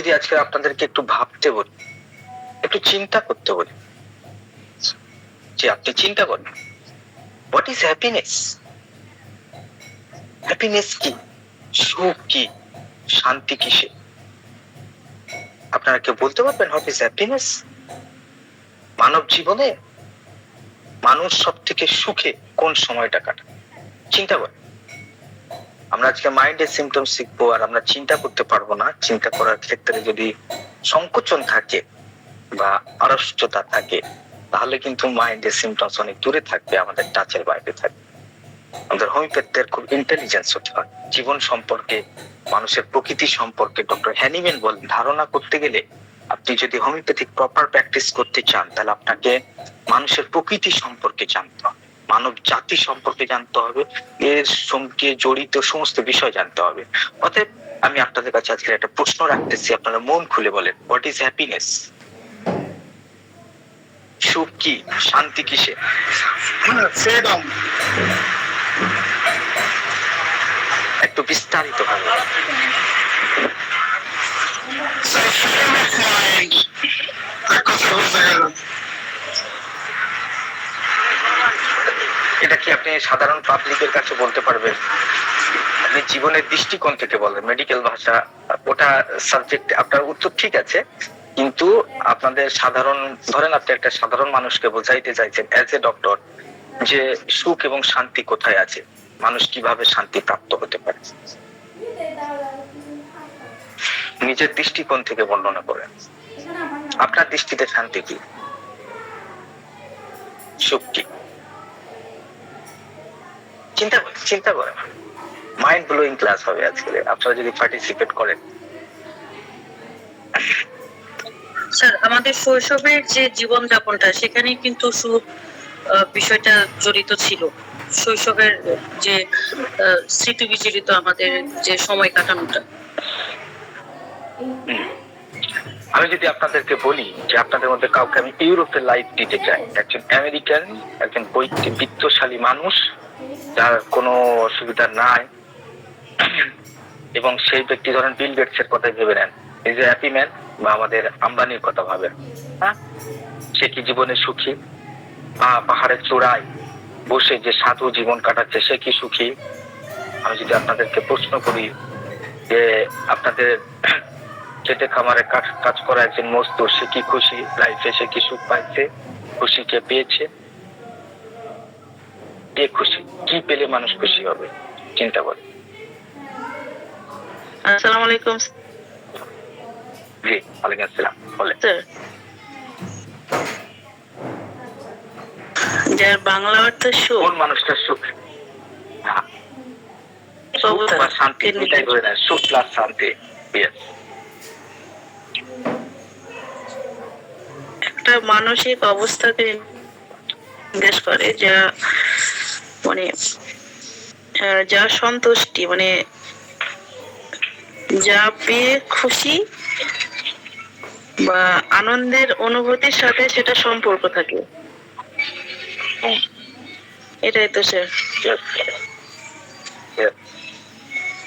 যদি আজকে আপনাদেরকে একটু ভাবতে বলি, একটু চিন্তা করতে বলি, যে আপনি চিন্তা করেন হোয়াট ইজ হ্যাপিনেস? হ্যাপিনেস কি? সুখ কি? শান্তি কিসে? আপনারা কেউ বলতে পারবেন হোয়াট ইজ হ্যাপিনেস? মানব জীবনে মানুষ সব থেকে সুখে কোন সময়টা কাটায়? চিন্তা করেন। আমরা আজকে মাইন্ডের সিমটম শিখবো, আর আমরা চিন্তা করতে পারবো না। চিন্তা করার ক্ষেত্রে যদি সংকোচন থাকে বা আড়ষ্টতা থাকে, তাহলে কিন্তু মাইন্ডের সিমটমস অনেক দূরে থাকবে, আমাদের টাচের বাইরে থাকবে। আমাদের হোমিওপ্যাথদের খুব ইন্টেলিজেন্স হতে হয় জীবন সম্পর্কে, মানুষের প্রকৃতি সম্পর্কে। ডক্টর হ্যানিম্যান বলেন, ধারণা করতে গেলে আপনি যদি হোমিওপ্যাথিক প্রপার প্র্যাকটিস করতে চান, তাহলে আপনাকে মানুষের প্রকৃতি সম্পর্কে জানতে হবে, মানব জাতি সম্পর্কে জানতে হবে, এর সঙ্গে জড়িত সমস্ত বিষয় জানতে হবে। অতএব আমি আপনাদের কাছে আজকে একটা প্রশ্ন রাখতেছি, আপনারা মন খুলে বলেন হোয়াট ইজ হ্যাপিনেস? সুখ কি? শান্তি কিসে? একটু বিস্তারিত ভাবে। এটা কি আপনি সাধারণ পাবলিকের কাছে বলতে পারবেন? আপনি জীবনের দৃষ্টিকোণ থেকে বলেন, মেডিকেল ভাষা ওটা সাবজেক্ট, আপনার উত্তর ঠিক আছে, কিন্তু আপনাদের সাধারণ, ধরেন আপনি একটা সাধারণ মানুষকে বোঝাইতে চাইছেন অ্যাজ এ ডক্টর, যে সুখ এবং শান্তি কোথায় আছে, মানুষ কিভাবে শান্তি প্রাপ্ত হতে পারে, নিজের দৃষ্টিকোণ থেকে বর্ণনা করেন। আপনার দৃষ্টিতে শান্তি কি? সুখ কি? চিন্তা করেন। মাইন্ড ব্লোয়িং ক্লাস হবে আজকে, আপনারা যদি পার্টিসিপেট করেন। স্যার, আমাদের শৈশবের যে জীবন যাপনটা, সেখানে কিন্তু সুখ বিষয়টা জড়িত ছিল। শৈশবের যে স্মৃতি বিজড়িত আমাদের যে সময় কাটানোটা। আমি যদি আপনাদেরকে বলি যে আপনাদের মধ্যে কাউকে আমি ইউরোপের লাইফ দিতে চাই, একজন আমেরিকান, একজন বিত্তশালী মানুষ যার কোনো অসুবিধা নাই, এবং সেই ব্যক্তি ধরেন বিল গেটস এর কথা ভেবে নেন, এই যে হ্যাপি ম্যান, বা আমাদের আম্বানির কথা ভাবেন, হ্যাঁ, সে কি জীবনে সুখী? বা পাহাড়ের চূড়ায় বসে যে সাধু জীবন কাটাচ্ছে, সে কি সুখী? আমি যদি আপনাদেরকে প্রশ্ন করি যে আপনাদের খেতে খামারে কাজ করা একজন মজদুর, সে কি খুশি লাইফে? সে কি সুখ পাইছে? খুশি কে পেয়েছে? কে খুশি? কি পেলে মানুষ খুশি হবে? চিন্তা করে। আসসালামু আলাইকুম। জি, ওয়ালাইকুম আসসালাম। বলে যার বাংলা অর্থ সুখ, কোন মানুষটা সুখ? সুখ বা শান্তি দুটাই ধরে নেয়, সুখ প্লাস শান্তি। একটা মানসিক অবস্থাকে নির্দেশ করে, যা মানে যা সন্তুষ্টি, মানে যা পেয়ে খুশি বা আনন্দের অনুভূতির সাথে সেটা সম্পর্ক থাকে। এটাই তো স্যার।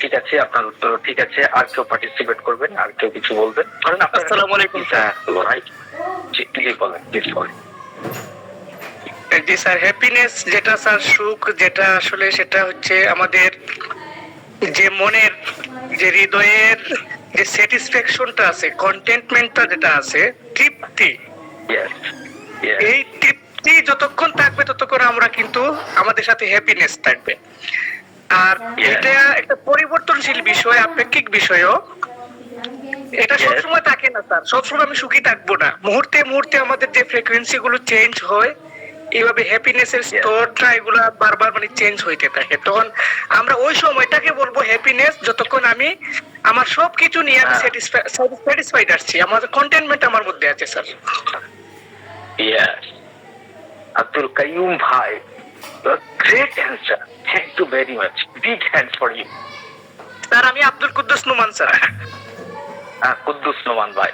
ঠিক আছে, আপনার উত্তর ঠিক আছে। আর কেউ পার্টিসিপেট করবেন? আর কেউ কিছু বলবেন? আসসালামু আলাইকুম স্যার। জি বলেন, প্লিজ বলেন। জি স্যার, হ্যাপিনেস যেটা স্যার, সুখ যেটা, আসলে সেটা হচ্ছে আমাদের যে মনের, যে হৃদয়ের যে স্যাটিসফ্যাকশনটা আছে, কন্টেন্টমেন্টটা যেটা আছে, তৃপ্তি, এই তৃপ্তি যতক্ষণ থাকবে ততক্ষণ আমরা কিন্তু আমাদের সাথে হ্যাপিনেস থাকবে। আর এটা একটা পরিবর্তনশীল বিষয়, আপেক্ষিক বিষয়ও। এটা সবসময় থাকে না স্যার, সবসময় আমি সুখী থাকবো না। মুহূর্তে মুহূর্তে আমাদের যে ফ্রিকোয়েন্সি গুলো চেঞ্জ হয়, এইভাবে হ্যাপিনেসের স্তরটা এগুলা বারবার মানে চেঞ্জ হইতে থাকে। তখন আমরা ওই সময়টাকে বলবো হ্যাপিনেস, যতক্ষণ আমি আমার সবকিছু নিয়ে আমি স্যাটিসফাইড আসছি, আমার কন্টেন্টমেন্ট আমার মধ্যে আছে স্যার। আব্দুল কাইয়ুম ভাই, great answer, thank you very much, big hand for you. Sir, আমি আব্দুল কুদ্দুস নোমান স্যার। কুদ্দুস নোমান ভাই,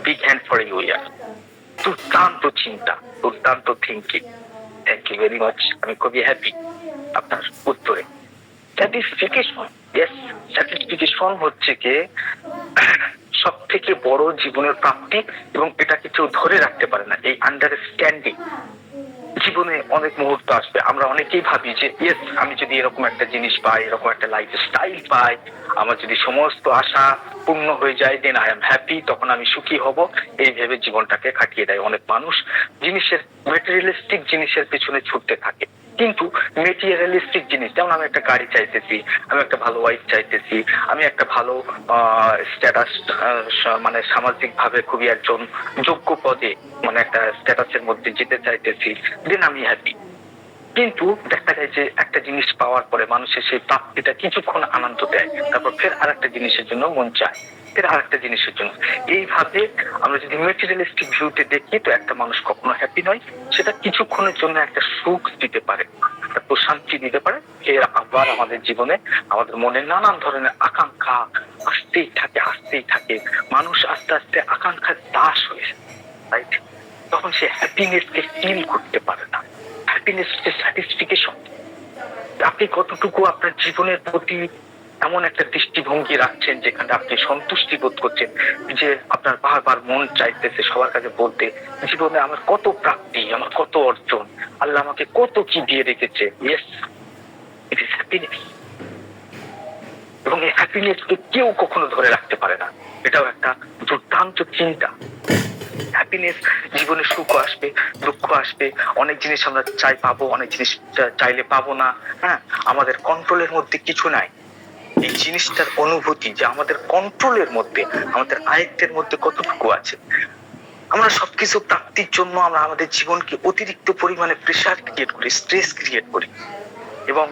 বিগ হ্যান্ড ফর ইউ। দুর্দান্ত চিন্তা, দুর্দান্ত thinking, thank you very much. আমি খুবই হ্যাপি আপনার উত্তরে। স্যাটিসফিকেশন, ইয়েস, স্যাটিসফিকেশন হচ্ছে কি থেকে বড় জীবনের প্রাপ্তি, এবং এটাকে কেউ ধরে রাখতে পারে না। এই আন্ডারস্ট্যান্ডিং, জীবনে অনেক মুহূর্ত আসবে আমরা অনেকেই ভাবি যে ইয়েস, আমি যদি এরকম একটা জিনিস পাই, এরকম একটা লাইফ স্টাইল পাই, আমার যদি সমস্ত আশা পূর্ণ হয়ে যায়, দেন আই এম হ্যাপি, তখন আমি সুখী হব, এই ভেবে জীবনটাকে কাটিয়ে দেয় অনেক মানুষ। জিনিসের ম্যাটেরিয়ালিস্টিক জিনিসের পিছনে ছুটতে থাকে। কিন্তু মেটেরিয়ালিস্টিক জিনিস, যেমন আমি একটা গাড়ি চাইতেছি, আমি একটা ভালো ওয়াইফ চাইতেছি, আমি একটা ভালো স্ট্যাটাস, মানে সামাজিক ভাবে খুবই একজন যোগ্য পদে, মানে একটা স্ট্যাটাসের মধ্যে যেতে চাইতেছি, দেন আমি হ্যাপি। কিন্তু দেখা যায় যে একটা জিনিস পাওয়ার পরে মানুষের সেই প্রাপ্তিটা কিছুক্ষণ আনন্দ দেয়, তারপর ফের আরেকটা জিনিসের জন্য মন চায়, ফের আরেকটা জিনিসের জন্য। এইভাবে আমরা যদি মেটেরিয়ালিস্টিক ভিউতে দেখি, তো একটা মানুষ কখনো হ্যাপি নয়। সেটা কিছুক্ষণের জন্য একটা সুখ দিতে পারে, একটা প্রশান্তি দিতে পারে, ফের আবার আমাদের জীবনে আমাদের মনে নানান ধরনের আকাঙ্ক্ষা আসতেই থাকে। মানুষ আস্তে আস্তে আকাঙ্ক্ষার দাস হয়ে যায়, রাইট? তখন সে হ্যাপিনেসকে ফিল করতে পারে না। হ্যাপিনেস হচ্ছে স্যাটিসফিকেশন। আপনি কতটুকু আপনার জীবনের প্রতি এমন একটা দৃষ্টিভঙ্গি রাখছেন যেখানে আপনি সন্তুষ্টি বোধ করছেন, যে আপনার বারবার মন চাইতেছে সবার কাছে বলতে, জীবনে আমার কত প্রাপ্তি, আমার কত অর্জন, আল্লাহ আমাকে কত কি দিয়ে রেখেছে। Yes, it is happiness. এবং এই হ্যাপিনেসকে কেউ কখনো ধরে রাখতে পারে না। এটাও একটা দুর্দান্ত চিন্তা। হ্যাপিনেস, জীবনে সুখ আসবে, দুঃখ আসবে, অনেক জিনিস আমরা পাবো, অনেক জিনিস চাইলে পাবো না। হ্যাঁ, আমাদের কন্ট্রোলের মধ্যে কিছু নাই। এই জিনিসটার অনুভূতি যে আমাদের কন্ট্রোলের মধ্যে, আমাদের আয়ত্তের মধ্যে কতটুকু আছে। আমরা সবকিছু প্রাপ্তির জন্য আমরা আমাদের জীবনকে অতিরিক্ত পরিমাণে প্রেসার ক্রিয়েট করি, স্ট্রেস ক্রিয়েট করি। এবং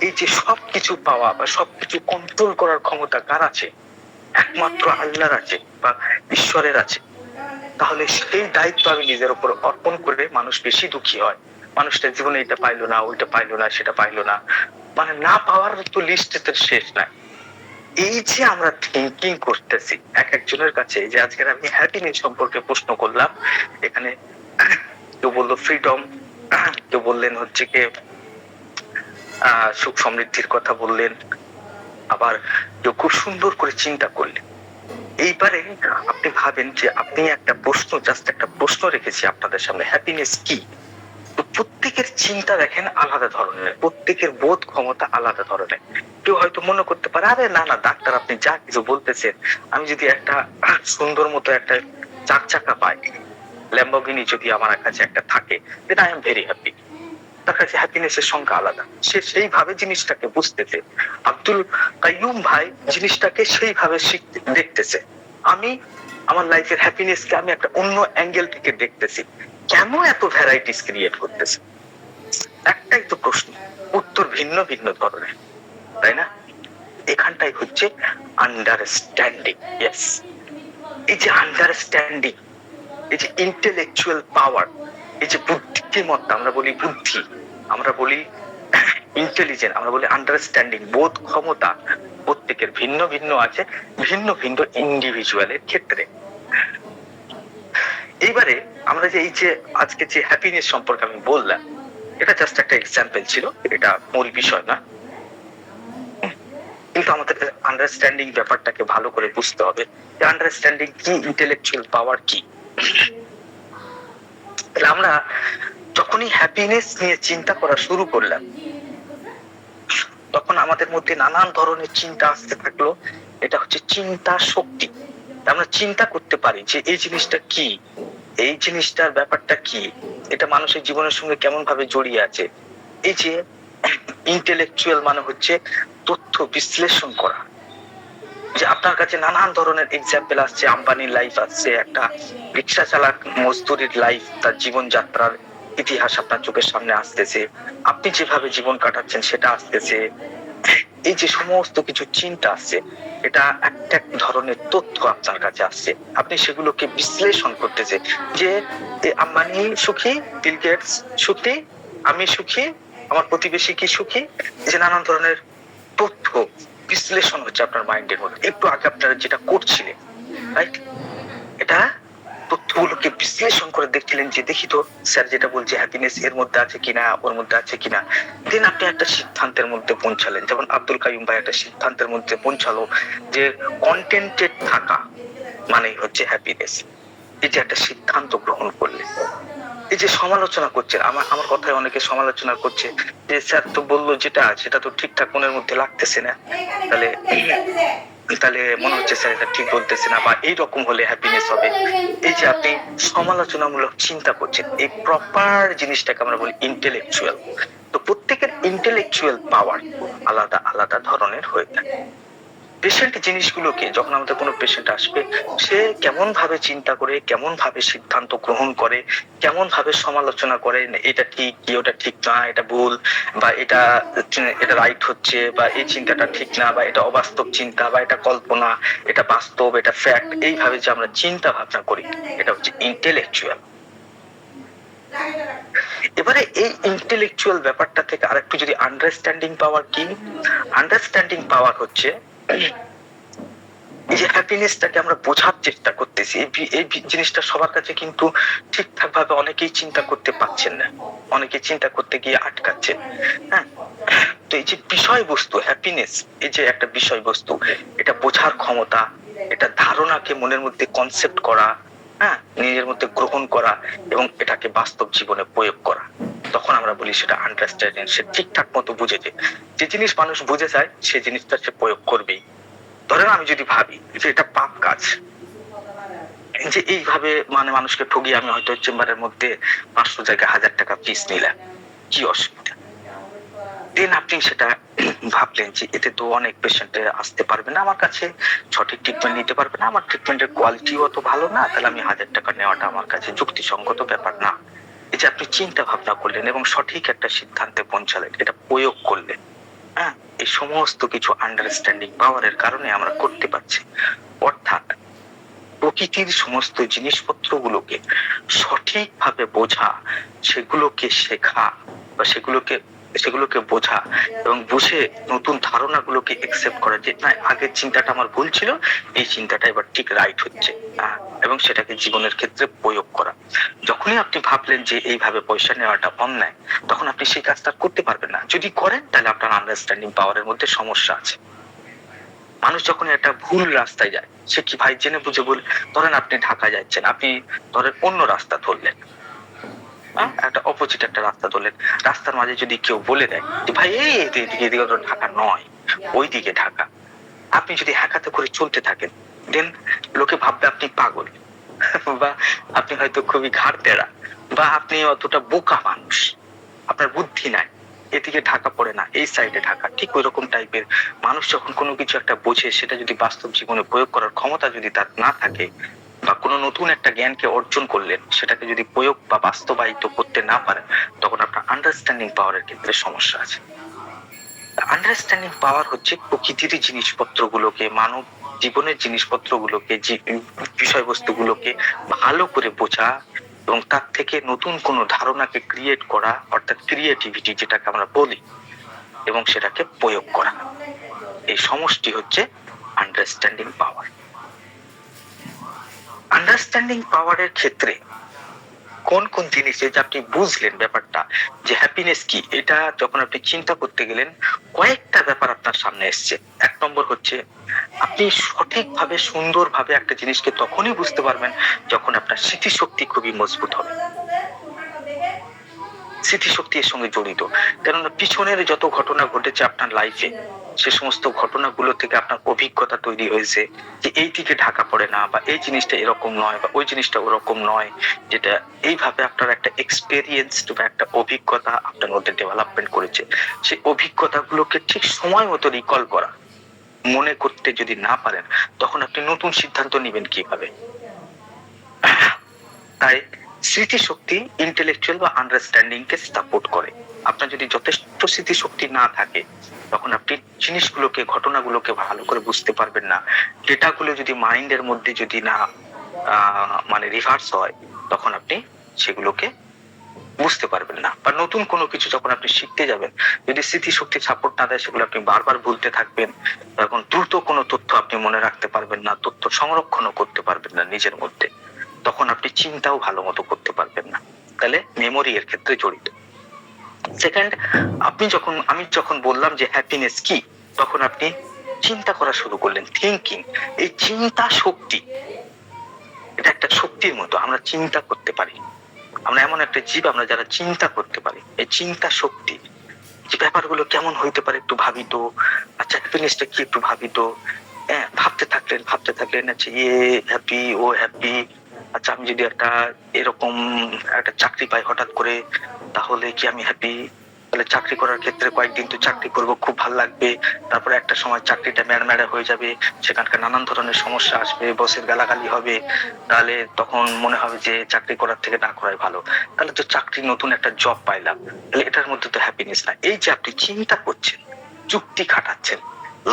এই যে সবকিছু পাওয়া বা সবকিছু কন্ট্রোল করার ক্ষমতা কার আছে? একমাত্র আল্লাহর আছে বা ঈশ্বরের আছে। তাহলে সেই দায়িত্ব আমি নিজের উপর অর্পণ করে মানুষ বেশি দুঃখী হয়। মানুষটার জীবনে এটা পাইলো না, ওইটা পাইলো না, সেটা পাইলো না, মানে না পাওয়ার তো লিস্টে তো শেষ নাই। এই যে আমরা থিঙ্কিং করতেছি এক একজনের কাছে, যে আজকের আমি হ্যাপিনেস সম্পর্কে প্রশ্ন করলাম, এখানে কেউ বললো ফ্রিডম, কেউ বললেন হচ্ছে কি সুখ সমৃদ্ধির কথা বললেন, আবার কেউ খুব সুন্দর করে চিন্তা করলেন। এইবারে আপনি ভাবেন যে আপনি একটা প্রশ্ন, জাস্ট একটা প্রশ্ন রেখেছি আপনাদের সামনে, হ্যাপিনেস কি? তো প্রত্যেকের চিন্তা দেখেন আলাদা ধরনের, প্রত্যেকের বোধ ক্ষমতা আলাদা ধরনের। কেউ হয়তো মনে করতে পারে, আরে না না ডাক্তার, আপনি যা কিছু বলতেছেন, আমি যদি একটা সুন্দর মতো একটা 4 চাকা পাই, ল্যাম্বরগিনি যদি আমার কাছে একটা থাকে, then I am very happy. তার কাছে হ্যাপিনেসের সংখ্যা আলাদা, সে সেইভাবে জিনিসটাকে বুঝতেছে। আব্দুল কাইয়ুম ভাই জিনিসটাকে সেইভাবে দেখতেছে। আমি আমার লাইফের হ্যাপিনেসকে আমি একটা অন্য অ্যাঙ্গেল থেকে দেখতেছি। কেন এত ভ্যারাইটিস ক্রিয়েট করতেছে? একটাই তো প্রশ্ন, উত্তর ভিন্ন ভিন্ন ধরনের, তাই না? এখানটাই হচ্ছে আন্ডারস্ট্যান্ডিং। ইয়েস, এই যে আন্ডারস্ট্যান্ডিং, এই যে ইন্টেলেকচুয়াল পাওয়ার, এই যে বুদ্ধিমত্তা, আমরা বলি বুদ্ধি, আমরা বলি ইন্টেলিজেন্ট, আমরা বলি আন্ডারস্ট্যান্ডিং, বোধ ক্ষমতা প্রত্যেকের ভিন্ন ভিন্ন আছে, ভিন্ন ভিন্ন ইন্ডিভিজুয়ালের ক্ষেত্রে। এইবারে আমরা যে এই যে আজকে যে হ্যাপিনেস সম্পর্কে আমি বললাম, এটা জাস্ট একটা এক্সাম্পল ছিল, এটা মূল বিষয় না। কিন্তু আমাদের আন্ডারস্ট্যান্ডিং ব্যাপারটাকে ভালো করে বুঝতে হবে, যে আন্ডারস্ট্যান্ডিং কি, ইন্টেলেকচুয়াল পাওয়ার কি। আমরা যখনই হ্যাপিনেস নিয়ে চিন্তা করা শুরু করলাম, তখন আমাদের মধ্যে নানান ধরনের চিন্তা আসতে থাকলো। এটা হচ্ছে চিন্তা শক্তি। আমরা চিন্তা করতে পারি যে এই জিনিসটা কি, এই জিনিসটার ব্যাপারটা কি, এটা মানুষের জীবনের সঙ্গে কেমন ভাবে জড়িয়ে আছে। এই যে ইন্টেলেকচুয়াল মানে হচ্ছে তথ্য বিশ্লেষণ করা, যে আপনার কাছে নানান ধরনের এক্সাম্পল আসছে, আম্বানির লাইফ আসছে, একটা রিক্সা চালক মজদুরের লাইফ, তার জীবনযাত্রার ইতিহাস আপনার চোখের সামনে আসতেছে, আপনি যেভাবে জীবন কাটাচ্ছেন সেটা আসতেছে। এই যে সমস্ত কিছু চিন্তা আসছে, এটা একটা ধরনের তথ্য আপনার কাছে আসছে, আপনি সেগুলোকে বিশ্লেষণ করতেছে, যে আম্বানি সুখী, বিল গেটস সুখী, আমি সুখী, আমার প্রতিবেশী কি সুখী, যে নানান ধরনের তথ্য বিশ্লেষণ হচ্ছে আপনার মাইন্ডের মধ্যে। একটু আগে আপনারা যেটা করছিলেন, রাইট, এটা তথ্যগুলোকে নিজেকে বিশ্লেষণ করে দেখছিলেন যে দেখি তো স্যার যেটা বলছে হ্যাপিনেস এর মধ্যে আছে কিনা, ওর মধ্যে আছে কিনা। দেন আপনি একটা সিদ্ধান্তের মধ্যে পৌঁছালেন, যেমন আব্দুল কাইয়ুম ভাই একটা সিদ্ধান্তের মধ্যে পৌঁছালো যে কন্টেন্টেড থাকা মানে হচ্ছে হ্যাপিনেস। এই যে একটা সিদ্ধান্ত গ্রহণ করলেন, এই যে সমালোচনা করছে, আমার আমার কথায় অনেকে সমালোচনা করছে যে স্যার তো বললো যেটা সেটা তো ঠিকঠাক মনের মধ্যে লাগতেছে না, তাহলে তাহলে মনে হচ্ছে স্যার এটা ঠিক বলতেছে না, বা এইরকম হলে হ্যাপিনেস হবে। এই যে আপনি সমালোচনামূলক চিন্তা করছেন, এই প্রপার জিনিসটাকে আমরা বলি ইন্টেলেকচুয়াল। তো প্রত্যেকের ইন্টেলেকচুয়াল পাওয়ার আলাদা আলাদা ধরনের হয়ে থাকে। পেশেন্ট জিনিসগুলোকে যখন আমাদের কোনো পেশেন্ট আসবে, সে কেমন ভাবে চিন্তা করে, কেমন ভাবে সিদ্ধান্ত গ্রহণ করে, কেমন ভাবে সমালোচনা করে, এটা ঠিক কি ওটা ঠিক না, এটা ভুল, বা এটা এটা রাইট হচ্ছে, বা এই চিন্তাটা ঠিক না, বা এটা অবাস্তব চিন্তা, বা এটা কল্পনা, এটা বাস্তব, এটা ফ্যাক্ট, এইভাবে যে আমরা চিন্তা ভাবনা করি, এটা হচ্ছে ইন্টেলেকচুয়াল। এবারে এই ইন্টেলেকচুয়াল ব্যাপারটা থেকে আরেকটু যদি আন্ডারস্ট্যান্ডিং পাওয়ার কি, আন্ডারস্ট্যান্ডিং পাওয়ার হচ্ছে এই যে হ্যাপিনেসটাকে আমরা বোঝার চেষ্টা করতেছি, এই জিনিসটা সবার কাছে কিন্তু ঠিকঠাক ভাবে অনেকেই চিন্তা করতে পারছেন না, অনেকে চিন্তা করতে গিয়ে আটকাচ্ছেন। হ্যাঁ, তো এই যে বিষয়বস্তু হ্যাপিনেস, এই যে একটা বিষয়বস্তু, এটা বোঝার ক্ষমতা, এটা ধারণাকে মনের মধ্যে কনসেপ্ট করা, হ্যাঁ, নিজের মধ্যে গ্রহণ করা এবং এটাকে বাস্তব জীবনে প্রয়োগ করা, তখন আমরা বলি সেটা আন্ডারস্ট্যান্ডিং। সে ঠিকঠাক মতো বুঝেছে, যে জিনিস মানুষ বুঝে যায় সেই জিনিসটা সে প্রয়োগ করবেই। ধরেন আমি যদি ভাবি যে এটা পাপ কাজ, যে এইভাবে মানে মানুষকে ঠগিয়ে আমি হয়তো চেম্বারের মধ্যে 500 জায়গায় 1000 টাকা ফিস নিলাম, কি অসুবিধা? দেন আপনি সেটা ভাবলেন যে এতে তো অনেক পেশেন্ট আসতে পারবে না আমার কাছে, সঠিক ট্রিটমেন্ট নিতে পারবে না, আমার ট্রিটমেন্টের কোয়ালিটিও অত ভালো না, তাহলে আমি 1000 টাকা নেওয়াটা আমার কাছে যুক্তিসঙ্গত ব্যাপার না। এই যে আপনি চিন্তা ভাবনা করলেন এবং সঠিক একটা সিদ্ধান্তে পৌঁছালেন, এটা প্রয়োগ করলেন। হ্যাঁ, এই সমস্ত কিছু আন্ডারস্ট্যান্ডিং পাওয়ারের কারণে আমরা করতে পারছি। অর্থাৎ প্রকৃতির সমস্ত জিনিসপত্রগুলোকে সঠিকভাবে বোঝা, সেগুলোকে শেখা, বা সেগুলোকে বোঝা এবং বুঝে নতুন ধারণাগুলোকে একসেপ্ট করা, যে না আগের চিন্তাটা আমার ভুল ছিল, এই চিন্তাটা এবার ঠিক রাইট হচ্ছে, এবং সেটাকে জীবনের ক্ষেত্রে প্রয়োগ করা। যখনই আপনি ভাবলেন যে এইভাবে পয়সা নেওয়াটা অন্যায়, তখন আপনি সেই কাজটা করতে পারবেন না। যদি করেন তাহলে আপনার আন্ডারস্ট্যান্ডিং পাওয়ারের মধ্যে সমস্যা আছে। মানুষ যখন একটা ভুল রাস্তায় যায়, সে কি ভাই জেনে বুঝে ভুল, ধরেন আপনি ঢাকা যাচ্ছেন, আপনি ধরেন অন্য রাস্তা ধরলেন, একটা অপোজিট একটা রাস্তা ধরলেন, রাস্তার মাঝে যদি কেউ বলে দেয় যে ভাই এই এদিকে এদিকে তো ঢাকা নয়, ওই দিকে ঢাকা, আপনি যদি হ্যাকাতে করে চলতে থাকেন, দেন লোকে ভাববে আপনি পাগল, বা আপনি হয়তো খুবই ঘাড় তেড়া, বা আপনি অতটা বোকা মানুষ, আপনার বুদ্ধি নাই, এদিকে ঢাকা পড়ে না, এই সাইডে ঢাকা। ঠিক ওই রকম টাইপের মানুষ যখন কোনো কিছু একটা বোঝে, সেটা যদি বাস্তব জীবনে প্রয়োগ করার ক্ষমতা যদি তার না থাকে, বা কোনো নতুন একটা জ্ঞানকে অর্জন করলেন, সেটাকে যদি প্রয়োগ বা বাস্তবায়িত করতে না পারেন, তখন আপনার আন্ডারস্ট্যান্ডিং পাওয়ারের ক্ষেত্রে সমস্যা আছে। আন্ডারস্ট্যান্ডিং পাওয়ার হচ্ছে প্রকৃতির জিনিসপত্রগুলোকে, মানব জীবনের জিনিসপত্রগুলোকে, বিষয়বস্তুগুলোকে ভালো করে বোঝা এবং তার থেকে নতুন কোনো ধারণাকে ক্রিয়েট করা, অর্থাৎ ক্রিয়েটিভিটি যেটাকে আমরা বলি, এবং সেটাকে প্রয়োগ করা। এই সমষ্টি হচ্ছে আন্ডারস্ট্যান্ডিং পাওয়ার। আন্ডারস্ট্যান্ডিং পাওয়ারের ক্ষেত্রে কোন কোন জিনিসে যে আপনি বুঝলেন ব্যাপারটা যে হ্যাপিনেস কি, এটা যখন আপনি চিন্তা করতে গেলেন, কয়েকটা ব্যাপার আপনার সামনে এসছে। এক নম্বর হচ্ছে আপনি সঠিকভাবে সুন্দরভাবে একটা জিনিসকে তখনই বুঝতে পারবেন যখন আপনার স্মৃতিশক্তি খুবই মজবুত হবে। স্মৃতিশক্তি এর সঙ্গে জড়িত, কেননা পিছনের যত ঘটনা ঘটেছে আপনার লাইফে, সে সমস্ত ঘটনাগুলো থেকে আপনার অভিজ্ঞতা তৈরি হয়েছে যে এই দিকে ঢাকা পড়ে না, বা এই জিনিসটা এরকম নয়, বা ওই জিনিসটা ওরকম নয়, যেটা এইভাবে আপনার একটা এক্সপেরিয়েন্স বা একটা অভিজ্ঞতা আপনার মধ্যে ডেভেলপমেন্ট করেছে। সেই অভিজ্ঞতাগুলোকে ঠিক সময় মতো রিকল করা, মনে করতে যদি না পারেন, তখন আপনি নতুন সিদ্ধান্ত নেবেন কিভাবে? তাই স্মৃতিশক্তি ইন্টেলেকচুয়াল বা আন্ডারস্ট্যান্ডিং কে সাপোর্ট করে। আপনার যদি যথেষ্ট স্মৃতিশক্তি না থাকে, তখন আপনি জিনিসগুলোকে, ঘটনাগুলোকে ভালো করে বুঝতে পারবেন না। ডেটাগুলো যদি মাইন্ডের মধ্যে যদি না মানে রিভার্স হয়, তখন আপনি সেগুলোকে বুঝতে পারবেন না। বা নতুন কোনো কিছু যখন আপনি শিখতে যাবেন, যদি স্মৃতিশক্তি সাপোর্ট না দেয়, সেগুলো আপনি বারবার ভুলতে থাকবেন। তখন দ্রুত কোনো তথ্য আপনি মনে রাখতে পারবেন না, তথ্য সংরক্ষণও করতে পারবেন না নিজের মধ্যে। তখন আপনি চিন্তাও ভালো মতো করতে পারবেন না। তাহলে মেমোরি এর ক্ষেত্রে জড়িত। সেকেন্ড, আমি যখন বললাম যে হ্যাপিনেস কি, তখন আপনি চিন্তা করা শুরু করলেন, থিঙ্কিং। এই চিন্তা শক্তি, এটা একটা শক্তির মতো, আমরা চিন্তা করতে পারি। আমরা এমন একটা জীব, আমরা যারা চিন্তা করতে পারি। এই চিন্তা শক্তি, যে ব্যাপারগুলো কেমন হইতে পারে একটু ভাবিত, আচ্ছা হ্যাপিনেসটা কি একটু ভাবিত, হ্যাঁ ভাবতে থাকলেন আচ্ছা হ্যাপি, ও হ্যাপি, আচ্ছা আমি যদি এরকম একটা চাকরি পাই হঠাৎ করে, তাহলে কি আমি হ্যাপি? তাহলে চাকরি করার ক্ষেত্রে কয়েকদিন তো চাকরি করব, খুব ভালো লাগবে, তারপরে একটা সময় চাকরিটা ম্যাড় হয়ে যাবে, সেখানকার নানান ধরনের সমস্যা আসবে, বসের গালাগালি হবে, তাহলে তখন মনে হবে যে চাকরি করার থেকে না করাই ভালো। তাহলে তো চাকরি, নতুন একটা জব পাইলাম, তাহলে এটার মধ্যে তো হ্যাপিনেস না। এই যে আপনি চিন্তা করছেন, যুক্তি খাটাচ্ছেন,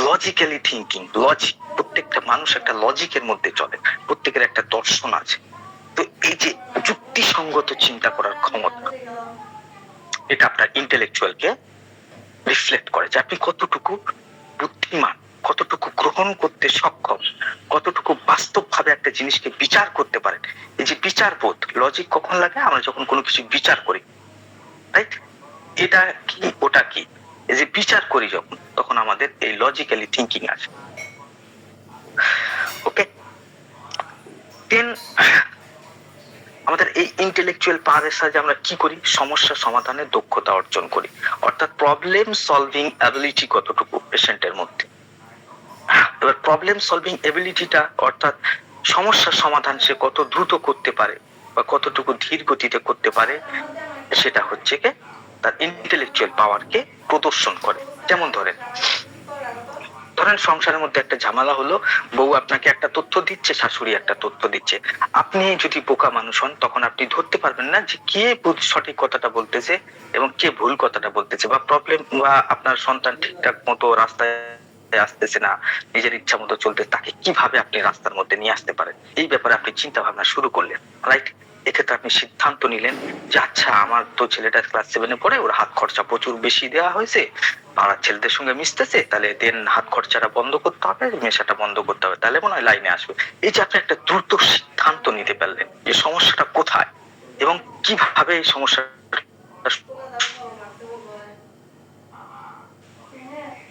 লজিক্যালি থিঙ্কিং, লজিক, প্রত্যেকটা মানুষ একটা লজিকের মধ্যে চলে, প্রত্যেকের একটা দর্শন আছে। তো এই যে যুক্তিসঙ্গত চিন্তা করার ক্ষমতা, এটা আপনার ইন্টেলেকচুয়ালকে রিফ্লেক্ট করে যে আপনি কতটুকু বুদ্ধিমান, কতটুকু গ্রহণ করতে সক্ষম, কতটুকু বাস্তবভাবে একটা জিনিসকে বিচার করতে পারেন। এই যে বিচারবোধ, লজিক কখন লাগে? আমরা যখন কোনো কিছু বিচার করি, রাইট? এটা কি ওটা কি, এই যে বিচার করি যখন, তখন আমাদের এই লজিক্যালি থিঙ্কিং আসে। ওকে, দেন আমাদের এই ইন্টেলেকচুয়াল পাওয়ারের সাহায্যে আমরা কি করি? সমস্যা সমাধানের দক্ষতা অর্জন করি, অর্থাৎ প্রবলেম সলভিং অ্যাবিলিটি কতটুকু পেশেন্টের মধ্যে। এবার প্রবলেম সলভিং এবিলিটিটা, অর্থাৎ সমস্যা সমাধান সে কত দ্রুত করতে পারে বা কতটুকু ধীর গতিতে করতে পারে, সেটা হচ্ছে কি তার ইন্টেলেকচুয়াল পাওয়ারকে প্রদর্শন করে। যেমন ধরেন সংসারের মধ্যে একটা ঝামেলা হলো, বউ আপনাকে একটা তথ্য দিচ্ছে, শাশুড়ি একটা তথ্য দিচ্ছে। আপনি যদি বোকা মানুষ হন, তখন আপনি ধরতে পারবেন না যে কে সঠিক কথাটা বলতেছে এবং কে ভুল কথাটা বলতেছে, বা প্রবলেম, বা আপনার সন্তান ঠিকঠাক মতো রাস্তায় আসতেছে না, নিজের ইচ্ছা মতো চলতে, তাকে কিভাবে আপনি রাস্তার মধ্যে নিয়ে আসতে পারেন, এই ব্যাপারে আপনি চিন্তা ভাবনা শুরু করলেন, রাইট? এক্ষেত্রে আপনি সিদ্ধান্ত নিলেন যে আচ্ছা আমার তো ছেলেটা ক্লাস 7-এ পড়ে, ওর হাত খরচা প্রচুর বেশি দেওয়া হয়েছে, পাড়ার ছেলেদের সঙ্গে মিশতেছে, তাহলে দেন হাত খরচাটা বন্ধ করতে হবে, মেশাটা বন্ধ করতে হবে, তাহলে মনে হয় লাইনে আসবে। এই যে আপনি একটা দ্রুত সিদ্ধান্ত নিতে পারলেন যে সমস্যাটা কোথায় এবং কিভাবে এই সমস্যা।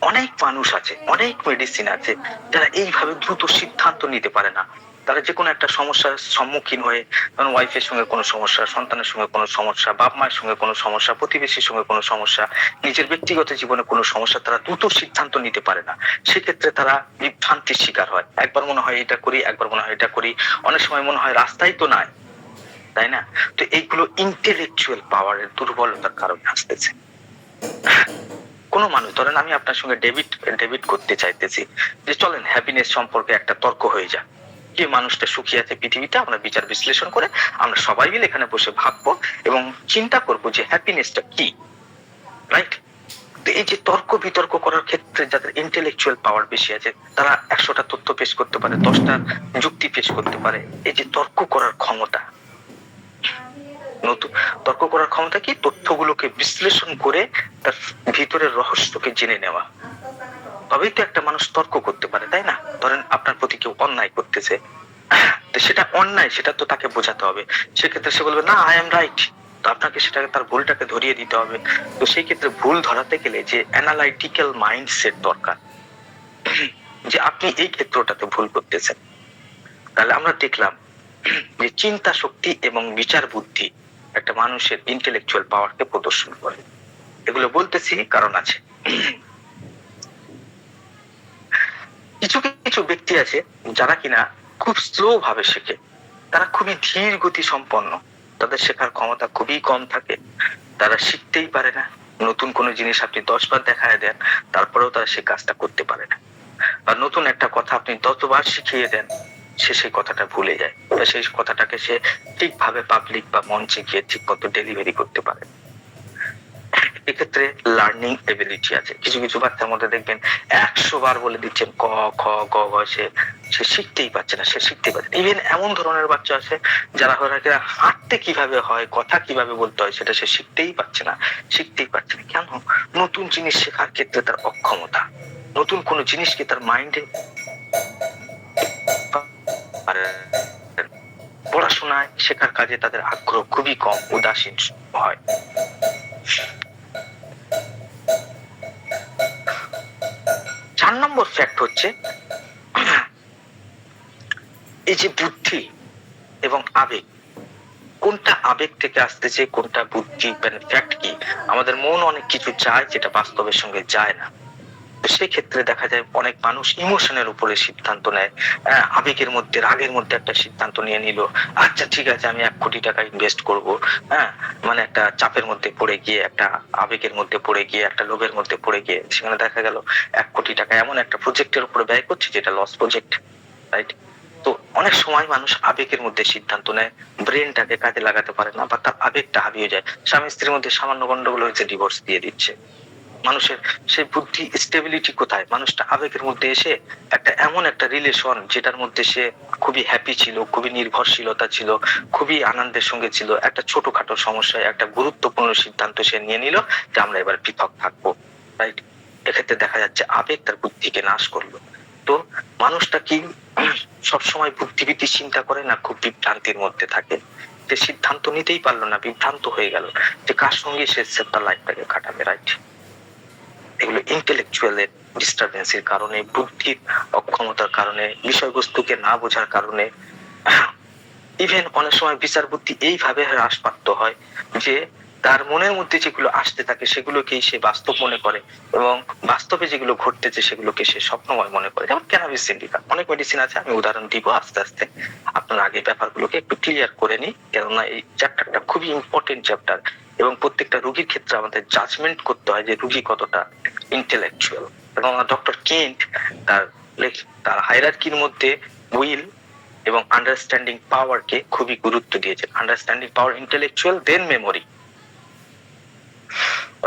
অনেক মানুষ আছে, অনেক মেডিসিন আছে যারা এইভাবে দ্রুত সিদ্ধান্ত নিতে পারে না। তারা যে কোনো একটা সমস্যার সম্মুখীন হয়ে, যেমন ওয়াইফের সঙ্গে কোনো সমস্যা, সন্তানের সঙ্গে কোনো সমস্যা, বাপ মায়ের সঙ্গে কোনো সমস্যা, প্রতিবেশীর সঙ্গে কোনো সমস্যা, নিজের ব্যক্তিগত জীবনে কোনো সমস্যা, তারা দ্রুত সিদ্ধান্ত নিতে পারে না। সেক্ষেত্রে তারা বিভ্রান্তির শিকার হয়। একবার মনে হয় এটা করি, একবার মনে হয় এটা করি, অনেক সময় মনে হয় রাস্তাই তো নাই, তাই না? তো এইগুলো ইন্টেলেকচুয়াল পাওয়ারের দুর্বলতার কারণে আসতেছে। কোন মানুষ, ধরেন আমি আপনার সঙ্গে ডেবিট করতে চাইতেছি যে চলেন হ্যাপিনেস সম্পর্কে একটা তর্ক হয়ে যায়, কি মানুষটা সুখী আছে পৃথিবীতে, আমরা বিচার বিশ্লেষণ করে আমরা সবাই মিলে এখানে বসে ভাববো এবং চিন্তা করব যে হ্যাপিনেসটা কি, রাইট? তো এই যে তর্ক বিতর্ক করার ক্ষেত্রে যাদের ইন্টেলেকচুয়াল পাওয়ার বেশি আছে, তারা 100টা তথ্য পেশ করতে পারে, 10টা যুক্তি পেশ করতে পারে। এই যে তর্ক করার ক্ষমতা, নতুন তর্ক করার ক্ষমতা কি? তথ্যগুলোকে বিশ্লেষণ করে তার ভিতরের রহস্যকে জেনে নেওয়া, তবেই তো একটা মানুষ তর্ক করতে পারে, তাই না? ধরেন আপনার প্রতি কেউ অন্যায় করতেছে, তো সেটা অন্যায়, সেটা তো তাকে বোঝাতে হবে। সেক্ষেত্রে সে বলবে না আই এম রাইট, তো আপনাকে সেটাকে, তার ভুলটাকে ধরিয়ে দিতে হবে। তো সেই ক্ষেত্রে ভুল ধরাতে গেলে যে অ্যানালাইটিক্যাল মাইন্ডসেট দরকার, যে আপনি এই ক্ষেত্রটাতে ভুল করতেছেন। তাহলে আমরা দেখলাম যে চিন্তা শক্তি এবং বিচার বুদ্ধি একটা মানুষের ইন্টেলেকচুয়াল পাওয়ারকে প্রদর্শন করে। এগুলো বলতেছি কারণ আছে। কিছু কিছু ব্যক্তি আছে যারা কিনা খুব স্লো ভাবে শেখে, তারা খুবই ধীর গতি সম্পন্ন, তাদের শেখার ক্ষমতা খুবই কম থাকে, তারা শিখতেই পারে না। নতুন কোনো জিনিস আপনি 10 বার দেখায় দেন, তারপরেও তারা সেই কাজটা করতে পারে না। বা নতুন একটা কথা আপনি 10 বার শিখিয়ে দেন, সে সেই কথাটা ভুলে যায়, বা সেই কথাটাকে সে ঠিকভাবে পাবলিক বা মঞ্চে গিয়ে ঠিক মতো ডেলিভারি করতে পারে। এক্ষেত্রে লার্নিং এবিলিটি আছে। কিছু কিছু বাচ্চার মধ্যে দেখবেন 100 বার বলে দিচ্ছেন ক খ গ ঘ, সে শিখতেই পারছে না, সে শিখতেই পারছে। ইভেন এমন ধরনের বাচ্চা আছে যারা হাঁটতে কিভাবে হয়, কথা কিভাবে বলতে হয়, সেটা সে শিখতেই পারছে না। কেন? নতুন জিনিস শেখার ক্ষেত্রে তার অক্ষমতা, নতুন কোনো জিনিসকে তার মাইন্ডে, পড়াশোনা শেখার কাজে তাদের আগ্রহ খুবই কম, উদাসীন হয়। 4 নম্বর ফ্যাক্ট হচ্ছে এই যে বুদ্ধি এবং আবেগ, কোনটা আবেগ থেকে আসতেছে, কোনটা বুদ্ধি, মানে ফ্যাক্ট কি? আমাদের মন অনেক কিছু চায় যেটা বাস্তবের সঙ্গে যায় না। তো সেই ক্ষেত্রে দেখা যায় অনেক মানুষ ইমোশনের উপরে সিদ্ধান্ত নেয়। আবেগের মধ্যে, রাগের মধ্যে একটা সিদ্ধান্ত নিয়ে নিল, আচ্ছা ঠিক আছে আমি 1 কোটি টাকা ইনভেস্ট করব। মানে একটা চাপের মধ্যে পড়ে গিয়ে, একটা আবেগের মধ্যে পড়ে গিয়ে, একটা লোভের মধ্যে পড়ে গিয়ে সেখানে দেখা গেল 1 কোটি টাকা এমন একটা প্রজেক্টের উপরে ব্যয় করছে যেটা লস প্রজেক্ট, রাইট? তো অনেক সময় মানুষ আবেগের মধ্যে সিদ্ধান্ত নেয়, ব্রেনটাকে কাজে লাগাতে পারে না, বা তার আবেগটা হারিয়ে যায়। স্বামী স্ত্রীর মধ্যে সামান্য গন্ডগোল হয়েছে, ডিভোর্স দিয়ে দিচ্ছে। মানুষের সেই বুদ্ধি স্টেবিলিটি কোথায়? মানুষটা আবেগের মধ্যে এসে একটা এমন একটা রিলেশন যেটার মধ্যে সে খুবই হ্যাপি ছিল, খুবই নির্ভরশীলতা ছিল, খুবই আনন্দের সঙ্গে ছিল, একটা ছোটখাটো সমস্যায় একটা গুরুত্বপূর্ণ সিদ্ধান্ত সে নিয়ে নিল যে আমরা এবার পৃথক থাকবো, রাইট? এক্ষেত্রে দেখা যাচ্ছে আবেগ তার বুদ্ধিকে নাশ করলো। তো মানুষটা কি সবসময় বুদ্ধিবৃত্তি চিন্তা করে, না খুব বিভ্রান্তির মধ্যে থাকে, যে সিদ্ধান্ত নিতেই পারলো না, বিভ্রান্ত হয়ে গেল যে কার সঙ্গে সে তার লাইফটাকে কাটাবে, রাইট? এগুলো ইন্টেলেকচুয়ালের ডিস্টারবেন্সের কারণে, বুদ্ধির অক্ষমতার কারণে, বিষয়বস্তুকে না বোঝার কারণে, ইভেন অনেক সময় বিচার বুদ্ধি এইভাবে হ্রাসপ্রাপ্ত হয় যে তার মনের মধ্যে যেগুলো আসতে থাকে সেগুলোকেই সে বাস্তব মনে করে, এবং বাস্তবে যেগুলো ঘটতেছে সেগুলোকে সে স্বপ্নময় মনে করে। যেমন ক্যানাবিস ইন্ডিকা, অনেক মেডিসিন আছে, আমি উদাহরণ দিব আস্তে আস্তে। আপনার আগে ব্যাপারগুলোকে একটু ক্লিয়ার করে নি, কেননা এই চ্যাপ্টারটা খুবই ইম্পর্টেন্ট চ্যাপ্টার, এবং প্রত্যেকটা রোগীর ক্ষেত্রে আমাদের জাজমেন্ট করতে হয় যে রোগী কতটা ইন্টেলেকচুয়াল। এবং ডক্টর কেন্ট তার হায়ারার্কির মধ্যে উইল এবং আন্ডারস্ট্যান্ডিং পাওয়ারকে খুবই গুরুত্ব দিয়েছেন। Understanding power, intellectual, then memory.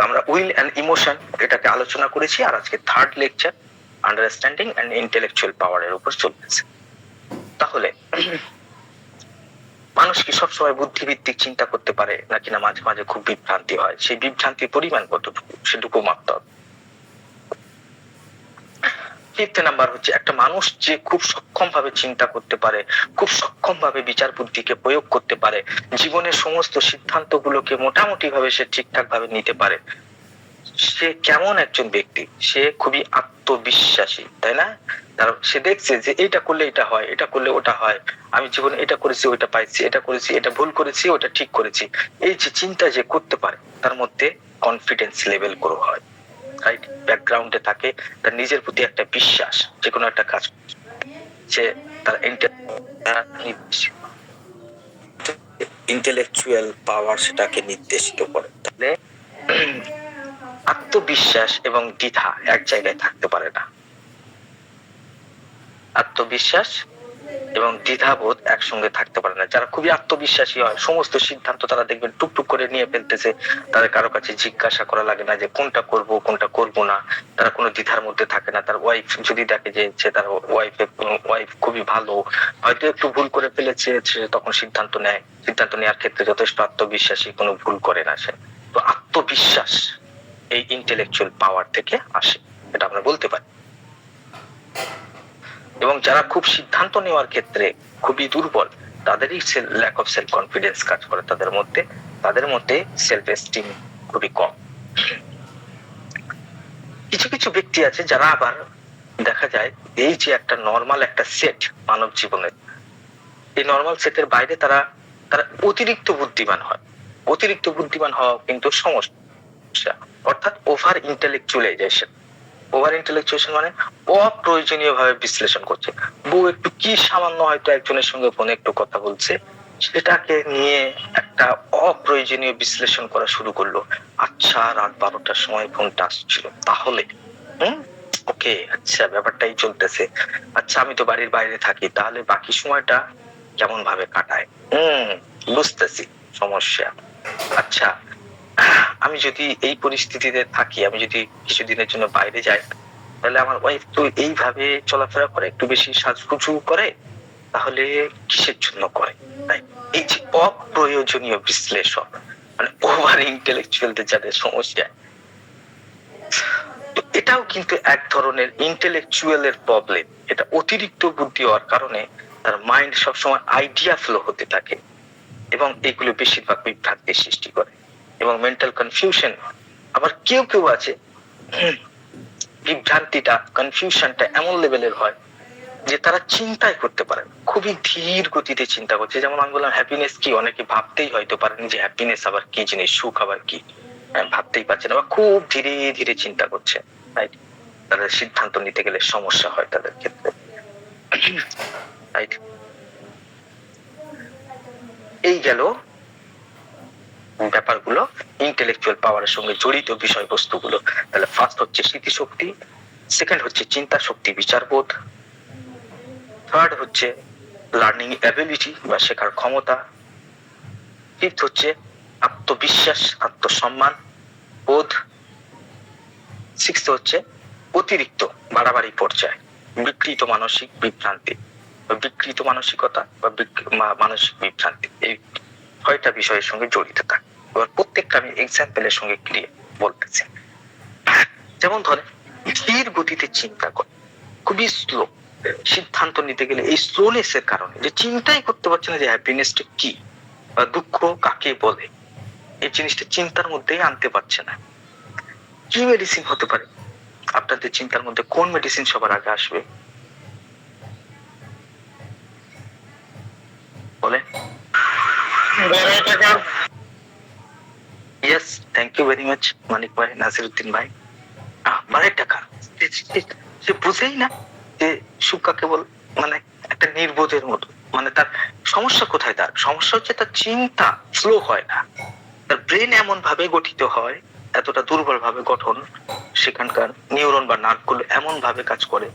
আমরা উইল এন্ড ইমোশন এটাকে আলোচনা করেছি, আর আজকে third lecture understanding and intellectual পাওয়ারের উপর চলতেছে। তাহলে মানুষ কি সবসময় বুদ্ধিভিত্তিক চিন্তা করতে পারে, নাকি না মাঝে মাঝে খুব বিভ্রান্তি হয়? সেই বিভ্রান্তির পরিমাণ কতটুকু সেটুকু মাপতে হবে। ফিফথ নাম্বার হচ্ছে একটা মানুষ যে খুব সক্ষম ভাবে চিন্তা করতে পারে, খুব সক্ষম ভাবে বিচার বুদ্ধিকে প্রয়োগ করতে পারে, জীবনের সমস্ত সিদ্ধান্ত গুলোকে মোটামুটি ভাবে সে ঠিকঠাক ভাবে নিতে পারে, সে কেমন একজন ব্যক্তি? সে খুবই আত্মবিশ্বাসী, তাই না? সে দেখছে যে এটা করলে এটা হয়, এটা করলে ওটা হয়, আমি জীবনে এটা করেছি ওটা পাইছি, এটা করেছি এটা ভুল করেছি ওটা ঠিক করেছি। এই যে চিন্তা যে করতে পারে, তার মধ্যে কনফিডেন্স লেভেল গ্রো হয়, রাইট? ব্যাকগ্রাউন্ডে থাকে তার নিজের প্রতি একটা বিশ্বাস, যে কোনো একটা কাজ সে তার ইন্টেলেকচুয়াল পাওয়ার সেটাকে নির্দেশিত করে। তাহলে আত্মবিশ্বাস এবং দ্বিধা এক জায়গায় থাকতে পারে না। আত্মবিশ্বাস এবং দ্বিধাবোধ একসঙ্গে থাকতে পারে না। যারা খুবই আত্মবিশ্বাসী হয়, সমস্ত সিদ্ধান্ত তারা দেখবেন টুকটুক করে নিয়ে ফেলতেছে, তাদের কারো কাছে জিজ্ঞাসা করা লাগে না যে কোনটা করব কোনটা করব না, তারা কোনো দ্বিধার মধ্যে থাকে না। তার ওয়াইফ যদি দেখে যে তার ওয়াইফ খুবই ভালো, হয়তো একটু ভুল করে ফেলেছে, তখন সিদ্ধান্ত নেয়, সিদ্ধান্ত নেওয়ার ক্ষেত্রে যথেষ্ট আত্মবিশ্বাসী, কোনো ভুল করে না সে। তো আত্মবিশ্বাস এই ইন্টেলেকচুয়াল পাওয়ার থেকে আসে, এটা আমরা বলতে পারি। এবং যারা খুব সিদ্ধান্ত নেওয়ার ক্ষেত্রে খুবই দুর্বল, তাদেরই ল্যাক অফ সেলফ কনফিডেন্স কাজ করে তাদের মধ্যে সেলফ এস্টিম খুবই কম। কিছু কিছু ব্যক্তি আছে যারা আবার দেখা যায় এই যে একটা নর্মাল একটা সেট মানব জীবনের, এই নর্মাল সেটের বাইরে তারা অতিরিক্ত বুদ্ধিমান হয়। অতিরিক্ত বুদ্ধিমান হওয়া কিন্তু সমস্যা, অর্থাৎ ওভার ইন্টেলেকচুয়ালাইজেশন। ওভার ইন্টেলেকচুয়াল মানে অপ্রয়োজনীয় ভাবে বিশ্লেষণ করছে। বউ একটু কি সামান্য হয়তো একজনের সঙ্গে ফোনে একটু কথা বলছে, সেটাকে নিয়ে একটা অপ্রয়োজনীয় বিশ্লেষণ করা শুরু করলো। আচ্ছা, রাত 12টার সময় ফোনটা আসছিল, তাহলে ওকে, আচ্ছা ব্যাপারটাই চলতেছে। আচ্ছা, আমি তো বাড়ির বাইরে থাকি, তাহলে বাকি সময়টা কেমন ভাবে কাটায়? বুঝতেছি সমস্যা। আচ্ছা, আমি যদি এই পরিস্থিতিতে থাকি, আমি যদি কিছুদিনের জন্য বাইরে যাই, তাহলে আমার ওয়াইফ তো এইভাবে চলাফেরা করে, একটু বেশি সাজগুজু করে, তাহলে কিসের জন্য করে? তাই এই যে অপ্রয়োজনীয় বিশ্লেষণ, মানে ওভার ইন্টেলেকচুয়ালদের যাদের সমস্যা, তো এটাও কিন্তু এক ধরনের ইন্টেলেকচুয়ালের প্রবলেম। এটা অতিরিক্ত বুদ্ধি হওয়ার কারণে তার মাইন্ড সবসময় আইডিয়া ফ্লো হতে থাকে, এবং এগুলো বেশিরভাগ বিভ্রান্তির সৃষ্টি করে এবং মেন্টাল কনফিউশন। আবার কেউ কেউ আছে বিভ্রান্তিটা কনফিউশনটা এমন লেভেলের হয় যে তারা চিন্তাই করতে পারে না, খুবই ধীর গতিতে চিন্তা করছে। যেমন আমি বললাম হ্যাপিনেস কি, অনেকে ভাবতেই হয়তো পারেন যে হ্যাপিনেস আবার কি জিনিস, সুখ আবার কি, ভাবতেই পারছে না বা খুব ধীরে ধীরে চিন্তা করছে, রাইট? তাদের সিদ্ধান্ত নিতে গেলে সমস্যা হয় তাদের ক্ষেত্রে, রাইট? এই গেল ব্যাপারগুলো ইন্টেলেকচুয়াল পাওয়ারের সঙ্গে জড়িত বিষয়বস্তুগুলো। তাহলে ফার্স্ট হচ্ছে স্মৃতিশক্তি, সেকেন্ড হচ্ছে চিন্তা শক্তি বিচারবোধ, থার্ড হচ্ছে লার্নিং অ্যাবিলিটি বা শেখার ক্ষমতা, ফিফথ হচ্ছে আত্মবিশ্বাস আত্মসম্মান বোধ, সিক্সথ হচ্ছে অতিরিক্ত বাড়াবাড়ি পর্যায়ে বিকৃত মানসিক বিভ্রান্তি, বিকৃত মানসিকতা বা মানসিক বিভ্রান্তি। এই 6টা বিষয়ের সঙ্গে জড়িত থাকে। এবার প্রত্যেকটা আমি এক্সাম্পলের সঙ্গে ক্লিয়ার বলতেছি। যেমন ধরেন ধীর গতিতে চিন্তা করে, খুবই স্লো, সিদ্ধান্ত নিতে গেলে এই স্লোনেস এর কারণে যে চিন্তাই করতে পারছে না যে হ্যাপিনেসটা কি বা দুঃখ কাকে বলে, এই জিনিসটা চিন্তার মধ্যেই আনতে পারছে না। কি মেডিসিন হতে পারে? আপনাদের চিন্তার মধ্যে কোন মেডিসিন সবার আগে আসবে বলে? Yes, thank you very much Manik ভাই, নাসিরউদ্দিন ভাই। 12 টাকা। সে বুঝেই না যে সুখ কাকে বলে, মানে একটা নির্বোধের মতো। মানে তার সমস্যা কোথায়? তার সমস্যা হচ্ছে তার চিন্তা স্লো হয় না, তার ব্রেন এমন ভাবে গঠিত হয়, এতটা দুর্বল ভাবে গঠন, সেখানকার নিউরন বা নার্ভ গুলো এমন ভাবে কাজ করে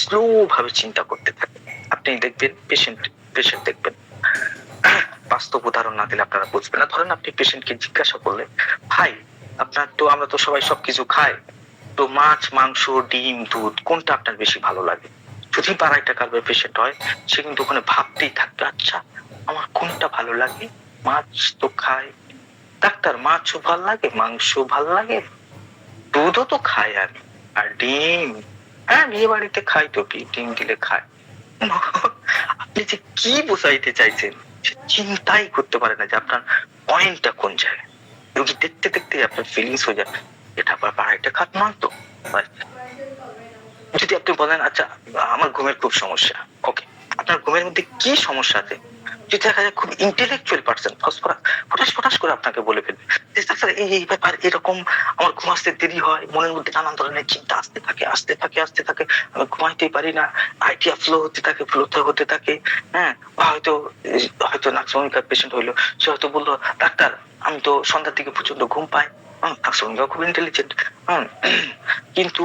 স্লো ভাবে চিন্তা করতে থাকে। আপনি দেখবেন পেশেন্ট দেখবেন, বাস্তব উদাহরণ না দিলে আপনারা বুঝবেন না। ধরেন আপনি পেশেন্টকে জিজ্ঞাসা করলে, ভাই আপনার তো, আমরা তো সবাই সবকিছু খাই, তো মাছ মাংস ডিম দুধ কোনটা আপনার বেশি ভালো লাগে? যদি 2.5 টাকার পেশেন্ট হয়, সে কিন্তু ওখানে ভাবতেই থাকবে, আচ্ছা আমার কোনটা ভালো লাগে, মাছ তো খাই, ডাক্তার মাছও ভাল লাগে, মাংস ভাল লাগে, দুধও তো খাই আমি, আর ডিম, হ্যাঁ বিয়ে বাড়িতে খাই তো, ডিম দিলে খাই। আপনি যে কি বোঝাইতে চাইছেন সে চিন্তাই করতে পারে না যে আপনার পয়েন্টটা কোন জায়গায়। রোগী দেখতে দেখতে আপনার ফিলিংস হয়ে যায়, এটা আবার 2.5 টাকা নয় তো। যদি আপনি বলেন আচ্ছা আমার ঘুমের খুব সমস্যা, ওকে আপনার ঘুমের মধ্যে কি সমস্যা আছে? যদি দেখা যায় খুব ইন্টেলেকচুয়াল পারসন ফটাস ফটাস করে আপনাকে বলে ফেলবে যে স্যার এই ব্যাপার এরকম, আমার ঘুম আসতে দেরি হয়, মনের মধ্যে নানান ধরনের চিন্তা আসতে থাকে, আমি ঘুমাইতেই পারি না, আইডিয়া ফ্লো হতে থাকে। হ্যাঁ, হয়তো নাকসমণিকার পেশেন্ট হইলো, সে হয়তো বললো ডাক্তার আমি তো সন্ধ্যার দিকে প্রচন্ড ঘুম পাই, নাকসমণিকা খুব ইন্টেলিজেন্ট, কিন্তু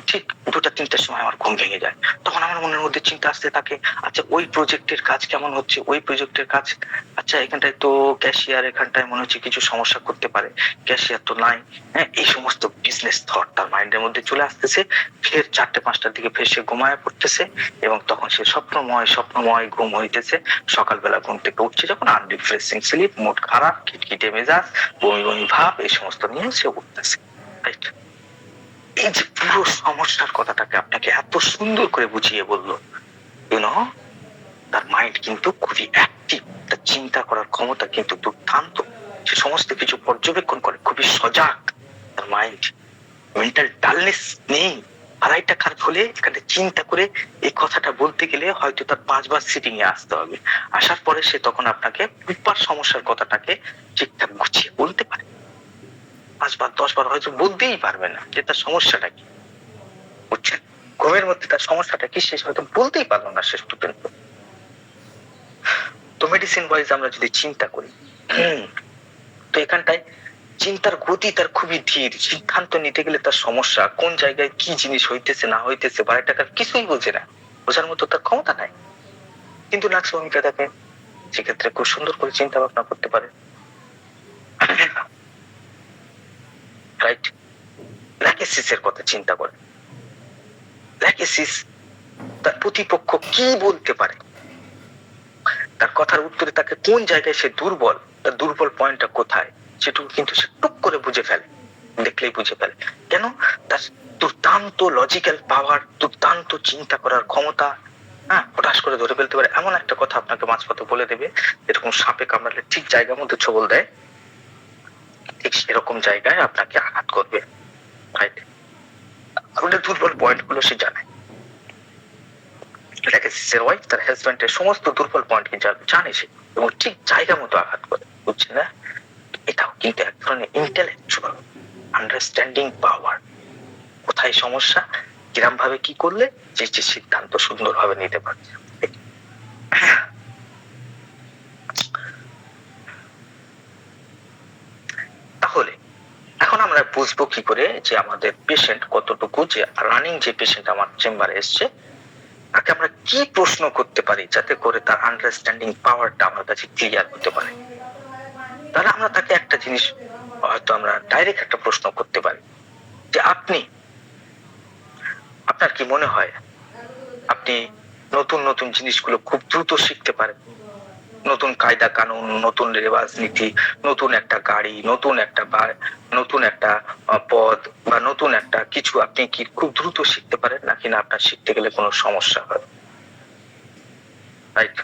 ঠিক 2টা-3টার সময় আমার ঘুম ভেঙে যায়। তখন আমার মনের মধ্যে চিন্তা আসতে থাকে, আচ্ছা ওই প্রজেক্টের কাজ কেমন হচ্ছে, আচ্ছা এখানটায় তো ক্যাশিয়ার, এখানটায় মনে হচ্ছে কিছু সমস্যা করতে পারে, ক্যাশিয়ার তো নাই। হ্যাঁ, এই সমস্ত বিজনেস থট তার মাইন্ডের মধ্যে চলে আসতেছে। ফের 4টে-5টার দিকে ফের সে ঘুমায় পড়তেছে এবং তখন সে স্বপ্নময় ঘুম হইতেছে। সকালবেলা ঘুম থেকে উঠছে যখন আনরিফ্রেশিং স্লিপ, মুড খারাপ, খিটখিটে মেজাজ, বমি ভাব, এই সমস্ত নিয়ে সে উঠতেছে, রাইট? এই যে পুরো সমস্যার কথাটাকে আপনাকে এত সুন্দর করে বুঝিয়ে বললো, তার মাইন্ড কিন্তু খুবই অ্যাক্টিভ, তার চিন্তা করার ক্ষমতা কিন্তু দুর্দান্ত, সে সমস্ত কিছু পর্যবেক্ষণ করে, খুবই সজাগ তার মাইন্ড, মেন্টাল ডালনেস নেই। 2.5 টাকার ফলে এখানে চিন্তা করে এই কথাটা বলতে গেলে হয়তো তার 5বার সিটিং এ আসতে হবে, আসার পরে সে তখন আপনাকে উপর সমস্যার কথাটাকে ঠিকঠাক গুছিয়ে বলতে পারে। 5বার 10বার হয়তো বলতেই পারবে না যে তার সমস্যাটা কি, বুঝছেন? ঘুমের মধ্যে তার সমস্যাটা কি সে হয়তো বলতেই পারলো না শেষ পর্যন্ত। তো মেডিসিন ওয়াইজ আমরা যদি চিন্তা করি, তো এখানটায় চিন্তার গতি তার খুবই ধীর, সিদ্ধান্ত নিতে গেলে তার সমস্যা, কোন জায়গায় কি জিনিস হইতেছে না হইতেছে 2.5 টাকার কিছুই বোঝে না, বোঝার মতো তার ক্ষমতা নাই। কিন্তু নাকসমণিকা তাকে সেক্ষেত্রে খুব সুন্দর করে চিন্তা ভাবনা করতে পারে, রাইট? ল্যাকেসিসের কথা চিন্তা করে, ল্যাকেসিস তার প্রতিপক্ষ কি বলতে পারে, তার কথার উত্তরে তাকে কোন জায়গায় সে দুর্বল, তার দুর্বল পয়েন্টটা কোথায়, সেটুকু কিন্তু সে টুক করে বুঝে ফেলে, দেখলেই বুঝে ফেলে। কেন? তার দুর্দান্ত লজিক্যাল পাওয়ার, দুর্দান্ত চিন্তা করার ক্ষমতা, হ্যাঁ, হঠাৎ করে ধরে ফেলতে পারে, এমন একটা কথা আপনাকে মাঝপথে বলে দেবে, এরকম সাপে কামড়ালে ঠিক জায়গার মধ্যে ছোবল দেয়, ঠিক সেরকম জায়গায় আপনাকে আঘাত করবে। রাইট? আপনার দুর্বল পয়েন্ট গুলো সে জানে। ওয়াইফ তার হাজবেন্ডের সমস্ত দুর্বল পয়েন্ট কি জানে সে, এবং ঠিক জায়গা মতো আঘাত করে, বুঝছেন না? এটাও কিন্তু এক ধরনের ইন্টেলেকচুয়াল আন্ডারস্ট্যান্ডিং পাওয়ার। কোথায় সমস্যা, কিরম ভাবে কি করলে যে যে সিদ্ধান্ত সুন্দরভাবে নিতে পারছে। তাহলে এখন আমরা বুঝবো কি করে যে আমাদের পেশেন্ট কতটুকু, যে রানিং যে পেশেন্ট আমার চেম্বারে এসছে তাকে আমরা কি প্রশ্ন করতে পারি যাতে করে তার আন্ডারস্ট্যান্ডিং পাওয়ারটা আমার কাছে ক্লিয়ার হতে পারে। তাহলে আমরা তাকে একটা জিনিস হয়তো আমরা ডাইরেক্ট একটা প্রশ্ন করতে পারি যে আপনার কি মনে হয় আপনি নতুন নতুন জিনিসগুলো খুব দ্রুত শিখতে পারেন? নতুন কায়দা কানুন, নতুন রেওয়াজ নীতি, নতুন একটা গাড়ি, নতুন একটা পদ বা নতুন একটা কিছু আপনি কি খুব দ্রুত শিখতে পারেন, নাকি না আপনার শিখতে গেলে কোনো সমস্যা হয়? রাইট?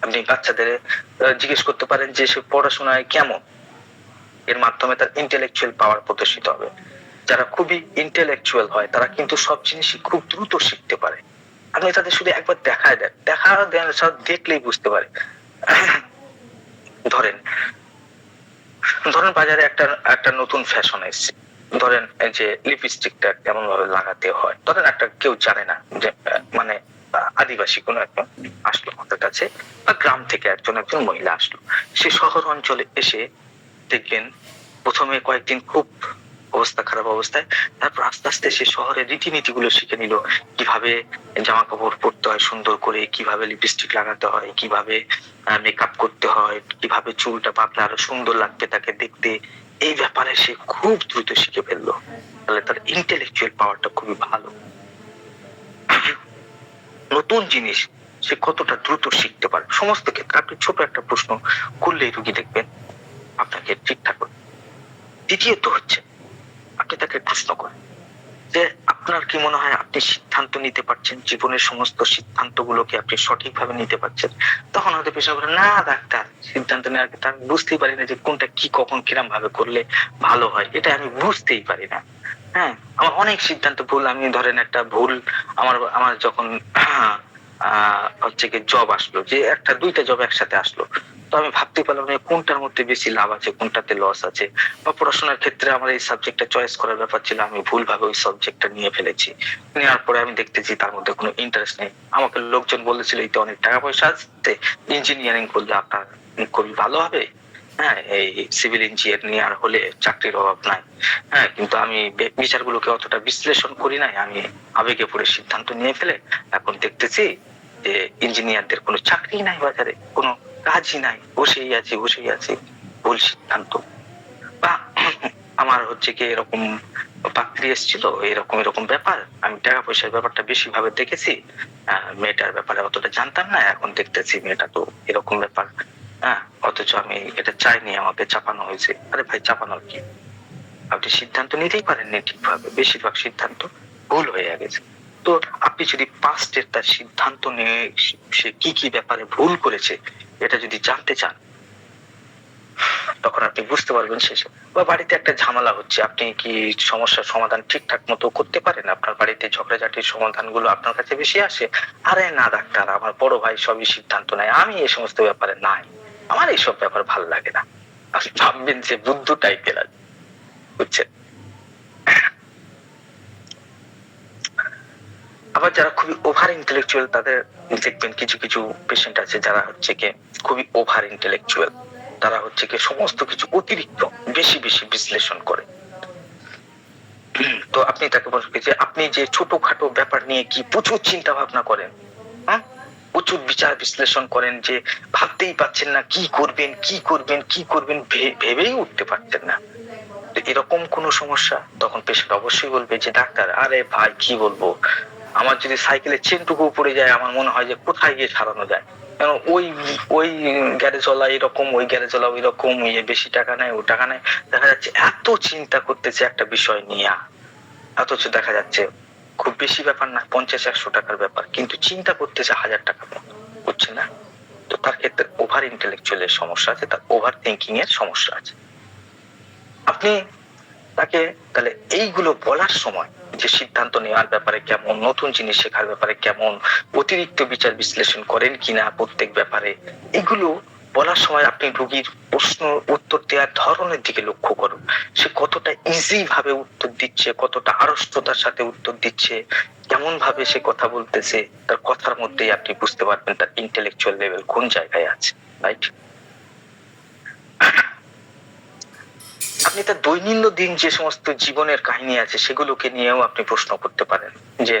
আপনি বাচ্চাদের জিজ্ঞেস করতে পারেন যে সে পড়াশোনায় কেমন, এর মাধ্যমে তার ইন্টেলেকচুয়াল পাওয়ার প্রদর্শিত হবে। যারা খুবই ইন্টেলেকচুয়াল হয় তারা কিন্তু সব জিনিসই খুব দ্রুত শিখতে পারে। আপনি তাদের শুধু একবার দেখা দেন, সব দেখলেই বুঝতে পারে। ধরেন বাজারে একটা নতুন ফ্যাশন এসেছে, ধরেন যে লিপস্টিকটা কেমন ভাবে লাগাতে হয়, ধরেন একটা কেউ জানে না, যে মানে আদিবাসী কোনো একজন আসলো আমাদের কাছে, বা গ্রাম থেকে একজন মহিলা আসলো, সে শহর অঞ্চলে এসে দেখবেন প্রথমে কয়েকদিন খুব অবস্থা খারাপ অবস্থায়, তারপর আস্তে আস্তে সে শহরের রীতিনীতি গুলো শিখে নিল, কিভাবে জামা কাপড় পরতে হয় সুন্দর করে, কিভাবে লিপস্টিক লাগাতে হয়, কিভাবে মেকআপ করতে হয়, কিভাবে চুলটা পাতলে আরো সুন্দর লাগবে তাকে দেখতে। এই ব্যাপারে সে খুব দ্রুত শিখে ফেললো। তাহলে তার ইন্টেলেকচুয়াল পাওয়ারটা খুবই ভালো। নতুন জিনিস সে কতটা দ্রুত শিখতে পারে সমস্ত ক্ষেত্রে। আপনি ছোট একটা প্রশ্ন করলেই রুগী দেখবেন আপনাকে ঠিকঠাক। দ্বিতীয়ত হচ্ছে আপনি তাকে প্রশ্ন করেন যে আপনার কি মনে হয় আপনি সিদ্ধান্ত নিতে পারছেন, জীবনের সমস্ত সিদ্ধান্ত গুলোকে আপনি সঠিকভাবে নিতে পারছেন? তখন হয়তো পেশেন্ট বলে, না ডাক্তার, সিদ্ধান্ত নেওয়ার ক্ষেত্রে আমি বুঝতেই পারি না যে কোনটা কি কখন কিরম ভাবে করলে ভালো হয়, এটা আমি বুঝতেই পারি না। হ্যাঁ, আমার অনেক সিদ্ধান্ত ভুল। আমি ধরেন একটা ভুল, আমার যখন হচ্ছে কি জব আসলো, যে একটা দুইটা জব একসাথে আসলো, তো আমি ভাবতে পারলাম না কোনটার মধ্যে বেশি লাভ আছে, কোনটাতে লস আছে। বা পড়াশোনার ক্ষেত্রে আমার এই সাবজেক্টটা চয়েস করার ব্যাপার ছিল, আমি ভুলভাবে ওই সাবজেক্টটা নিয়ে ফেলেছি। নেওয়ার পরে আমি দেখতেছি তার মধ্যে কোনো ইন্টারেস্ট নেই। আমাকে লোকজন বলেছিল এতে অনেক টাকা পয়সা আছে, ইঞ্জিনিয়ারিং করলে আপনার খুবই ভালো হবে, হ্যাঁ, এই সিভিল ইঞ্জিনিয়ার নিয়ে আর হলে চাকরির অভাব নাই। হ্যাঁ, কিন্তু আমি বিচারগুলোকে অতটা বিশ্লেষণ করি নাই, আমি আবেগে পড়ে সিদ্ধান্ত নিয়ে ফেলে এখন দেখতেছি যে ইঞ্জিনিয়ারদের কোনো চাকরি নাই বাজারে, কোনো কাজই নাই, বসেই আছি। ভুল সিদ্ধান্ত। বা আমার হচ্ছে কি এরকম পাত্রী এসেছিল, এরকম ব্যাপার, আমি টাকা পয়সার ব্যাপারটা বেশি ভাবে দেখেছি, মেয়েটার ব্যাপারে অতটা জানতাম না, এখন দেখতেছি মেয়েটা তো এরকম ব্যাপার। হ্যাঁ, অথচ আমি এটা চাইনি, আমাকে চাপানো হয়েছে। আরে ভাই, চাপানোর কি? আপনি সিদ্ধান্ত নিতেই পারেননি ঠিকভাবে, বেশিরভাগ সিদ্ধান্ত ভুল হয়ে গেছে। তো আপনি যদি পাস্টের তার সিদ্ধান্ত নিয়ে সে কি কি ব্যাপারে ভুল করেছে এটা যদি জানতে চান, তখন আপনি বুঝতে পারবেন শেষে। বা বাড়িতে একটা ঝামেলা হচ্ছে, আপনি কি সমস্যার সমাধান ঠিকঠাক মতো করতে পারেন? আপনার বাড়িতে ঝগড়াঝাটির সমাধান গুলো আপনার কাছে বেশি আসে। আরে না ডাক্তার, আমার বড় ভাই সবই সিদ্ধান্ত নেয়, আমি এই সমস্ত ব্যাপারে নাই, আমার এইসব ব্যাপার ভালো লাগে না। আপনি ভাববেন যে বুদ্ধ টাইপের আছে, বুঝছেন? আবার যারা খুবই ওভার ইন্টেলেকচুয়াল, তাদের দেখবেন কিছু কিছু পেশেন্ট আছে যারা হচ্ছে কি খুবই ওভার ইন্টেলেকচুয়াল, তারা হচ্ছে কি সমস্ত কিছু অতিরিক্ত বেশি বেশি বিশ্লেষণ করে। তো আপনি তাকে বলবেন যে আপনি যে ছোটখাটো ব্যাপার নিয়ে কি প্রচুর চিন্তা ভাবনা করেন, হ্যাঁ, প্রচুর বিচার বিশ্লেষণ করেন, যে ভাবতেই পাচ্ছেন না কি করবেন, ভেবেই উঠতে পারছেন না। এরকম কোন সমস্যা, তখন পেশেন্ট অবশ্যই বলবে যে ডাক্তার, আরে ভাই কি বলবো, আমার যদি সাইকেলের চেনটুকু পড়ে যায় আমার মনে হয় যে কোথায় গিয়ে সারানো যায়, কারণ ওই গ্যারেজওয়ালা এরকম, ওই গ্যারেজওয়ালা ওই রকম, বেশি টাকা নেয়, ও টাকা নেয়। দেখা যাচ্ছে এত চিন্তা করতেছে একটা বিষয় নিয়ে, অথচ দেখা যাচ্ছে খুব বেশি ব্যাপার না, 50-100 টাকার ব্যাপার, কিন্তু চিন্তা করতেছে 1000 টাকা, বুঝছেন না? তো তার ক্ষেত্রে ওভার ইন্টেলেকচুয়ালের সমস্যা আছে, তার ওভার থিঙ্কিং এর সমস্যা আছে। আপনি তাকে তাহলে এইগুলো বলার সময় যে সিদ্ধান্ত নেওয়ার ব্যাপারে কেমন, নতুন জিনিস শেখার ব্যাপারে কেমন, অতিরিক্ত বিচার বিশ্লেষণ করেন কিনা প্রত্যেক ব্যাপারে, এগুলো বলার সময় আপনি রোগীর প্রশ্ন উত্তর দেওয়ার ধরনের দিকে লক্ষ্য করুন। সে কতটা ইজি ভাবে উত্তর দিচ্ছে, কতটা আড়ষ্টতার সাথে উত্তর দিচ্ছে, কেমন ভাবে সে কথা বলতেছে, তার কথার মধ্যেই আপনি বুঝতে পারবেন তার ইন্টেলেকচুয়াল লেভেল কোন জায়গায় আছে, রাইট? আপনি তার দৈনন্দিন যে সমস্ত জীবনের কাহিনী আছে সেগুলোকে নিয়েও আপনি প্রশ্ন করতে পারেন, যে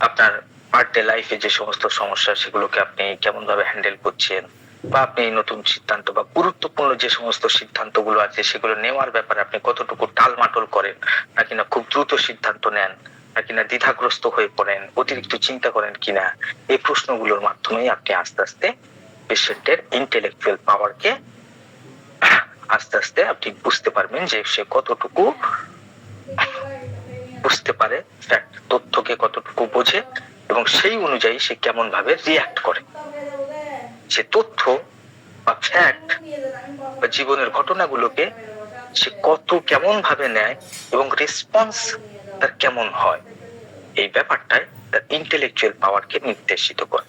আপনার পার ডে লাইফে যে সমস্ত সমস্যা সেগুলোকে আপনি কেমন ভাবে হ্যান্ডেল করছেন, বা আপনি নতুন সিদ্ধান্ত বা গুরুত্বপূর্ণ যে সমস্ত সিদ্ধান্তগুলো আছে সেগুলো নেওয়ার ব্যাপারে আপনি কতটুকু টালমাটল করেন, নাকি না খুব দ্রুত সিদ্ধান্ত নেন, নাকি না দ্বিধাগ্রস্ত হয়ে পড়েন, অতিরিক্ত চিন্তা করেন কিনা, এই প্রশ্নগুলোর মাধ্যমেই আপনি আস্তে আস্তে পেশেন্টের ইন্টেলেকচুয়াল পাওয়ারকে আস্তে আস্তে আপনি বুঝতে পারবেন যে সে কতটুকু বুঝতে পারে, ফ্যাক্ট তথ্যকে কতটুকু বোঝে, এবং সেই অনুযায়ী সে কেমন ভাবে রিঅ্যাক্ট করে। সে তথ্য বা ফ্যাক্ট বা জীবনের ঘটনাগুলোকে সে কেমন ভাবে নেয় এবং রেসপন্স তার কেমন হয়, এই ব্যাপারটাই তার ইন্টেলেকচুয়াল পাওয়ারকে নির্দেশিত করে।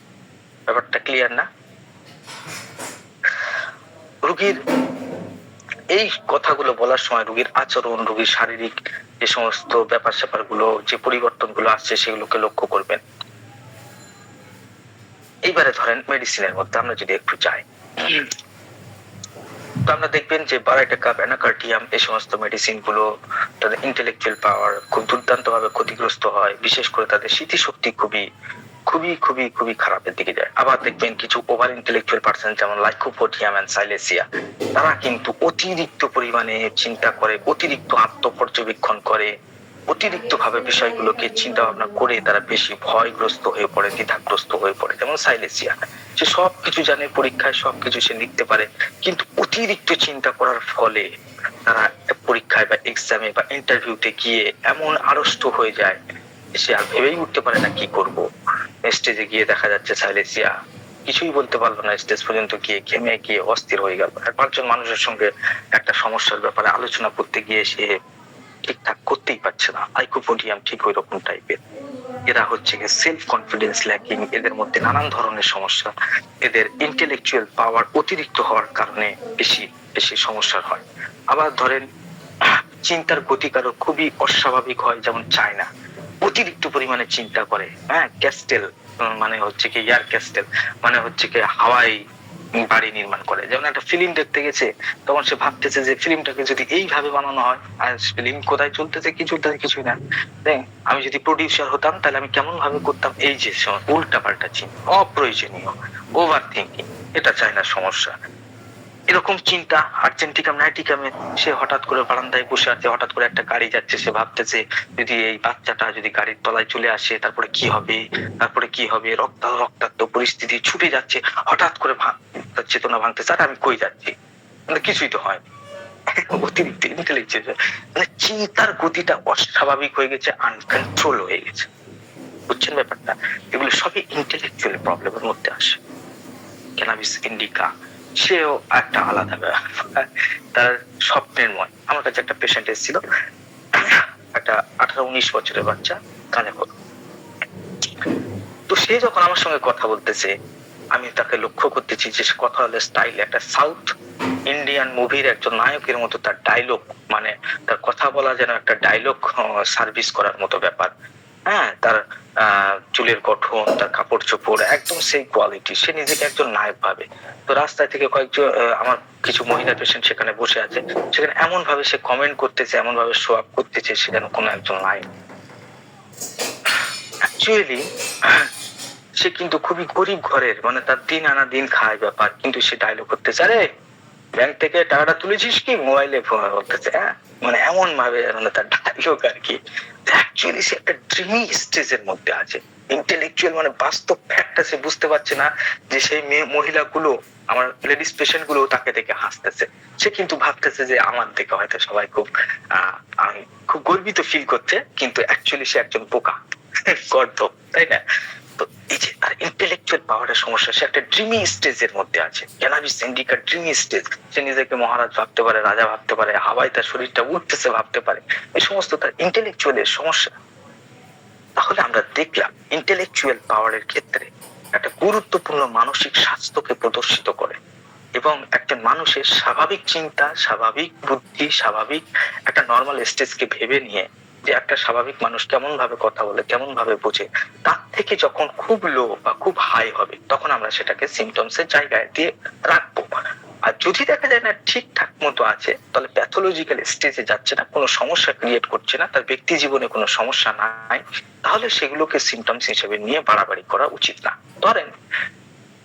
ব্যাপারটা ক্লিয়ার না? রোগীর এই কথাগুলো বলার সময় রোগীর আচরণ, রোগীর শারীরিক যে সমস্ত ব্যাপার স্যাপার গুলো, যে পরিবর্তনগুলো আসছে সেগুলোকে লক্ষ্য করবেন। এইবারে ধরেন মেডিসিনের মধ্যে আমরা যদি একটু যাই, তো আমরা দেখবেন যে বারাইটাকাপ, অ্যানাকার্ডিয়াম, এই সমস্ত মেডিসিন গুলো তাদের ইন্টেলেকচুয়াল পাওয়ার খুব দুর্দান্ত ভাবে ক্ষতিগ্রস্ত হয়, বিশেষ করে তাদের স্মৃতিশক্তি খুবই খুবই খুবই খুবই খারাপের দিকে যায়। আবার দেখবেন কিছু ওভার ইন্টেলেকচুয়াল পার্সন যেমন লাইকোপোডিয়াম এন্ড সাইলেসিয়া, তারা কিন্তু অতিরিক্ত পরিমাণে চিন্তা করে, অতিরিক্ত আত্মপর্যবেক্ষণ করে, অতিরিক্ত ভাবে বিষয়গুলোকে চিন্তা ভাবনা করে তারা বেশি ভয়গ্রস্ত হয়ে পড়ে, দ্বিধাগ্রস্ত হয়ে পড়ে। যেমন সাইলেসিয়া, সে সবকিছু জানে, পরীক্ষায় সবকিছু সে লিখতে পারে, কিন্তু অতিরিক্ত চিন্তা করার ফলে তারা পরীক্ষায় বা এক্সামে বা ইন্টারভিউতে গিয়ে এমন আড়ষ্ট হয়ে যায় সে আর ভেবেই উঠতে পারে না কি করব। স্টেজে গিয়ে দেখা যাচ্ছে সাইলেসিয়া কিছুই বলতে পারলো না, স্টেজ পর্যন্ত গিয়ে ঘেমে গিয়ে অস্থির হয়ে গেল। আর পাঁচজন মানুষের সঙ্গে একটা সমস্যার ব্যাপারে আলোচনা করতে গিয়ে সে ঠিকঠাক করতেই পারছে না। লাইকোপোডিয়াম ঠিক ওই রকম টাইপের। এরা হচ্ছে গিয়ে সেলফ কনফিডেন্স ল্যাকিং, এদের মধ্যে নানান ধরনের সমস্যা, এদের ইন্টেলেকচুয়াল পাওয়ার অতিরিক্ত হওয়ার কারণে বেশি বেশি সমস্যা হয়। আবার ধরেন চিন্তার গতিকারক খুবই অস্বাভাবিক হয়, যেমন চায়না অতিরিক্ত পরিমাণে চিন্তা করে, হ্যাঁ, ক্যাস্টেল মানে হচ্ছে কি এয়ার ক্যাস্টেল মানে হচ্ছে কি হাওয়াই বাড়ি নির্মাণ করে। যেমন একটা ফিল্ম দেখতে গেছে, তখন সে ভাবতেছে যে ফিল্মটাকে যদি এইভাবে বানানো হয়, আর ফিল্ম কোথায় চলতেছে কি চলতেছে কিছুই না, আমি যদি প্রডিউসার হতাম তাহলে আমি কেমন ভাবে করতাম, এই যে উল্টা পাল্টা চিন্তা, অপ্রয়োজনীয় ওভার থিঙ্কিং, এটা চায়নার সমস্যা। এরকম চিন্তা আর্জেন্টিকাম নাইটিকামে, সে হঠাৎ করে বারান্দায় বসে আছে, হঠাৎ করে একটা গাড়ি যাচ্ছে, সে ভাবতেছে যদি এই বাচ্চাটা যদি গাড়ির তলায় চলে আসে তারপরে কি হবে, তারপরে কি হবে, রক্তাক্ত পরিস্থিতি, ছুটে যাচ্ছে, হঠাৎ করে চেতনা ভাঙতেছে, আর আমি কই যাচ্ছি, কিছুই তো হয়। অতিরিক্ত ইন্টেলেকচুয়াল মানে চিন্তার গতিটা অস্বাভাবিক হয়ে গেছে, আনকন্ট্রোল হয়ে গেছে। বুঝছেন ব্যাপারটা? এগুলো সবই ইন্টেলেকচুয়াল প্রবলেমের মধ্যে আসে। ক্যানাবিস ইন্ডিকা সেও একটা আলাদা ব্যাপার, তার স্বপ্নের ময়। আমার কাছে একটা পেশেন্ট এসেছিল, একটা 18-19 বছরের বাচ্চা, কানে বল। তো সে যখন আমার সঙ্গে কথা বলতেছে, আমি তাকে লক্ষ্য করতেছি যে কথা হলে স্টাইল একটা সাউথ ইন্ডিয়ান মুভির একজন নায়কের মতো তার ডায়লগ, মানে তার কথা বলা যেন একটা ডায়লগ সার্ভিস করার মতো ব্যাপার। হ্যাঁ, তার চুলের গঠন, তার কাপড় চোপড় একদম সেই কোয়ালিটি, সে নিজেকে একজন নায়ক ভাবে। তো রাস্তায় থেকে কয়েকজন আমার কিছু মহিলা পেশেন্ট সেখানে বসে আছে, সেখানে এমন ভাবে সে কমেন্ট করতেছে, এমন ভাবে শো আপ করতেছে সে যেন কোনো একজন নায়ক। অ্যাকচুয়ালি সে কিন্তু খুবই গরিব ঘরের, মানে তার দিন আনা দিন খায় ব্যাপার, কিন্তু সে ডায়লগ করতেছে, আরে ব্যাংক থেকে টাকাটা তুলেছিস কি, মোবাইলে বলতেছে, হ্যাঁ, মানে এমন ভাবে মানে তার ডায়লগ আর কি। অ্যাকচুয়ালি সে একটা ড্রিমি স্টেজের মধ্যে আছে, ইন্টেলেকচুয়াল মানে বাস্তব ফ্যাক্টটা সে বুঝতে পারছে না যে সেই মহিলাগুলো, আমার লেডিস পেশেন্ট গুলো তাকে দেখে হাসতেছে, সে কিন্তু ভাবতেছে যে আমার দেখে হয়তো সবাই খুব আমি খুব গর্বিত ফিল করছে, কিন্তু অ্যাকচুয়ালি সে একজন বোকা। গর্দভ, তাই না? তো এই যে তার ইন্টেলেকচুয়াল পাওয়ারের সমস্যা, সে একটা ড্রিমি স্টেজের মধ্যে আছে। Cannabis indica dreamy stage. সে নিজেকে মহারাজ ভাবতে পারে, রাজা ভাবতে পারে, হাওয়ায় তার শরীরটা উঠতেছে ভাবতে পারে। এই সমস্ত তার ইন্টেলেকচুয়ালের সমস্যা। তাহলে আমরা দেখলাম ইন্টেলেকচুয়াল পাওয়ারের ক্ষেত্রে একটা গুরুত্বপূর্ণ মানসিক স্বাস্থ্যকে প্রদর্শিত করে এবং একটা মানুষের স্বাভাবিক চিন্তা, স্বাভাবিক বুদ্ধি, স্বাভাবিক একটা নর্মাল স্টেজকে ভেবে নিয়ে যে একটা স্বাভাবিক মানুষ কেমন ভাবে কথা বলে, কেমন ভাবে বোঝে, তার থেকে যখন খুব লো বা খুব হাই হবে তখন আমরা সেটাকে সিমটমসের জায়গায় দিয়ে রাখবো। আর যদি দেখা যায় না ঠিকঠাক মতো আছে, তাহলে প্যাথোলজিক্যাল স্টেজে যাচ্ছে না, কোনো সমস্যা ক্রিয়েট করছে না, তার ব্যক্তি জীবনে কোনো সমস্যা নাই, তাহলে সেগুলোকে সিমটমস হিসেবে নিয়ে বাড়াবাড়ি করা উচিত না। ধরেন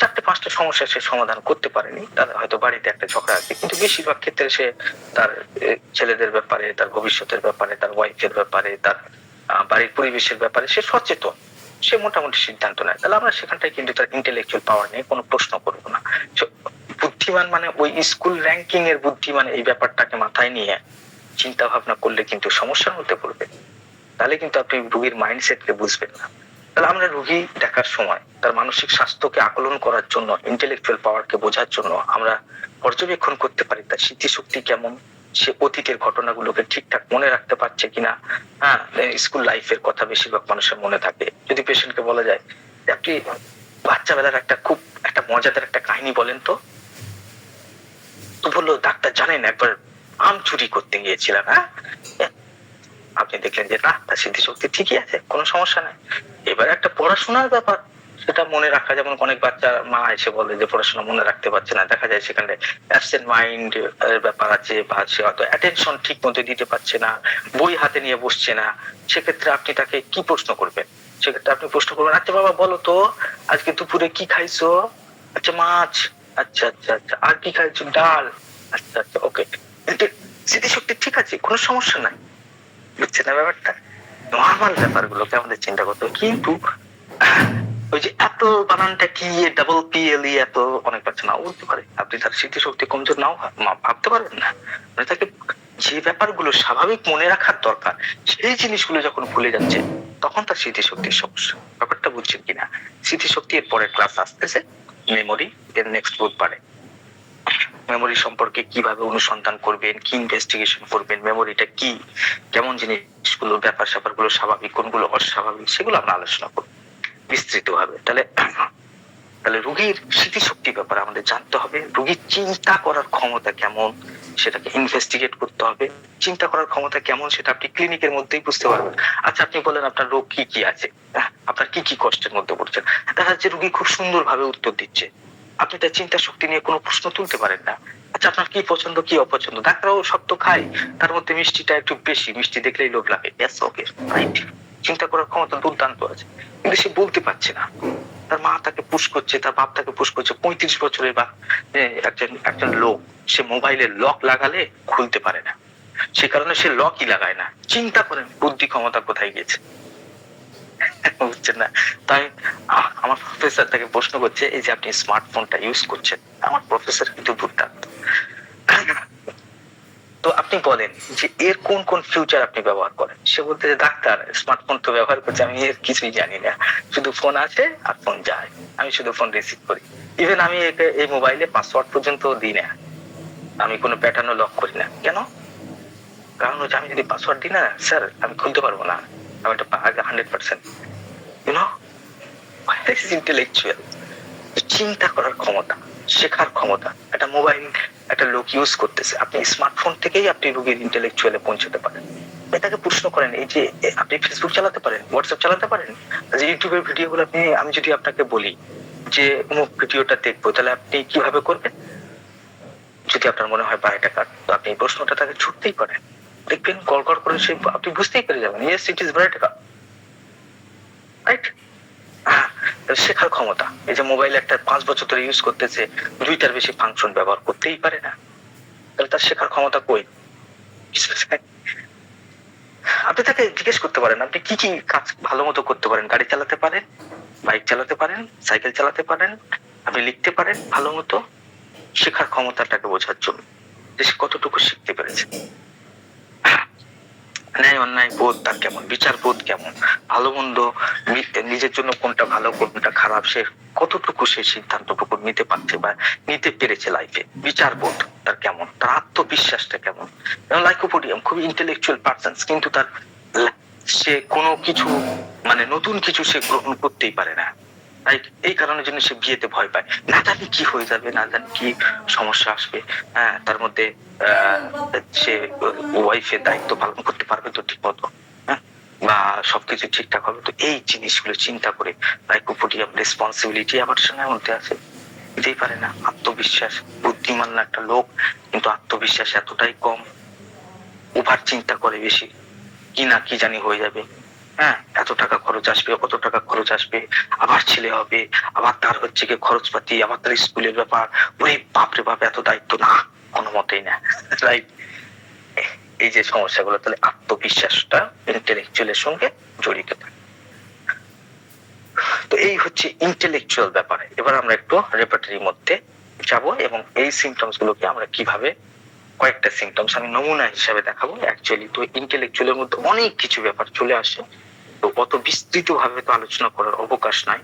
4-5টা সমস্যা সে সমাধান করতে পারেনি, তার হয়তো বাড়িতে একটা ঝগড়া আছে, কিন্তু বেশিরভাগ ক্ষেত্রে সে তার ছেলেদের ব্যাপারে, তার ভবিষ্যতের ব্যাপারে, তার ওয়াইফের ব্যাপারে, তার বাড়ির পরিবেশের ব্যাপারে সে সচেতন, সে মোটামুটি সিদ্ধান্ত নেয়। তাহলে আমরা সেখানটায় কিন্তু তার ইন্টেলেকচুয়াল পাওয়ার নিয়ে কোনো প্রশ্ন করবো না। বুদ্ধিমান মানে ওই স্কুল র্যাঙ্কিং এর বুদ্ধিমান, এই ব্যাপারটাকে মাথায় নিয়ে চিন্তা ভাবনা করলে কিন্তু সমস্যার মধ্যে পড়বে। তাহলে কিন্তু আপনি রোগীর মাইন্ডসেটকে বুঝবেন না। তাহলে আমরা রোগী দেখার সময় তার মানসিক স্বাস্থ্যকে আকলন করার জন্য, ইন্টেলেকচুয়াল পাওয়ারকে বোঝার জন্য আমরা পর্যবেক্ষণ করতে পারি তার স্মৃতিশক্তি কেমন, সে অতীতের ঘটনাগুলোকে ঠিকঠাক মনে রাখতে পারছে কিনা। হ্যাঁ, স্কুল লাইফের কথা বেশিরভাগ মানুষের মনে থাকে। যদি পেশেন্টকে বলা যায় যে আপনি বাচ্চাবেলার একটা মজাদার একটা কাহিনী বলেন তো বললো ডাক্তার জানেন একবার আম চুরি করতে গিয়েছিলাম। হ্যাঁ, আপনি দেখলেন যে না, তার স্মৃতিশক্তি ঠিকই আছে, কোনো সমস্যা নাই। এবার একটা পড়াশোনার ব্যাপার, সেটা মনে রাখা, যেমন অনেক বাচ্চা মা এসে বলে যে পড়াশোনা মনে রাখতে পারছে না, দেখা যায় সেখানে অ্যাবসেন্ট মাইন্ড এর ব্যাপার আছে, বা সে হয়তো অ্যাটেনশন ঠিক মতো দিতে পারছে না, বই হাতে নিয়ে বসছে না। সেক্ষেত্রে আপনি তাকে কি প্রশ্ন করবেন? সেক্ষেত্রে আপনি প্রশ্ন করবেন, আচ্ছা বাবা বলো তো আজকে দুপুরে কি খাইছো? আচ্ছা মাছ। আচ্ছা আচ্ছা আচ্ছা, আর কি খাইছো? ডাল। আচ্ছা আচ্ছা, ওকে। স্মৃতিশক্তি ঠিক আছে, কোনো সমস্যা নাই। বুঝছে না ব্যাপারটা? নর্মাল ব্যাপারগুলোকে আমাদের চিন্তা করতে হবে। কিন্তু ওই যে এত বানানটা কি, ডাবল পি এল ই, এত অনেক বাচ্চা নাও বলতে পারে। আপনি তার স্মৃতিশক্তি কমজোর নাও ভাবতে পারবেন না। মানে তাকে যে ব্যাপারগুলো স্বাভাবিক মনে রাখার দরকার, সেই জিনিসগুলো যখন ভুলে যাচ্ছে তখন তার স্মৃতিশক্তির সমস্যা। ব্যাপারটা বুঝছেন কিনা? স্মৃতিশক্তি এর পরের ক্লাস আসতেছে, মেমোরি, এর নেক্সট বুধবারে। মেমোরি সম্পর্কে কিভাবে অনুসন্ধান করবেন, কি ইনভেস্টিগেশন করবেন, মেমোরিটা কি, কেমন জিনিসগুলো, ব্যাপার স্যাপারগুলো স্বাভাবিক, কোনগুলো অস্বাভাবিক, সেগুলো আমরা আলোচনা করব বিস্তৃত ভাবে। তাহলে রোগীর স্মৃতিশক্তি ব্যাপারে আমাদের জানতে হবে, রোগীর চিন্তা করার ক্ষমতা কেমন সেটাকে ইনভেস্টিগেট করতে হবে। চিন্তা করার ক্ষমতা কেমন সেটা আপনি ক্লিনিকের মধ্যেই বুঝতে পারবেন। আচ্ছা আপনি বলেন আপনার রোগ কি কি আছে, আপনার কি কি কষ্টের মধ্যে পড়ছেন, দেখা যাচ্ছে রোগী খুব সুন্দরভাবে উত্তর দিচ্ছে, আপনি তার চিন্তা শক্তি নিয়ে কোনো প্রশ্ন তুলতে পারেন না। আচ্ছা আপনার কি পছন্দ কি অপছন্দ, ডাক্তারও সব তো খায়, তার মধ্যে মিষ্টিটা একটু বেশি, মিষ্টি দেখলেই লোভ লাগে, ওকে রাইট। চিন্তা করার ক্ষমতা দুর্দান্ত আছে, কিন্তু সে বলতে পারছে না। তার মা তাকে পুশ করছে, তার বাপ তাকে পুশ করছে। 35 বছরের বা একজন লোক, সে মোবাইলের লক লাগালে খুলতে পারে না, সে কারণে সে লকই লাগায় না। চিন্তা করেন বুদ্ধি ক্ষমতা কোথায় গেছে, বুঝছেন না? তাই আমার প্রফেসর তাকে প্রশ্ন করছে, এই যে আপনি স্মার্টফোনটা ইউজ করছেন, আমার প্রফেসর কিন্তু দুর্দান্ত, তো আপনি বলেন যে এর কোন কোন ফিউচার আপনি ব্যবহার করেন? সে বলতে যে ডাক্তার স্মার্টফোন তো ব্যবহার করছে, আমি এর কিছুই জানি না, শুধু ফোন আছে আর ফোন যায়, আমি শুধু ফোন রিসিভ করি। ইভেন আমি এই মোবাইলে পাসওয়ার্ড পর্যন্ত দিই না, আমি কোনো প্যাটার্নও লক করি না। কেন? কারণ হচ্ছে আমি যদি পাসওয়ার্ড দিই না স্যার, আমি খুলতে পারবো না, আমি এটা 100%। ইউনো, ইন্টেলেকচুয়াল চিন্তা করার ক্ষমতা, শেখার ক্ষমতা, একটা মোবাইল একটা লোক ইউজ করতেছে, আপনি স্মার্টফোন থেকেই আপনি রোগীর ইন্টেলেকচুয়ালে পৌঁছতে পারেন। এটাকে প্রশ্ন করেন, এই যে আপনি ফেসবুক চালাতে পারেন, হোয়াটসঅ্যাপ চালাতে পারেন, যে ইউটিউবের ভিডিওগুলো আপনি, আমি যদি আপনাকে বলি যে অমুক ভিডিওটা দেখবো, তাহলে আপনি কিভাবে করবেন? যদি আপনার মনে হয় বাড়িটা কাট, তো আপনি এই প্রশ্নটা তাকে ছুটতেই পারেন, দেখবেন গড় গড় করে সে, আপনি বুঝতেই পেরে যাবেন ইয়েস ইট ইজ বাড়িটা কাট, রাইট? শেখার ক্ষমতা, এই যে মোবাইল একটা 5 বছর ধরে ইউজ করতেছে, 2টার বেশি ফাংশন ব্যবহার করতেই পারে না, তাহলে তার শেখার ক্ষমতা কই? আপনি তাকে জিজ্ঞেস করতে পারেন আপনি কি কি কাজ ভালো মতো করতে পারেন। গাড়ি চালাতে পারেন, বাইক চালাতে পারেন, সাইকেল চালাতে পারেন, আপনি লিখতে পারেন ভালো মতো। শেখার ক্ষমতাটাকে বোঝার জন্য যে সে কতটুকু শিখতে পেরেছে। ন্যায় অন্যায় বোধ তার কেমন, বিচার বোধ কেমন, ভালো মন্দ নিজের জন্য কোনটা ভালো কোনটা খারাপ সে কতটুকু সে সিদ্ধান্তটুকু নিতে পারছে বা নিতে পেরেছে লাইফে, বিচার বোধ তার কেমন, তার আত্মবিশ্বাসটা কেমন। লাইকোপোডিয়াম খুবই ইন্টেলেকচুয়াল পারসন, কিন্তু তার সে কোনো কিছু মানে নতুন কিছু সে গ্রহণ করতেই পারে না। এই কারণের জন্য সে বিয়েতে ভয় পায়, না জানি কি হয়ে যাবে, না জানি কি সমস্যা আসবে। হ্যাঁ, তার মধ্যে সে ওয়াইফের দায়িত্ব পালন করতে পারবে তো ঠিক মতো, বা সবকিছু ঠিকঠাক হবে তো, এই জিনিসগুলো চিন্তা করে লাইকোপোডিয়াম রেসপন্সিবিলিটি আবার সঙ্গে মধ্যে আছে, দিতেই পারে না। আত্মবিশ্বাস, বুদ্ধিমান না একটা লোক, কিন্তু আত্মবিশ্বাস এতটাই কম, ওভার চিন্তা করে বেশি, কি না কি জানি হয়ে যাবে। হ্যাঁ, এত টাকা খরচ আসবে, কত টাকা খরচ আসবে, আবার ছেলে হবে, আবার তার হচ্ছে গিয়ে খরচপাতি, আবার তার স্কুলের ব্যাপার, ওরে বাপরে বাপ, এত দায়িত্ব না, কোনো মতেই না। রাইট, এই যে সমস্যাগুলো, তাহলে আত্মবিশ্বাসটা ইন্টেলেকচুয়ালের সঙ্গে জড়িত থাকে। তো এই হচ্ছে ইন্টেলেকচুয়াল ব্যাপার। এবার আমরা একটু রেপার্টরির মধ্যে যাব এবং এই সিমটমস গুলোকে আমরা কিভাবে, কয়েকটা সিমটমস আমি নমুনা হিসাবে দেখাবো। অ্যাকচুয়ালি তো ইন্টেলেকচুয়ালের মধ্যে অনেক কিছু ব্যাপার চলে আসে, তো অত বিস্তৃত ভাবে তো আলোচনা করার অবকাশ নাই।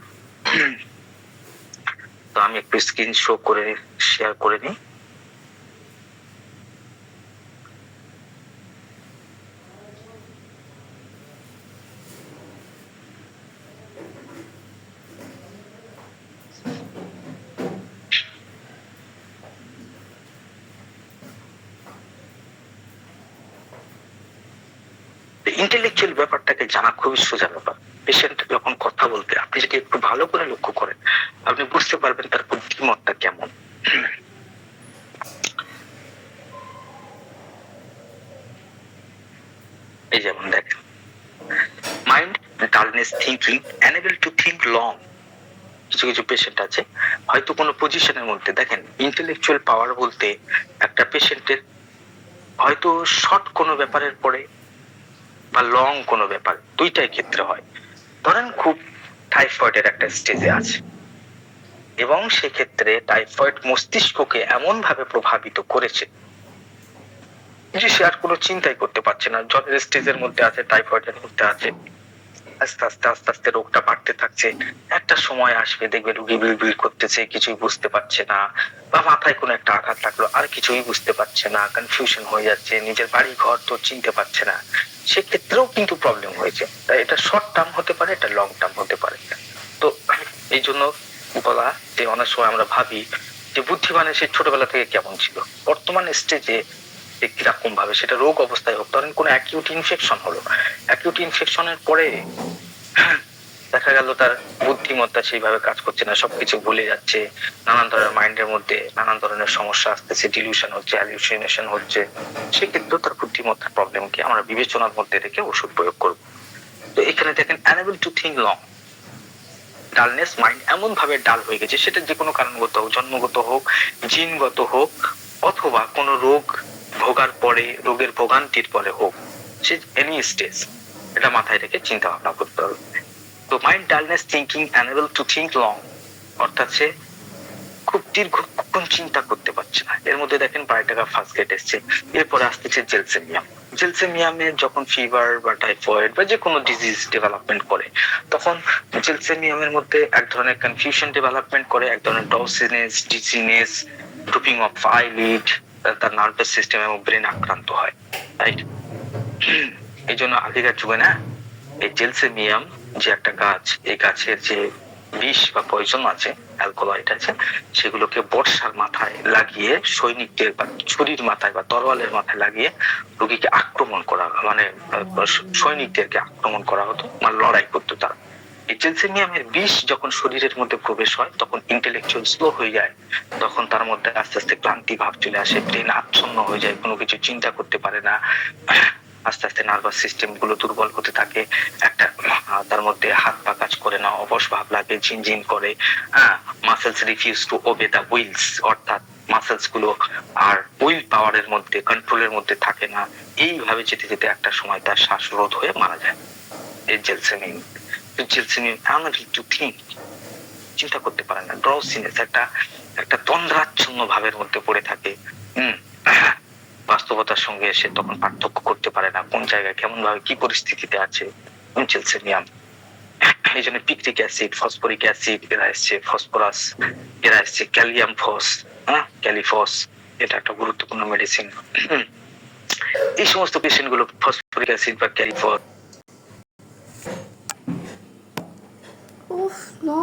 তো আমি একটু স্ক্রিন শো করে শেয়ার করে নিই। ইন্টেলেকচুয়াল ব্যাপারটাকে জানা খুবই সোজা ব্যাপার। পেশেন্ট যখন কথা বলতে আপনি যদি একটু ভালো করে লক্ষ্য করেন, আপনি বুঝতে পারবেন তার বুদ্ধিমত্তা কেমন। এই যেমন দেখেন, mind dullness, thinking enable to think long. কিছু কিছু পেশেন্ট আছে হয়তো কোনো পজিশনের মধ্যে, দেখেন ইন্টেলেকচুয়াল পাওয়ার বলতে একটা পেশেন্টের হয়তো শর্ট কোনো ব্যাপারের পরে বা লং কোনো ব্যাপার, দুইটাই ক্ষেত্রে হয়। ধরেন খুব টাইফয়েডের একটা স্টেজে আছে এবং সেক্ষেত্রে টাইফয়েড মস্তিষ্ককে এমন ভাবে প্রভাবিত করেছে যে সে আর কোনো চিন্তাই করতে পারছে না, জ্বরের স্টেজের মধ্যে আছে, টাইফয়েডের মধ্যে আছে, আস্তে আস্তে আস্তে আস্তে রোগটা বাড়তে থাকছে। একটা সময় আসবে দেখবে রোগী বিড়বিড় করতেছে, কিছুই বুঝতে পারছে না, বা মাথায় কোনো একটা আঘাত লাগলো আর কিছুই বুঝতে পারছে না, কনফিউশন হয়ে যাচ্ছে, নিজের বাড়ি ঘর তো চিনতে পারছে না, সেক্ষেত্রেও কিন্তু প্রবলেম হয়েছে। তাই এটা শর্ট টার্ম হতে পারে, এটা লং টার্ম হতে পারে। তো এই জন্য বলা যে অনেক সময় আমরা ভাবি যে বুদ্ধিমানের সে ছোটবেলা থেকে কেমন ছিল, বর্তমান স্টেজে কিরকম ভাবে, সেটা রোগ অবস্থায় হোক। ধরেন কোনো অ্যাকিউট ইনফেকশন হলো, অ্যাকিউট ইনফেকশনের পরে দেখা গেল তার বুদ্ধিমত্তা সেইভাবে কাজ করছে না, সবকিছু ভুলে যাচ্ছে, নানান ধরনের মাইন্ডের মধ্যে নানান ধরনের সমস্যা আসতেছে, ডিলিউশন হচ্ছে, হ্যালুসিনেশন হচ্ছে, সেক্ষেত্রে তার বুদ্ধিমত্তার প্রবলেমকে আমরা বিবেচনার মধ্যে রেখে ওষুধ প্রয়োগ করব। তো এখানে দেখেন enable to think long, dullness, mind এমন ভাবে ডাল হয়ে গেছে, সেটা যে কোনো কারণগত হোক, জন্মগত হোক, জিনগত হোক, অথবা কোনো রোগ ভোগার পরে, রোগের ভোগান্তির পরে হোক, সে এনি স্টেজ, এটা মাথায় রেখে চিন্তা ভাবনা করতে হবে। তো mind dullness, thinking enable to think long, অর্থাৎ সে খুব দীর্ঘক্ষণ চিন্তা করতে পারছে না। এর মধ্যে দেখেন বায়োটাকা ফার্স্ট গেট এসছে, এরপরে আসতেছে জেলসেমিয়াম। জেলসেমিয়ামে যখন ফিভার বা টাইফয়েড বা যে কোনো ডিজিজ ডেভেলপমেন্ট করে, তখন জেলসেমিয়ামের মধ্যে এক ধরনের কনফিউশন ডেভেলপমেন্ট করে, এক ধরনের ডসিনেস, ডিজিনেস, ড্রুপিং অফ আইলিড, তার নার্ভাস সিস্টেম এবং ব্রেন আক্রান্ত হয়। রাইট, এই জন্য আগেকার যুগে না এই জেলসেমিয়াম যে একটা গাছ, এই গাছের যে বিষ বা পয়জন আছে, অ্যালকোলয়েড আছে, সেগুলোকে বর্ষার মাথায় লাগিয়ে সৈনিকদের বা ছুরির মাথায় বা তরোয়ালের মাথায় লাগিয়ে রোগীকে আক্রমণ করা, মানে সৈনিকদেরকে আক্রমণ করা হতো, মানে লড়াই করতো তারা। এই জেলসেমিয়ামের বিষ যখন শরীরের মধ্যে প্রবেশ হয়, তখন ইন্টেলেকচুয়াল স্লো হয়ে যায়, তখন তার মধ্যে আস্তে আস্তে ক্লান্তি ভাব চলে আসে, ব্রেন আচ্ছন্ন হয়ে যায়, কোনো কিছু চিন্তা করতে পারে না, আস্তে আস্তে নার্ভাস সিস্টেম গুলো দুর্বল হতে থাকে, একটা তার মধ্যে হাত পা কাজ করে না, অবশ ভাব লাগে, ঝিনঝিন করে, muscles refuse to obey the wills, অর্থাৎ মাসেলস গুলো আর উইল পাওয়ারের মধ্যে, কন্ট্রোলের মধ্যে থাকে না। এইভাবে যেতে যেতে একটা সময় তার শ্বাসরোধ হয়ে মারা যায়। এই জেলসেমিয়াম, চিন্তা করতে পারে না, ড্রসিনেস, একটা তন্দ্রাচ্ছন্ন ভাবের মধ্যে পড়ে থাকে। বাস্তব বাস্তবতার সঙ্গে সে তখন পার্থক্য করতে পারে না, কোন জায়গায় কেমন ভাবে কি পরিস্থিতিতে আছে। চ্যালসিয়াম, এই জন্য পিকটিক অ্যাসিড, ফসফরিক অ্যাসিড, এরা এসছে ফসফরাস, এরা এসছে ক্যালিয়াম ফস, ক্যালিফস, এটা একটা গুরুত্বপূর্ণ মেডিসিন। এই সমস্ত পেশেন্ট গুলো ফসফরিক অ্যাসিড বা ক্যালিফস Oof, no.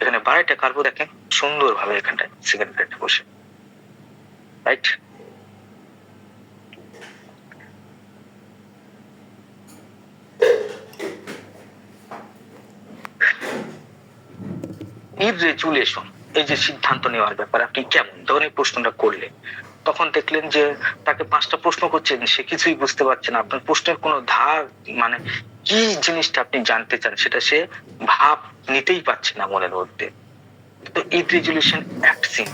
এখানে 12টা কার্বো দেখেন সুন্দরভাবে এখানটায় সেকেন্ড প্লেটে বসে, রাইট? ইররেজুলেশন, এই যে সিদ্ধান্ত নেওয়ার ব্যাপার, আপনি কেমন ধরনের এই প্রশ্নটা করলেন, তখন দেখলেন যে তাকে 5টা প্রশ্ন করছেন, সে কিছুই বুঝতে পারছে না। আপনার প্রশ্নের কোনো ধার মানে কি জিনিসটা আপনি জানতে চান সেটা সে ভাব নিতেই পারছে না মনের মধ্যে। তো ইররেজুলেশন অ্যাক্সিং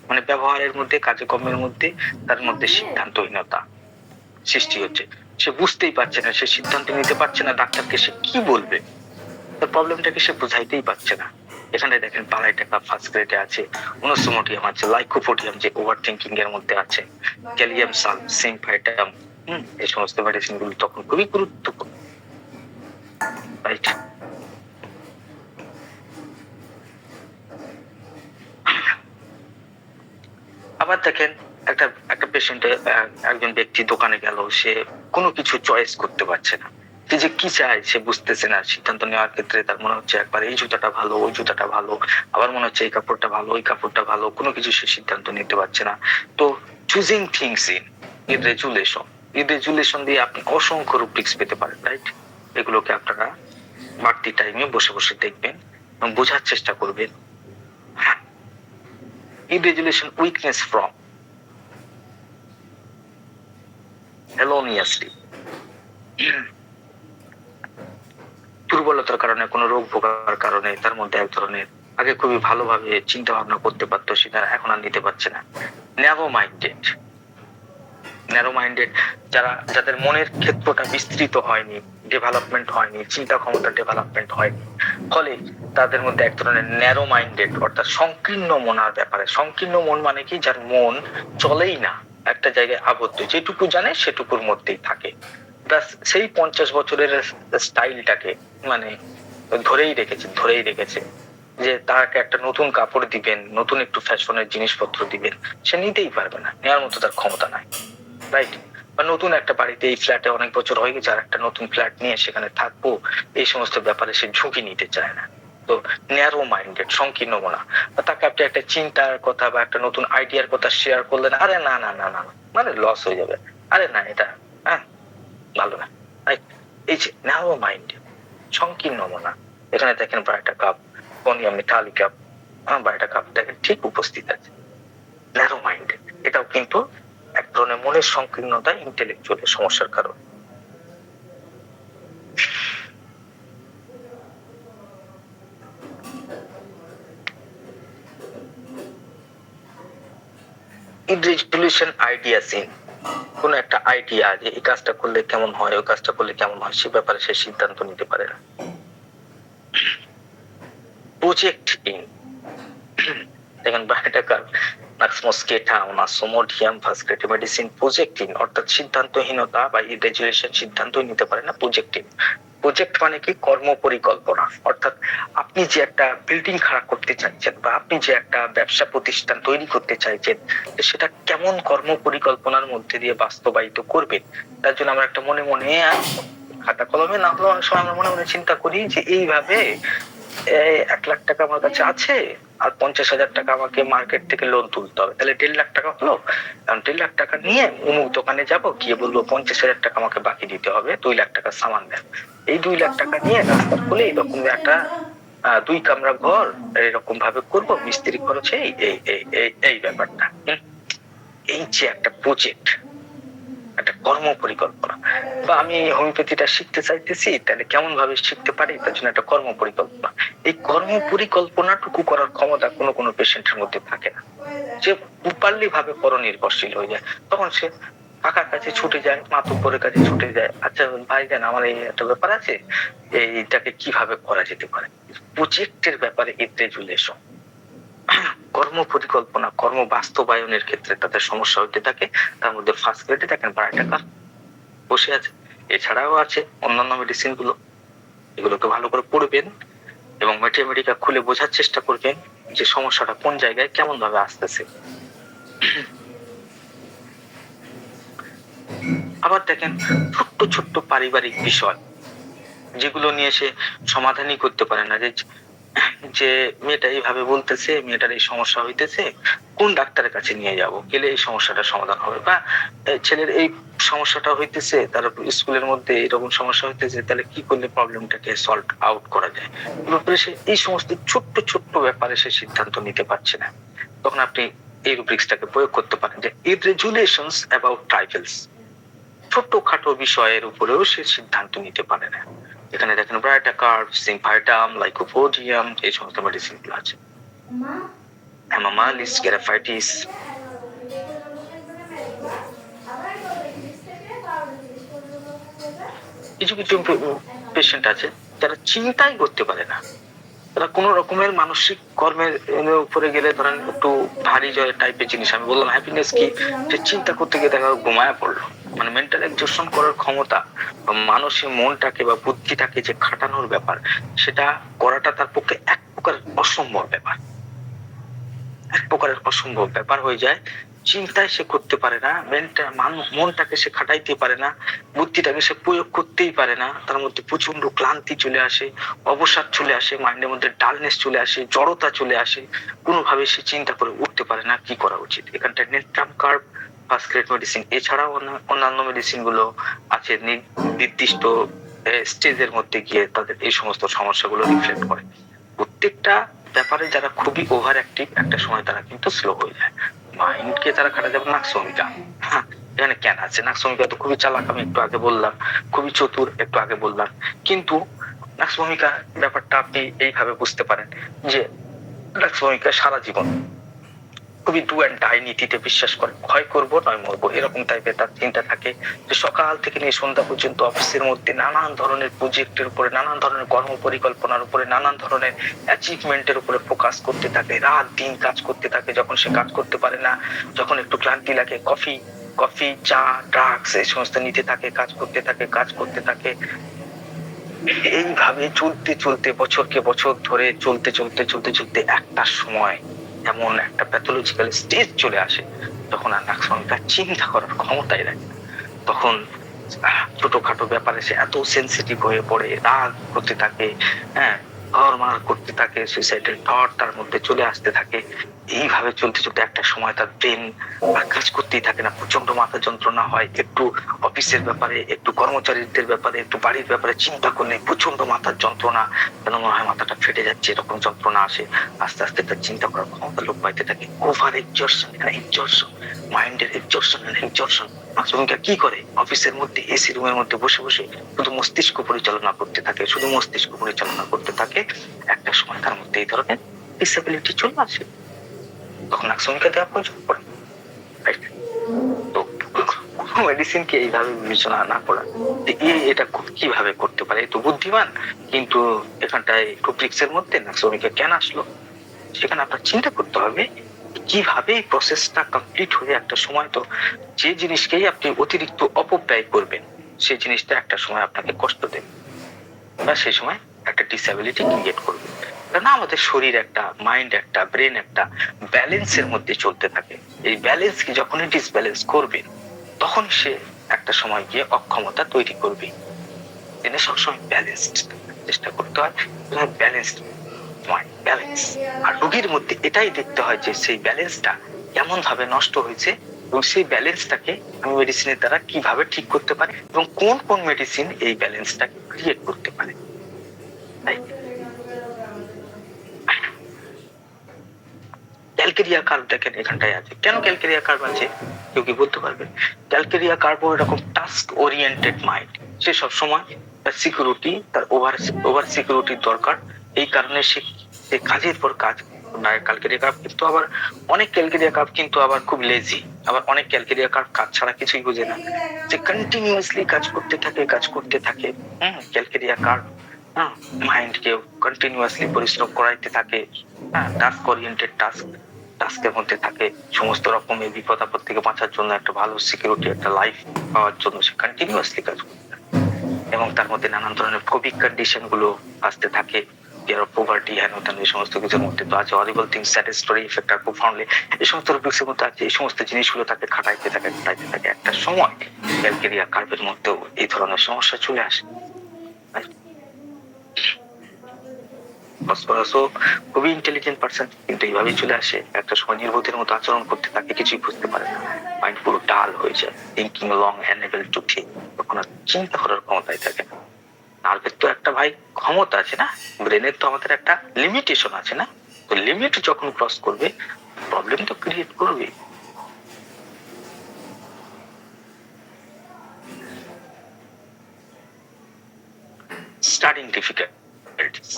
মানে ব্যবহারের মধ্যে, কাজকর্মের মধ্যে তার মধ্যে সিদ্ধান্তহীনতা সৃষ্টি হচ্ছে। সে বুঝতেই পারছে না, সে সিদ্ধান্ত নিতে পারছে না, ডাক্তারকে সে কি বলবে, তার প্রবলেমটাকে সে বুঝাইতেই পারছে না। এখানে দেখেন পালাইটা কাপ ফার্স্ট গ্রেডে আছে, ওনোসোমোডিয়াম আছে, লাইকোপোডিয়াম যে ওভার থিঙ্কিং এর মধ্যে আছে, ক্যালিয়াম সাল, সিম্পাইটাম, এই সমস্ত মেডিসিন গুলো তখন খুবই গুরুত্বপূর্ণ, রাইট? আবার দেখেন একটা একটা পেশেন্টে, একজন ব্যক্তি দোকানে গেল, সে কোনো কিছু চয়েস করতে পারছে না, সে যে কি চায় সে বুঝতেছে না। সিদ্ধান্ত নেওয়ার ক্ষেত্রে তার মনে হচ্ছে একবার এই জুতাটা ভালো, ওই জুতাটা ভালো, আবার মনে হচ্ছে এই কাপড়টা ভালো, ওই কাপড়টা ভালো, কোনো কিছু সে সিদ্ধান্ত নিতে পারছে না। তো চুজিং থিংস ইন ইররেজুলেশন, ইররেজুলেশন দিয়ে আপনি অসংখ্য রুব্রিক্স পেতে পারেন, রাইট? এগুলোকে আপনারা বাড়তি টাইমে বসে বসে দেখবেন এবং বোঝার চেষ্টা করবেন। Irregulation weakness from erroneously, দুর্বলতার কারণে, কোনো রোগ ভোগার কারণে তার মধ্যে এক ধরনের আগে খুবই ভালোভাবে চিন্তা ভাবনা করতে পারতো, সেটা এখন আর নিতে পারছে না। ন্যারো মাইন্ডেড, ন্যারো মাইন্ডেড যাদের মনের ক্ষেত্রটা বিস্তৃত হয়নি, ডেভেলপমেন্ট হয়নি, চিন্তা ক্ষমতা ডেভেলপমেন্ট হয়নি, ফলে তাদের মধ্যে এক ধরনের ন্যারো মাইন্ডেড অর্থাৎ সংকীর্ণ মনার ব্যাপারে। সংকীর্ণ মন মানে কি? যার মন চলেই না, একটা জায়গায় আবদ্ধ, যেটুকু জানে সেটুকুর মধ্যেই থাকে, সেই 50 বছরের স্টাইলটাকে মানে ধরেই রেখেছে যে তাকে একটা নতুন কাপড় দিবেন, নতুন একটু ফ্যাশনের জিনিসপত্র দিবেন, সে নিতেই পারবে না, নেওয়ার মতো তার ক্ষমতা নাই, রাইট? বা নতুন একটা বাড়িতে, এই ফ্ল্যাটে অনেক বছর হয়ে গেছে, আর একটা নতুন ফ্ল্যাট নিয়ে সেখানে থাকবো, এই সমস্ত ব্যাপারে সে ঝুঁকি নিতে চায় না। তো ন্যারো মাইন্ডেড, সংকীর্ণ মনা। তাকে আপনি একটা চিন্তার কথা বা একটা নতুন আইডিয়ার কথা শেয়ার করলেন, আরে না না না না মানে লস হয়ে যাবে, আরে না এটা ভালো না, এই যে ন্যারো মাইন্ডেড, সংকীর্ণ মনা। এখানে দেখেন baryta cup, conium metallic cup, ব্রাইটা cup দেখেন ঠিক উপস্থিত আছে। ন্যারো মাইন্ডেড এটাও কিন্তু এক ধরনের মনের সংকীর্ণতা, ইন্টেলেকচুয়াল সমস্যার কারণ। ইররেজুলেশন আইডিয়াস ইন, কোন একটা আইডিয়া যে এই কাজটা করলে কেমন হয়, ওই কাজটা করলে কেমন হয়, সে ব্যাপারে সে সিদ্ধান্ত নিতে পারে না। প্রজেক্ট ইন, দেখেন baryta carb, nux moschata, onosmodium, first grade medicine, projecting অর্থাৎ সিদ্ধান্তহীনতা বা ইররেজুলেশন, সিদ্ধান্তই নিতে পারে না। প্রজেক্টিং, প্রজেক্ট মানে কি? কর্ম পরিকল্পনা। অর্থাৎ আপনি যে একটা বিল্ডিং খাড়া করতে চাইছেন বা আপনি যে একটা ব্যবসা প্রতিষ্ঠান তৈরি করতে চাইছেন, সেটা কেমন কর্ম পরিকল্পনার মধ্যে দিয়ে বাস্তবায়িত করবেন, তার জন্য আমরা একটা মনে মনে খাতা কলমে না হলেও অনেক সময় আমরা মনে মনে চিন্তা করি যে এইভাবে 1 লাখ টাকা আমার কাছে আছে আর 50,000 টাকা আমাকে মার্কেট থেকে লোন তুলতে হবে, তাহলে 1.5 লাখ টাকা হলো। কারণ 1.5 লাখ টাকা নিয়ে অমুক দোকানে যাব, গিয়ে বলবো 50,000 টাকা আমাকে বাকি দিতে হবে, 2 লাখ টাকা সামান দেন। এই 2 লাখ টাকা নিয়ে রাস্তার কোলে এরকম একটা 2 কামরা ঘর এরকম ভাবে করবো, মিস্ত্রি খরচে এই ব্যাপারটা। এই যে একটা প্রজেক্ট, একটা কর্ম পরিকল্পনা। বা আমি হোমিওপ্যাথিটা শিখতে চাইতেছি, তাহলে কেমন ভাবে শিখতে পারি, তার জন্য একটা কর্ম পরিকল্পনা। এই কর্ম পরিকল্পনাটুকু করার ক্ষমতা কোনো কোনো পেশেন্টের মধ্যে থাকে না, যে প্রপারলি ভাবে পরনির্ভরশীল হয়ে যায়। তখন সে কাকার কাছে ছুটে যায়, মাতুব্বরের কাছে ছুটে যায়, আচ্ছা ভাই জান আমার এই একটা ব্যাপার আছে, এইটাকে কিভাবে করা যেতে পারে। প্রজেক্টের ব্যাপারে রেজুলেশন, কর্ম পরিকল্পনা, কর্ম বাস্তবায়নের ক্ষেত্রে তাদের সমস্যা হতে থাকে। তার মধ্যে ফার্স্ট গ্রেডে দেখেন ব্রাইটাকার বসে আছে, এছাড়াও আছে অন্যান্য মেডিসিন গুলো। এগুলোকে ভালো করে পড়বেন এবং ম্যাথমেটিকা খুলে বোঝার চেষ্টা করবেন যে সমস্যাটা কোন জায়গায় কেমন ভাবে আসতেছে। আবার দেখেন ছোট্ট ছোট্ট পারিবারিক বিষয় যেগুলো নিয়ে সে সমাধানই করতে পারে না, যে মেয়েটা এইভাবে বলতেছে, মেয়েটার এই সমস্যা হইতেছে, কোন ডাক্তারের কাছে নিয়ে যাব, গেলে এই সমস্যাটা সমাধান হবে। বা ছেলের এই সমস্যাটা হইতেছে, তার স্কুলের মধ্যে এরকম সমস্যা হইতেছে, তাহলে কি করলে প্রবলেমটাকে সলভ আউট করা যায়। সে এই সমস্ত ছোট্ট ছোট্ট ব্যাপারে সে সিদ্ধান্ত নিতে পারছে না, তখন আপনি এই রুব্রিক্সটাকে প্রয়োগ করতে পারেন যে ইররেজুলেশনস অ্যাবাউট ট্রাইফেলস, ছোট্টখাটো বিষয়ের উপরেও সে সিদ্ধান্ত নিতে পারে না। এখানে দেখেন ব্রাইটাকার, সিম্পাইটাম, লাইকোপোডিয়াম, এই সমস্ত মেডিসিন গুলো আছে। হেমামালিস, গ্যারাফাইটিস। কিছু কিছু পেশেন্ট আছে যারা চিন্তাই করতে পারে না, তারা কোন রকমের মানসিক কর্মের উপরে গেলে, ধরেন একটু ভারী জয় টাইপের জিনিস, আমি বললাম হ্যাপিনেস কি, যে চিন্তা করতে গিয়ে দেখা ঘুমায় পড়লো। মানে মেন্টাল এক্সজশন করার ক্ষমতা, মানসিক মনটাকে বা বুদ্ধিটাকে যে খাটানোর ব্যাপার, সেটা করাটা তার পক্ষে এক প্রকার অসম্ভব ব্যাপার, এক প্রকারের অসম্ভব ব্যাপার হয়ে যায়। চিন্তায় সে করতে পারে না, মনটাকে সে খাটাইতে পারে না, বুদ্ধিটাকে সে প্রয়োগ করতেই পারে না। তার মধ্যে প্রচন্ড ক্লান্তি চলে আসে, অবসাদ চলে আসে, মাইন্ডের মধ্যে ডালনেস চলে আসে, জড়তা চলে আসে, কোনোভাবে সে চিন্তা করে উঠতে পারে না কি করা উচিত। এখানটা natrum curve first grade medicine, এছাড়াও অন্যান্য মেডিসিন গুলো আছে নির্দিষ্ট স্টেজের মধ্যে গিয়ে তাদের এই সমস্ত সমস্যাগুলো রিফ্লেক্ট করে। প্রত্যেকটা ব্যাপারে যারা খুবই ওভার অ্যাক্টিভ, একটা সময় তারা কিন্তু স্লো হয়ে যায়। মাইন্ডকে তারা খাটা যাবে নাকসমিকা, এখানে কেন আছে নাকসমিকা, তো খুবই চালাক, আমি একটু আগে বললাম, খুবই চতুর একটু আগে বললাম। কিন্তু নাকসমিকা ব্যাপারটা আপনি এইভাবে বুঝতে পারেন যে নাকসমিকা সারা জীবন খুবই ডু অ্যান্ড ডাই নীতিতে বিশ্বাস করে, হয় করবো নয় মরবো, এরকম টাইপের তার চিন্তা থাকে। যে সকাল থেকে নিয়ে সন্ধ্যা পর্যন্ত অফিসের মধ্যে নানান ধরনের প্রজেক্টের উপরে, নানান ধরনের কর্ম পরিকল্পনার উপরে, নানান ধরনের অ্যাচিভমেন্টের উপরে ফোকাস করতে থাকে, রাত দিন কাজ করতে থাকে। যখন সে কাজ করতে পারে না, যখন একটু ক্লান্তি লাগে, কফি চা ড্রাগস এই সমস্ত নিতে থাকে, কাজ করতে থাকে। এইভাবে চলতে চলতে বছরকে বছর ধরে চলতে একটা সময় এমন একটা প্যাথোলজিক্যাল স্টেজ চলে আসে, তখন আর নাকসমিকা চিন্তা করার ক্ষমতাই রাখে না। তখন ছোটখাটো ব্যাপারে সে এত সেন্সিটিভ হয়ে পড়ে, রাগ করতে থাকে, ঘরমার করতে থাকে, সুইসাইডের থট তার মধ্যে চলে আসতে থাকে। এইভাবে চলতে একটা সময় তার ব্রেন আর কাজ করতেই থাকে না, প্রচন্ড মাথা যন্ত্রণা হয়। একটু অফিসের ব্যাপারে, একটু কর্মচারীদের ব্যাপারে, একটু বাড়ির ব্যাপারে চিন্তা করলে প্রচন্ড মাথার যন্ত্রণা, যেন মনে হয় মাথাটা ফেটে যাচ্ছে, এরকম যন্ত্রণা আসে। আস্তে আস্তে তার চিন্তা করার ক্ষমতা লোপ পাইতে থাকে। ওভার এক্সজর্শন, মাইন্ডের এক্সজর্শন। নাকসমিকা কি করে, অফিসের মধ্যে এসি রুমের মধ্যে বসে বসে শুধু মস্তিষ্ক পরিচালনা করতে থাকে। একটা সময় তার মধ্যে এই ধরনের ডিসেবিলিটি চলে আসে, তখন নাকসমিকা দেওয়া প্রয়োজন পড়ে। তো মেডিসিনকে এইভাবে বিবেচনা না করা, এটা কিভাবে করতে পারে, তো বুদ্ধিমান, কিন্তু এখানটায় রুব্রিক্সের মধ্যে নাকসমিকা কেন আসলো, সেখানে আপনার চিন্তা করতে হবে কিভাবে এই প্রসেসটা কমপ্লিট হয়ে একটা সময়, তো যে জিনিসকেই আপনি অতিরিক্ত অপব্যয় করবেন, সেই জিনিসটা একটা সময় আপনাকে কষ্ট দেবে, বা সেই সময় একটা ডিসএবিলিটি ক্রিয়েট করবে। কারণ আমাদের শরীর একটা, মাইন্ড একটা, ব্রেন একটা ব্যালেন্সের মধ্যে চলতে থাকে। এই ব্যালেন্সকে যখনই ডিসব্যালেন্স করবে, তখন সে একটা সময় গিয়ে অক্ষমতা তৈরি করবে। তিনি সবসময় ব্যালেন্সড চেষ্টা করতে হয়, ব্যালেন্সড ব্যালেন্স। আর রোগীর মধ্যে এটাই দেখতে হয় যে সেই ব্যালেন্সটা কেমন ভাবে নষ্ট হয়েছে, এবং সেই ব্যালেন্সটাকে আমি মেডিসিনের দ্বারা কিভাবে ঠিক করতে পারি, এবং কোন কোন মেডিসিন এই ব্যালেন্সটাকে ক্রিয়েট করতে পারে। তাই ক্যালকেরিয়া কার্ভ দেখেন এখানটায় আছে। কেন ক্যালকেরিয়া কার্ভ আছে কেউ কি বলতে পারবে? ক্যালকেরিয়া কার্ভ এরকম টাস্ক ওরিয়েন্টেড মাইন্ড, সে সবসময় তার সিকিউরিটি, তার ওভার সিকিউরিটির দরকার, এই কারণে সে কাজের পর কাজ। ক্যালকেরিয়া কার্ভ কিন্তু আবার অনেক ক্যালকেরিয়া কার্ভ কিন্তু আবার খুব লেজি, আবার অনেক ক্যালকেরিয়া কার্ভ কাজ ছাড়া কিছুই বোঝে না, যে কন্টিনিউয়াসলি কাজ করতে থাকে। ক্যালকেরিয়া কার্ভ মাইন্ডকে কন্টিনিউয়াসলি পরিশ্রম করাইতে থাকে। টাস্ক ওরিয়েন্টেড টাস্কের মধ্যে থাকে, সমস্ত রকমের বিপদ আপদ থেকে বাঁচার জন্য, একটা ভালো সিকিউরিটি, একটা লাইফ পাওয়ার জন্য সে কন্টিনিউয়াসলি কাজ করতে থাকে। এবং তার মধ্যে নানান ধরনের কোভিড কন্ডিশন গুলো আসতে থাকে, পভার্টি, হ্যান ত্যান, এই সমস্ত কিছুর মধ্যে তো আছে। হরিবল থিংস, স্যাটিসফ্যাক্টরি ইফেক্ট আর প্রোফাউন্ডলি, এই সমস্ত রুব্রিক্সের মধ্যে আছে। এই সমস্ত জিনিসগুলো তাকে খাটাইতে থাকে। একটা সময় ক্যালকেরিয়া কার্ভের মধ্যেও এই ধরনের সমস্যা চলে আসে। ফসফরাসও খুবই ইন্টেলিজেন্ট পার্সন, কিন্তু এইভাবেই চলে আসে। একটা সময় নির্বোধের মতো আচরণ করতে থাকে, কিছুই বুঝতে পারে না, মাইন্ড পুরো ডাল হয়ে যায়, thinking long enable to think, তখন আর চিন্তা করার ক্ষমতাই থাকে না। নার্ভের তো একটা ভাই ক্ষমতা আছে না, ব্রেনের তো আমাদের একটা লিমিটেশন আছে না, তো লিমিট যখন ক্রস করবে প্রবলেম তো ক্রিয়েট করবে। স্টার্টিং ডিফিকাল্টিস,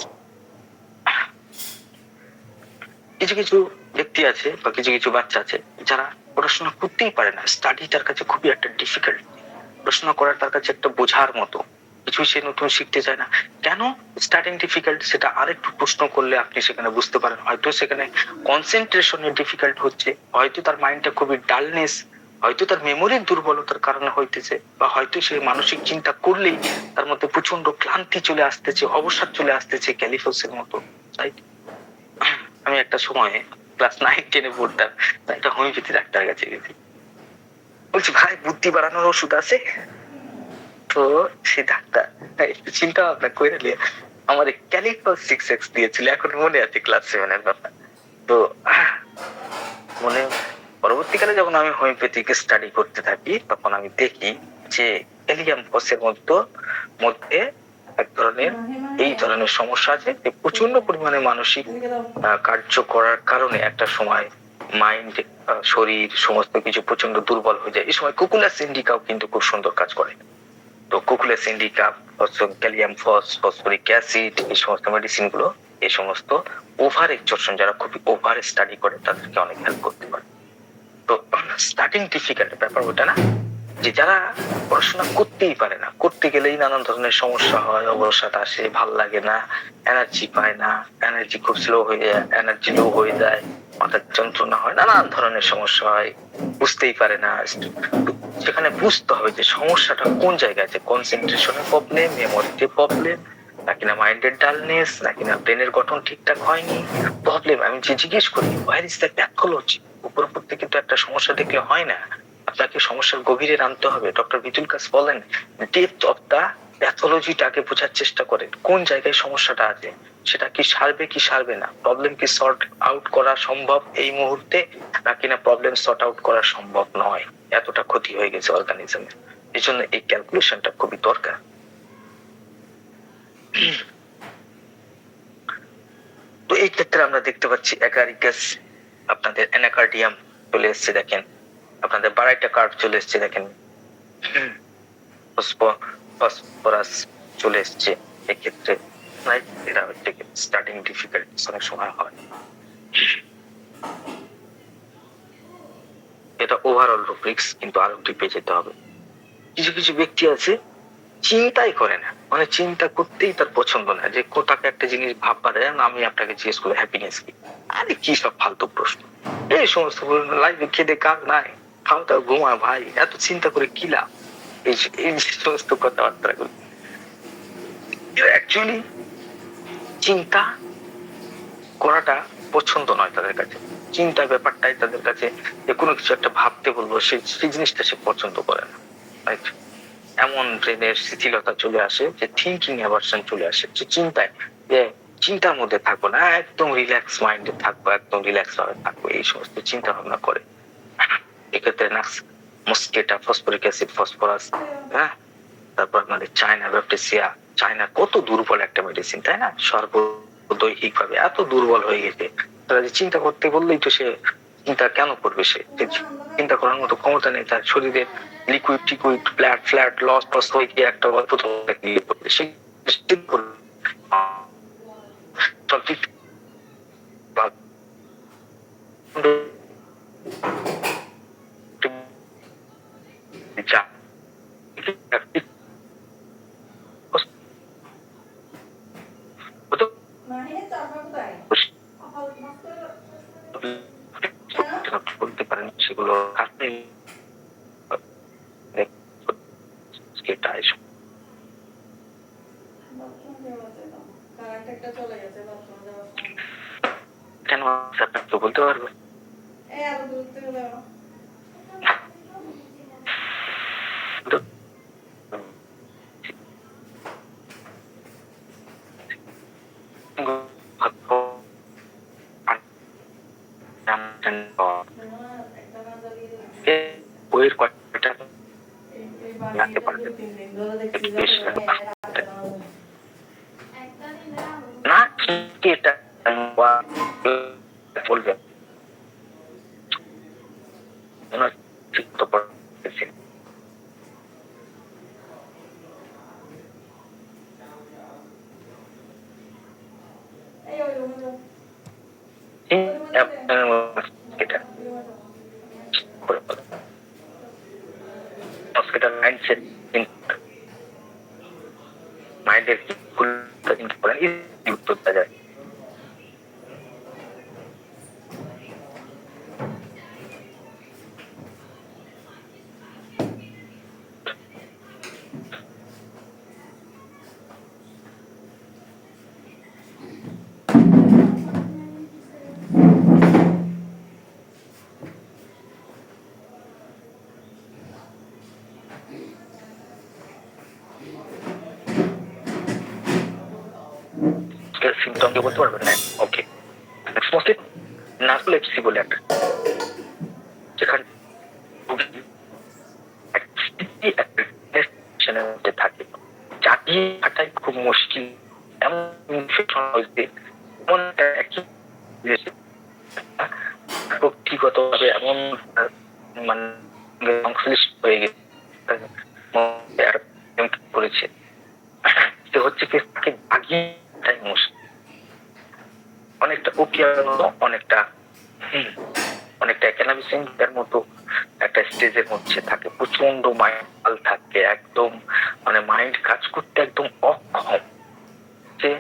কিছু কিছু ব্যক্তি আছে বা কিছু কিছু বাচ্চা আছে যারা পড়াশোনা করতেই পারে না, স্টাডি তার কাছে খুবই একটা ডিফিকাল্ট, পড়াশোনা করার তার কাছে একটা বোঝার মতো, কিছু সে নতুন শিখতে চায় না। কেন স্টার্টিং ডিফিকাল্ট, সেটা আরেকটু প্রশ্ন করলে আপনি সেখানে বুঝতে পারেন। হয়তো সেখানে কনসেন্ট্রেশনের ডিফিকাল্ট হচ্ছে, হয়তো তার মাইন্ডটা খুবই ডালনেস, হয়তো তার মেমোরির দুর্বলতার কারণে হইতেছে, বা হয়তো সে মানসিক চিন্তা করলেই তার মধ্যে প্রচন্ড ক্লান্তি চলে আসতেছে, অবসাদ চলে আসতেছে, ক্যালিফোসের মতো। রাইট? আমি একটা সময় ক্লাস 9-10 পড়তাম, একটা হোমিওপ্যাথি ডাক্তার কাছে গেছি, বলছি ভাই বুদ্ধি বাড়ানোর ওষুধ আছে? তো সে ডাক্তার একটু চিন্তা ভাবনা করে নিয়ে আমার ক্যালিফস 6x দিয়েছিল, এখন মনে আছে ক্লাস 7-এর ব্যাপার। তো মনে পরবর্তীকালে যখন আমি হোমিওপ্যাথিক স্টাডি করতে থাকি, তখন আমি দেখি যে ক্যালিয়াম ফসের মধ্যে এক ধরনের এই ধরনের সমস্যা আছে, যে প্রচন্ড পরিমাণে মানসিক কার্য করার কারণে একটা সময় মাইন্ড, শরীর, সমস্ত কিছু প্রচন্ড দুর্বল হয়ে যায়। এই সময় কুকুলাস ইন্ডিকাও কিন্তু খুব সুন্দর কাজ করে। তো কুকুলাস ইন্ডিকা, ক্যালিয়াম ফসফরিক অ্যাসিড, এই সমস্ত মেডিসিন গুলো, এই সমস্ত ওভার এক্সজর্পশন, যারা খুবই ওভার স্টাডি করে তাদেরকে অনেক হেল্প করতে পারে। তো স্টার্টিং ডিফিকাল্ট ব্যাপার ওটা না, যে যারা পড়াশোনা করতেই পারে না, করতে গেলেই নানান ধরনের সমস্যা হয়, অবসাদ আসে, ভাল লাগে না, এনার্জি পায় না, এনার্জি খুব স্লো হয়ে যায়, এনার্জি লো হয়ে যায়, মাথার যন্ত্রণা হয়, নানান ধরনের সমস্যা হয়, বুঝতেই পারে না। সেখানে বুঝতে হবে যে সমস্যাটা কোন জায়গায় আছে, কনসেন্ট্রেশনের প্রবলেম, মেমোরিতে প্রবলেম, নাকি না মাইন্ডের ডালনেস, নাকি না ব্রেনের গঠন ঠিকঠাক হয়নি, প্রবলেম। আমি যে জিজ্ঞেস করি হোয়ার ইজ দ্য প্যাথোলজি, উপর থেকে তো একটা সমস্যা দেখলে হয় না, আপনাকে সমস্যার গভীরে নামতে হবে। ডক্টর বিতুল কাস বলেন ডেপথ অফ দা প্যাথোলজিটাকে বোঝার চেষ্টা করেন, কোন জায়গায় সমস্যাটা আছে, সেটা কি সারবে কি সারবে না, প্রবলেম কি সর্ট আউট করা সম্ভব এই মুহূর্তে, নাকি না প্রবলেম সর্ট আউট করা সম্ভব নয়, এতটা ক্ষতি হয়ে গেছে অর্গানিজমে। এই জন্য এই ক্যালকুলেশনটা খুবই দরকার। তো এই ক্ষেত্রে আমরা দেখতে পাচ্ছি অ্যাগারিকাস, আপনাদের অ্যানাকার্ডিয়াম চলে এসছে দেখেন, আপনাদের বারাইটা কার্ভ চলে এসছে দেখেন, ফসফরাস চলে এসছে। এক্ষেত্রে এরা হচ্ছে স্টার্টিং ডিফিকাল্টিস অনেক সময় হয়। এটা ওভারঅল রুব্রিক্স, কিন্তু আরো ডিপে যেতে হবে। কিছু কিছু ব্যক্তি আছে চিন্তাই করে না, মানে চিন্তা করতেই তার পছন্দ না, যে কোথাকে একটা জিনিস ভাব পারে। আমি আপনাকে জিজ্ঞেস করবো হ্যাপিনেস কি, আরে কি সব ফালতু প্রশ্ন, এই সমস্ত লাইফে খেদে কাজ নাই, খাওয়া দাওয়া ঘুমা ভাই, এত চিন্তা করে কি লাভ, এই সমস্ত কথাবার্তা গুলো অ্যাকচুয়ালি চিন্তা করাটা পছন্দ নয় তাদের কাছে। চিন্তার ব্যাপারটাই তাদের কাছে, যে কোনো কিছু একটা ভাবতে বলবো, সেই জিনিসটা সে পছন্দ করে না। রাইট? এমন ব্রেনের শিথিলতা চলে আসে, যে থিঙ্কিং অ্যাভারশন চলে আসে, যে চিন্তার মধ্যে থাকবো না, একদম রিল্যাক্স মাইন্ডে থাকবো, একদম রিল্যাক্স ভাবে থাকবো, এই সমস্ত চিন্তা ভাবনা করে। এক্ষেত্রে মস্কেটা, ফসফরিক অ্যাসিড, ফসফরাস, তারপর আপনাদের চায়না ব্যাপটিসিয়া, চায়না কত দুর্বল একটা মেডিসিন, তাই না? সর্বদৈহিক ভাবে এত দুর্বল হয়ে গেছে, তারা যে চিন্তা করতে বললেই তো সে চিন্তা কেন করবে? সে চিন্তা করার মতো ক্ষমতা নেই তার শরীরে। লিকুইড টিকুইড ফ্ল্যাট ফ্ল্যাট লস টস হয়ে গিয়ে একটা অদ্ভুত ইয়ে করবে। সে করবে বলতে পারেন সেগুলো আপনি কেন আপনাকে বলতে পারবো? বইয়ের কয়েকটা রাখতে পারবেন না কি এটা বলবেন এটা হসপিটাল মাইন্ডসেট মাইন্ডের কি কিন্তু করেন উত্তর দেওয়া যায়। সিমটম কি বলতে পারবেন না? ওকে, মোস্টলি নার্কোলেপসি বলে একটা, যেখানে মধ্যে থাকে জাগিয়ে থাকাই খুব মুশকিল। এমন ইনফেকশন হয়েছে এমন ব্যক্তিগত ভাবে এমন মানে সংশ্লিষ্ট হয়ে গেছে করেছে সে হচ্ছে কি তাকে জাগিয়ে থাকাই মুশকিল। অনেকটা ওপিয়ার মতো অনেকটা ক্যানাবিসের মতো একটা স্টেজের মধ্যে থাকে, প্রচন্ড মাইন্ড থাকে, একদম মানে মাইন্ড কাজ করতে একদম অক্ষম, যে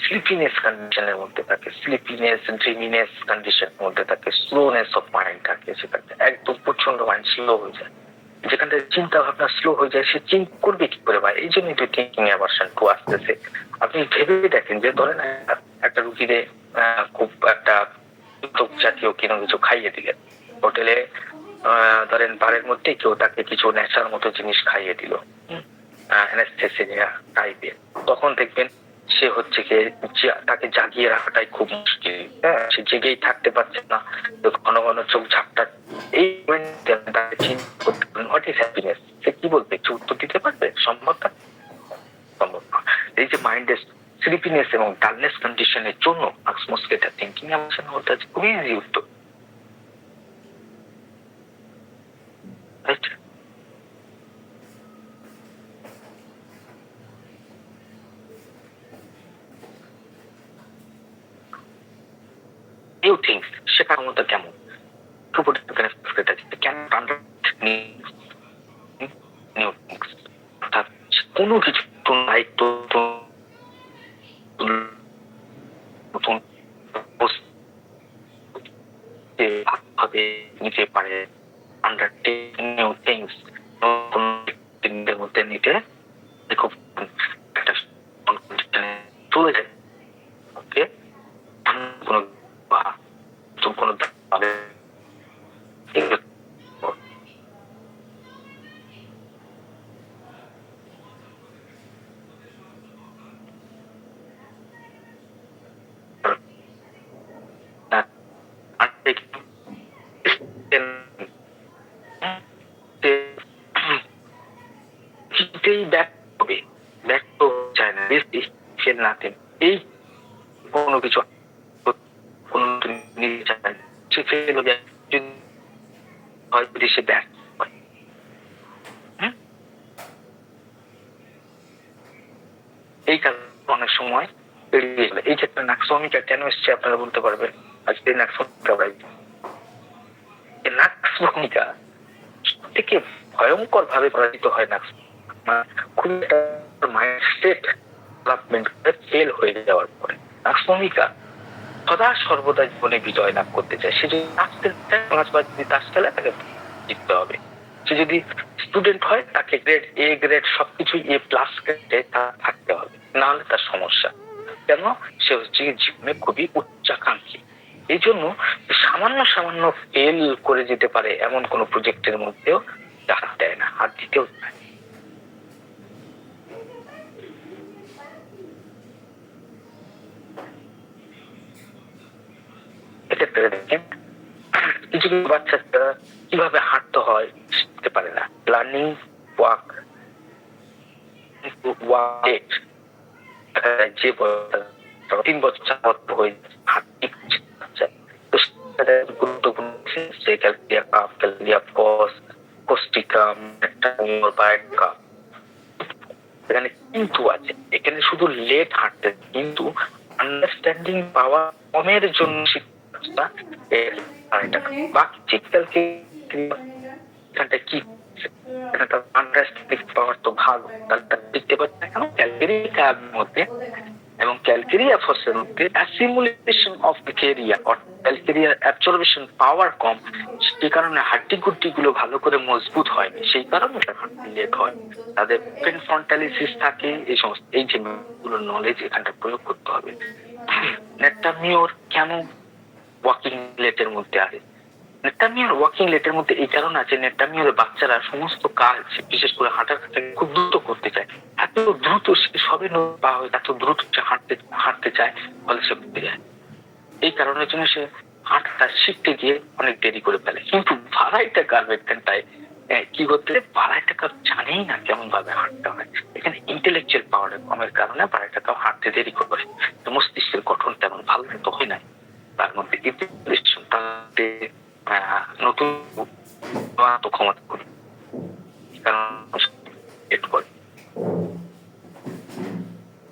স্লিপিনেস কন্ডিশনের মধ্যে থাকে, স্লিপিনেস ড্রিমিনেস কন্ডিশনের মধ্যে থাকে, স্লোনেস অফ মাইন্ড থাকে, সেখানে একদম প্রচন্ড মাইন্ড স্লো হয়ে যায়। যেখানে চিন্তা ভাবনা স্লো হয়ে যায় সে চিন্তা করবে কি করে ভাই? এই জন্যই তো থিঙ্কিং অ্যাভারশন 2 আসতেছে। আপনি ভেবে দেখেন যে ধরেন একটা রুগীরে খুব একটা জাতীয় কোনো কিছু খাইয়ে দিলেন হোটেলে, ধরেন বারের মধ্যে কেউ তাকে কিছু নেশার মতো জিনিস খাইয়ে দিল অ্যানেস্থেসিয়া টাইপের, তখন দেখবেন সে হচ্ছে কি তাকে জাগিয়ে রাখাটাই খুব মুশকিল। হ্যাঁ, সে জেগেই থাকতে পারছে না, ঘন ঘন চোখ ঝাপটা। এই হোয়াট ইজ হ্যাপিনেস সে কি বলবে? একটু উত্তর দিতে পারবে? সম্ভব না, সম্ভব না। এই যে মাইন্ডের স্লিপিনেস এবং ডালনেস কন্ডিশনের জন্য মস্কিটা থিঙ্কিং অ্যাভারশন হতে আছে খুবই ইজি উত্তর। নিউ থিংস শেখার মতো কেমন নিউ থিংস, অর্থাৎ কোনো কিছু দায়িত্ব নতুন ভাবে নিতে পারে, আন্ডারটেকিং নিউ থিংস দিনের মধ্যে নিতে খুব একটা চলে যায়। ওকে, কোনো কোনো ব্যক্ত চায় না, এই কোনো কিছু কোনো নিজে চায় সে ফেল হয়ে যায়, যদি সে ব্যর্থ হয়। এই কারণে অনেক সময় এড়িয়ে গেলে এই ক্ষেত্রে নাক্সভমিকা কেন এসছে আপনারা বলতে পারবেন? আজকে নাক্সভমিকা থেকে ভয়ঙ্কর ভাবে পরাজিত হয় খুব একটা মাইন্ড স্টেট ডেভেলপমেন্ট ফেল হয়ে যাওয়ার পরে নাক্সভমিকা সদা সর্বদা জীবনে বিজয় লাভ করতে চায়। সে যদি নাচতে চায়, 5 বার যদি তাস খেলে তাকে জিততে হবে। সে যদি স্টুডেন্ট হয় তাকে গ্রেড এ গ্রেড সবকিছু এ প্লাস গ্রেডে থাকতে হবে, নাহলে তার সমস্যা। কেন? সে হচ্ছে জীবনে খুবই উচ্চাকাঙ্ক্ষী। এই জন্য সামান্য সামান্য ফেল করে যেতে পারে এমন কোন প্রজেক্টের মধ্যেও হাত দেয় না, হাত দিতেও চায়। এক্ষেত্রে দেখেন কিছু কিছু বাচ্চারা কিভাবে হাঁটতে হয় শিখতে পারে না। লার্নিং ওয়াক যে 3 বছর 4 বছর হয়ে হাঁটতে গুরুত্বপূর্ণ এখানে কিন্তু আছে, এখানে শুধু লেট হাঁটতে, কিন্তু আন্ডারস্ট্যান্ডিং পাওয়া কমের জন্য শিক্ষা বাকি চিকিৎসাকে এখানটা কি আন্ডারস্ট্যান্ডিং পাওয়ার তো ভালো, তাহলে দেখতে পাচ্ছি কেন ক্যালকারি মধ্যে এবং ক্যালকেরিয়া ফসের মধ্যে অ্যাসিমুলেশন অফ ক্যালকেরিয়া অর্থাৎ ক্যালকেরিয়ার অ্যাবজর্বেশন পাওয়ার কম, সেই কারণে হাড্ডি গুড্ডি গুলো ভালো করে মজবুত হয়নি, সেই কারণে হাড্ডি লেট হয়। তাদের পেনফ্রন্টালিসিস থাকে, এই সমস্ত এই যেগুলো নলেজ এখানটা প্রয়োগ করতে হবে। নেট্টামিওর কেন ওয়াকিং লেটের মধ্যে আছে? নেট্টামিওর ওয়াকিং লেটের মধ্যে এই কারণ আছে, নেট্টামিওর বাচ্চারা সমস্ত কাজ বিশেষ করে হাঁটার কাজটা খুব দ্রুত করতে চায়, এত দ্রুত সে সবে পা হয়ে এত দ্রুত সে হাঁটতে চায়, ফলে সে ভুলে যায়। এই কারণের জন্য সে হাঁটা শিখতে গিয়ে অনেক দেরি করে ফেলে। কিন্তু ভাড়াইটা গার্বেকটাই কি করতে, ভাড়াইটা কার জানেই না কেমন ভাবে হাঁটতে হয়। এখানে ইন্টেলেকচুয়াল পাওয়ার কমের কারণে ভাড়াইটা হাঁটতে দেরি করে, মস্তিষ্কের গঠন তেমন ভালো তো হয় না, তার মধ্যে নতুন ক্ষমতা করি কারণ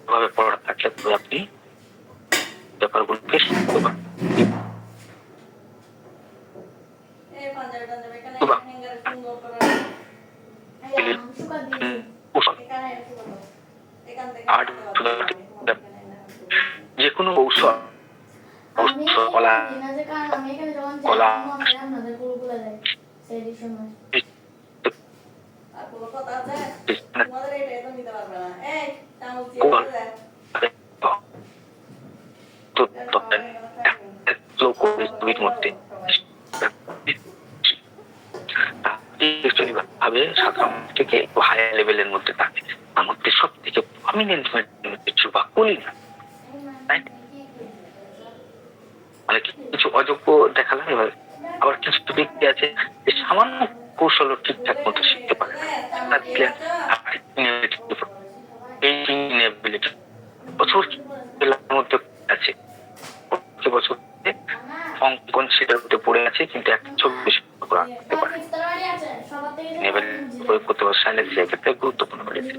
ভাবে পড়া থাকলে আপনি ব্যাপারগুলো বেশ যে কোনো ঔষধ কলা কলা মধ্যে ভাবে সাধারণ থেকে হায়ার লেভেলের মধ্যে থাকে। তার মধ্যে সব থেকে প্রমিনেন্ট কিছু বা করি না, মানে কিছু অযোগ্য দেখালাম। এবার আবার কিছু ব্যক্তি আছে যে সামান্য কৌশল ঠিকঠাক মতো শিখতে পারে না, মধ্যে আছে বছর অঙ্কন সেটার মধ্যে পড়ে আছে, কিন্তু একটা ছবি আঁকতে পারে করতে পারে। সাইন্স ক্ষেত্রে গুরুত্বপূর্ণ হয়েছে।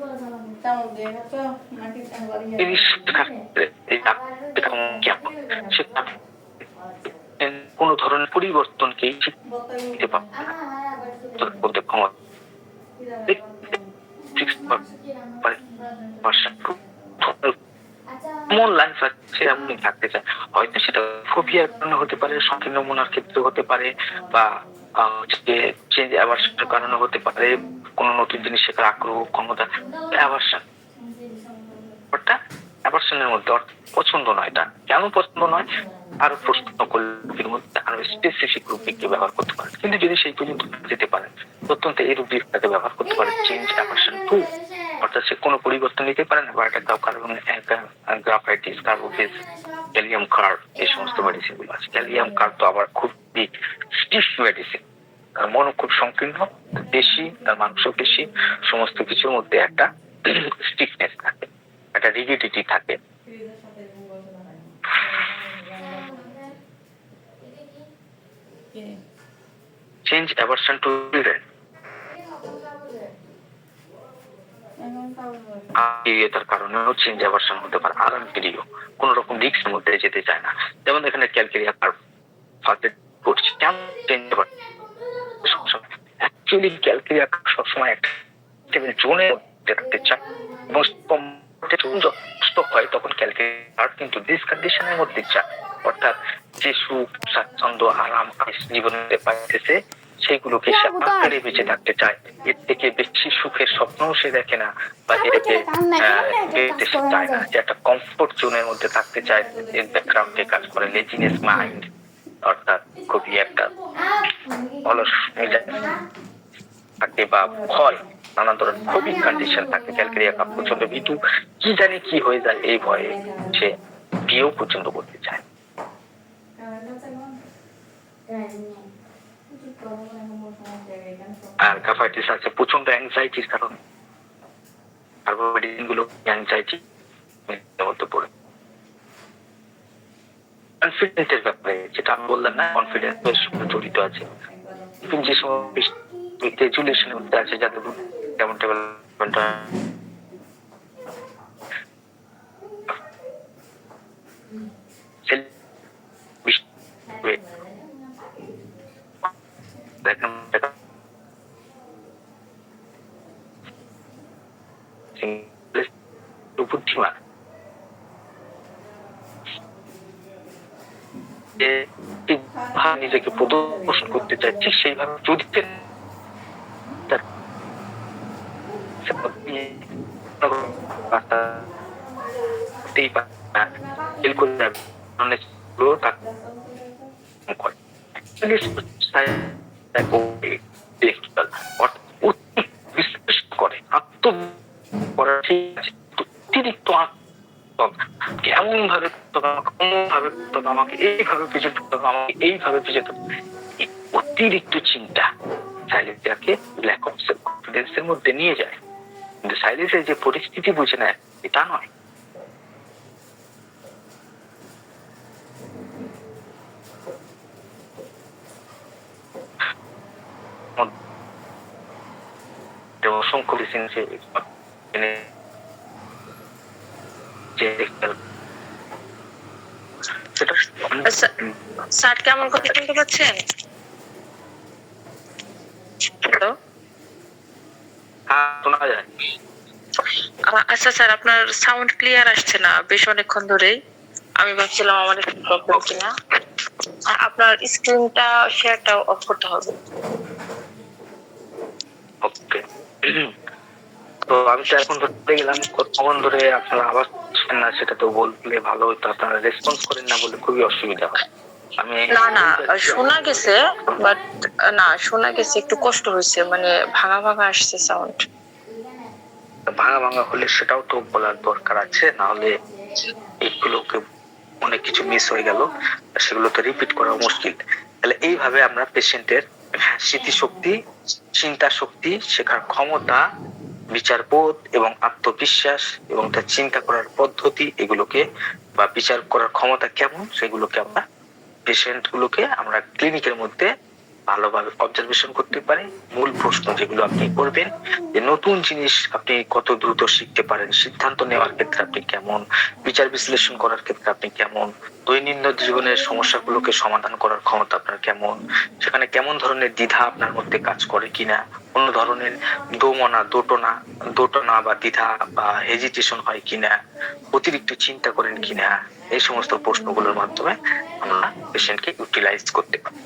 কোন ধরনের পরিবর্তনকে করতে মন লাইফ আছে এমনি থাকতে চায়, হয়তো সেটা ফোবিয়ার কারণে হতে পারে, সংকীর্ণ মনের ক্ষেত্রে হতে পারে, বা চেঞ্জ অ্যাভারশনের কারণে হতে পারে, কোনো নতুন জিনিস শেখার আগ্রহ ক্ষমতা অ্যাভারশন। অ্যাভারশনের মধ্যে পছন্দ নয়, এটা কেন পছন্দ নয় আরো প্রশ্ন করলে মধ্যে আরো স্পেসিফিক রূপকে ব্যবহার করতে পারে, কিন্তু যদি সেই পর্যন্ত যেতে পারে অত্যন্ত এই রূপটাকে ব্যবহার করতে পারে চেঞ্জ অ্যাভারশন টু, অর্থাৎ সে কোনো পরিবর্তন নিতে পারে না, বা একটা কার্বন গ্রাফাইটিস কার্বোফেজ ক্যালিয়াম কার্ব এই সমস্ত মেডিসিন গুলো আছে। ক্যালিয়াম কার্ব তো আবার খুবই স্টিফ মেডিসিন, তার মনও খুব সংকীর্ণ, বেশি তার মাংস বেশি, সমস্ত কিছুর মধ্যে একটা স্টিফনেস থাকে, একটা রিজিডিটি থাকে। চেঞ্জ অ্যাভারশন টু চিলড্রেন, তার কারণেও চেঞ্জ অ্যাভারশন হতে পারে। আরাম প্রিয়, কোন রকম রিস্কের মধ্যে যেতে চায় না। যেমন এখানে ক্যালকেরিয়া কার্ভ ফার্স্ট করছে, কেমন চেঞ্জ অ্যাকচুয়ালি ক্যালকেরিয়া সবসময় একটা স্টেবল জোনের মধ্যে থাকতে চায় এবং যথেষ্ট হয় তখন ক্যালকেরিয়া কিন্তু ডিসকন্ডিশনের মধ্যে চায়, অর্থাৎ যে সুখ স্বাচ্ছন্দ্য আরাম জীবনে পাইতেছে সেগুলোকে সে আকারে বেঁচে থাকতে চায়। এর থেকে বেশি সুখের স্বপ্ন সে দেখে না বা এটাকে চায় না, যে একটা কমফোর্ট জোনের মধ্যে থাকতে চায়। এর ব্যাকগ্রাউন্ডে কাজ করে লেজিনেস মাইন্ড, অর্থাৎ খুবই একটা অলস মেজাজ থাকে বা ভয়, নানা ধরনের খুবই কন্ডিশন থাকে। ক্যালকেরিয়া কাপ প্রচন্ড ভীতু, কি জানি কি হয়ে যায় এই ভয়ে সে বিয়েও পর্যন্ত করতে চায়। আর কাফাইটিস আছে প্রচন্ড অ্যাংজাইটির কারণে, কার্বোহাইড্রেট গুলো অ্যাংজাইটি মধ্যে পড়ে। কনফিডেন্সের ব্যাপারে যেটা আমি বললাম না, কনফিডেন্স জড়িত আছে। যে সময় রেজুলেশনের মধ্যে আছে যাদের যেমন ডেভেলপমেন্ট বুদ্ধিমান, যে নিজেকে প্রদর্শন করতে চায় ঠিক সেইভাবে যদি করে অতিরিক্ত কেমন ভাবে আমাকে এইভাবে পিছিয়ে আমাকে এইভাবে পিছিয়ে অতিরিক্ত চিন্তা সাইলেন্সকে ল্যাক অফ সেলফ কনফিডেন্সের মধ্যে নিয়ে যায়। কিন্তু সাইলেন্সের যে পরিস্থিতি বুঝে নেয় এটা নয়। অসংখ্য রিসেন্সে স্যার কি আমার কথা শুনতে পাচ্ছেন? হ্যালো, শোনা যায়? আচ্ছা স্যার, আপনার সাউন্ড ক্লিয়ার আসছে না বেশ অনেকক্ষণ ধরেই। আমি ভাবছিলাম আমার একটু প্রবলেম কিনা। আপনার স্ক্রিনটা শেয়ারটা অফ করতে হবে। ওকে, তো আমি তো এখন ধরতে গেলাম কতক্ষণ ধরে আপনারা আবার না, সেটা তো বললে ভালো হতো। আপনারা রেসপন্স করেন না বলে খুবই অসুবিধা হয়। আমি না শোনা গেছে, বাট না শোনা গেছে, একটু কষ্ট হয়েছে, মানে ভাঙা ভাঙা আসছে সাউন্ড। ভাঙা ভাঙা হলে সেটাও তো বলার দরকার আছে, না হলে এগুলোকে অনেক কিছু মিস হয়ে গেল, সেগুলো তো রিপিট করা মুশকিল। তাহলে এইভাবে আমরা পেশেন্টের স্মৃতিশক্তি, চিন্তা শক্তি, শেখার ক্ষমতা, বিচারবোধ এবং আত্মবিশ্বাস এবং তার চিন্তা করার পদ্ধতি, এগুলোকে বা বিচার করার ক্ষমতা কেমন সেগুলোকে আমরা পেশেন্ট গুলোকে আমরা ক্লিনিকের মধ্যে ভালোভাবে অবজারভেশন করতে পারি। মূল প্রশ্ন যেগুলো আপনি করবেন, যে নতুন জিনিস আপনি কত দ্রুত শিখতে পারেন, সিদ্ধান্ত নেওয়ার ক্ষেত্রে আপনি কেমন, বিচার বিশ্লেষণ করার ক্ষেত্রে আপনি কেমন, দৈনন্দিন জীবনের সমস্যাগুলোকে সমাধান করার ক্ষমতা আপনার কেমন, সেখানে কেমন ধরনের দ্বিধা আপনার মধ্যে কাজ করে কিনা, কোন ধরনের দোটনা বা দ্বিধা বা হেজিটেশন হয় কিনা, অতিরিক্ত চিন্তা করেন কিনা, এই সমস্ত প্রশ্নগুলোর মাধ্যমে আমরা পেশেন্টকে ইউটিলাইজ করতে পারি।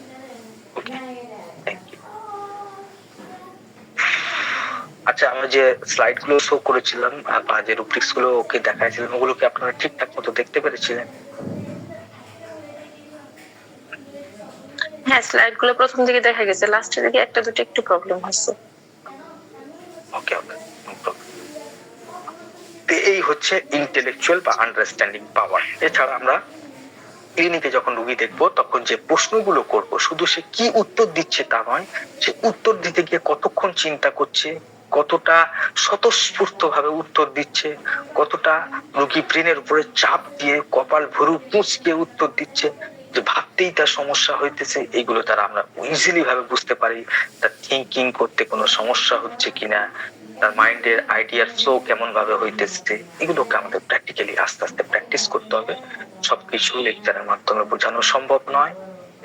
ওকে, থ্যাংক ইউ। আচ্ছা, আমি যে স্লাইড গুলো শো করেছিলাম বা যে রুব্রিক্স গুলো ওকে দেখাইছিলাম, ওগুলোকে আপনারা ঠিকঠাক মতো দেখতে পেরেছিলেন? হ্যাঁ, স্লাইড গুলো প্রথম দিকে দেখা গেছে, লাস্টের দিকে একটা দুটো একটু প্রবলেম হচ্ছে। ওকে, এই হচ্ছে ইন্টেলেকচুয়াল বা আন্ডারস্ট্যান্ডিং পাওয়ার। এছাড়া আমরা ক্লিনিকে যখন রোগী দেখবো তখন যে প্রশ্নগুলো করব, শুধু সে কি উত্তর দিচ্ছে তা নয়, সে উত্তর দিতে গিয়ে কতক্ষণ চিন্তা করছে, কতটা স্বতঃস্ফূর্ত ভাবে উত্তর দিচ্ছে, কতটা রোগী ব্রেনের উপরে চাপ দিয়ে কপাল ভরু মুচকে উত্তর দিচ্ছে, যে ভাবতেই তার সমস্যা হইতেছে, এগুলো তারা আমরা ইজিলি ভাবে বুঝতে পারি। তার থিঙ্কিং করতে কোনো সমস্যা হচ্ছে কিনা, তার মাইন্ডের আইডিয়ার ফ্লো কেমন ভাবে হইতেছে, এগুলোকে আমাদের প্র্যাকটিক্যালি আস্তে আস্তে প্র্যাকটিস করতে হবে। সবকিছু লেকচারের মাধ্যমে বোঝানো সম্ভব নয়,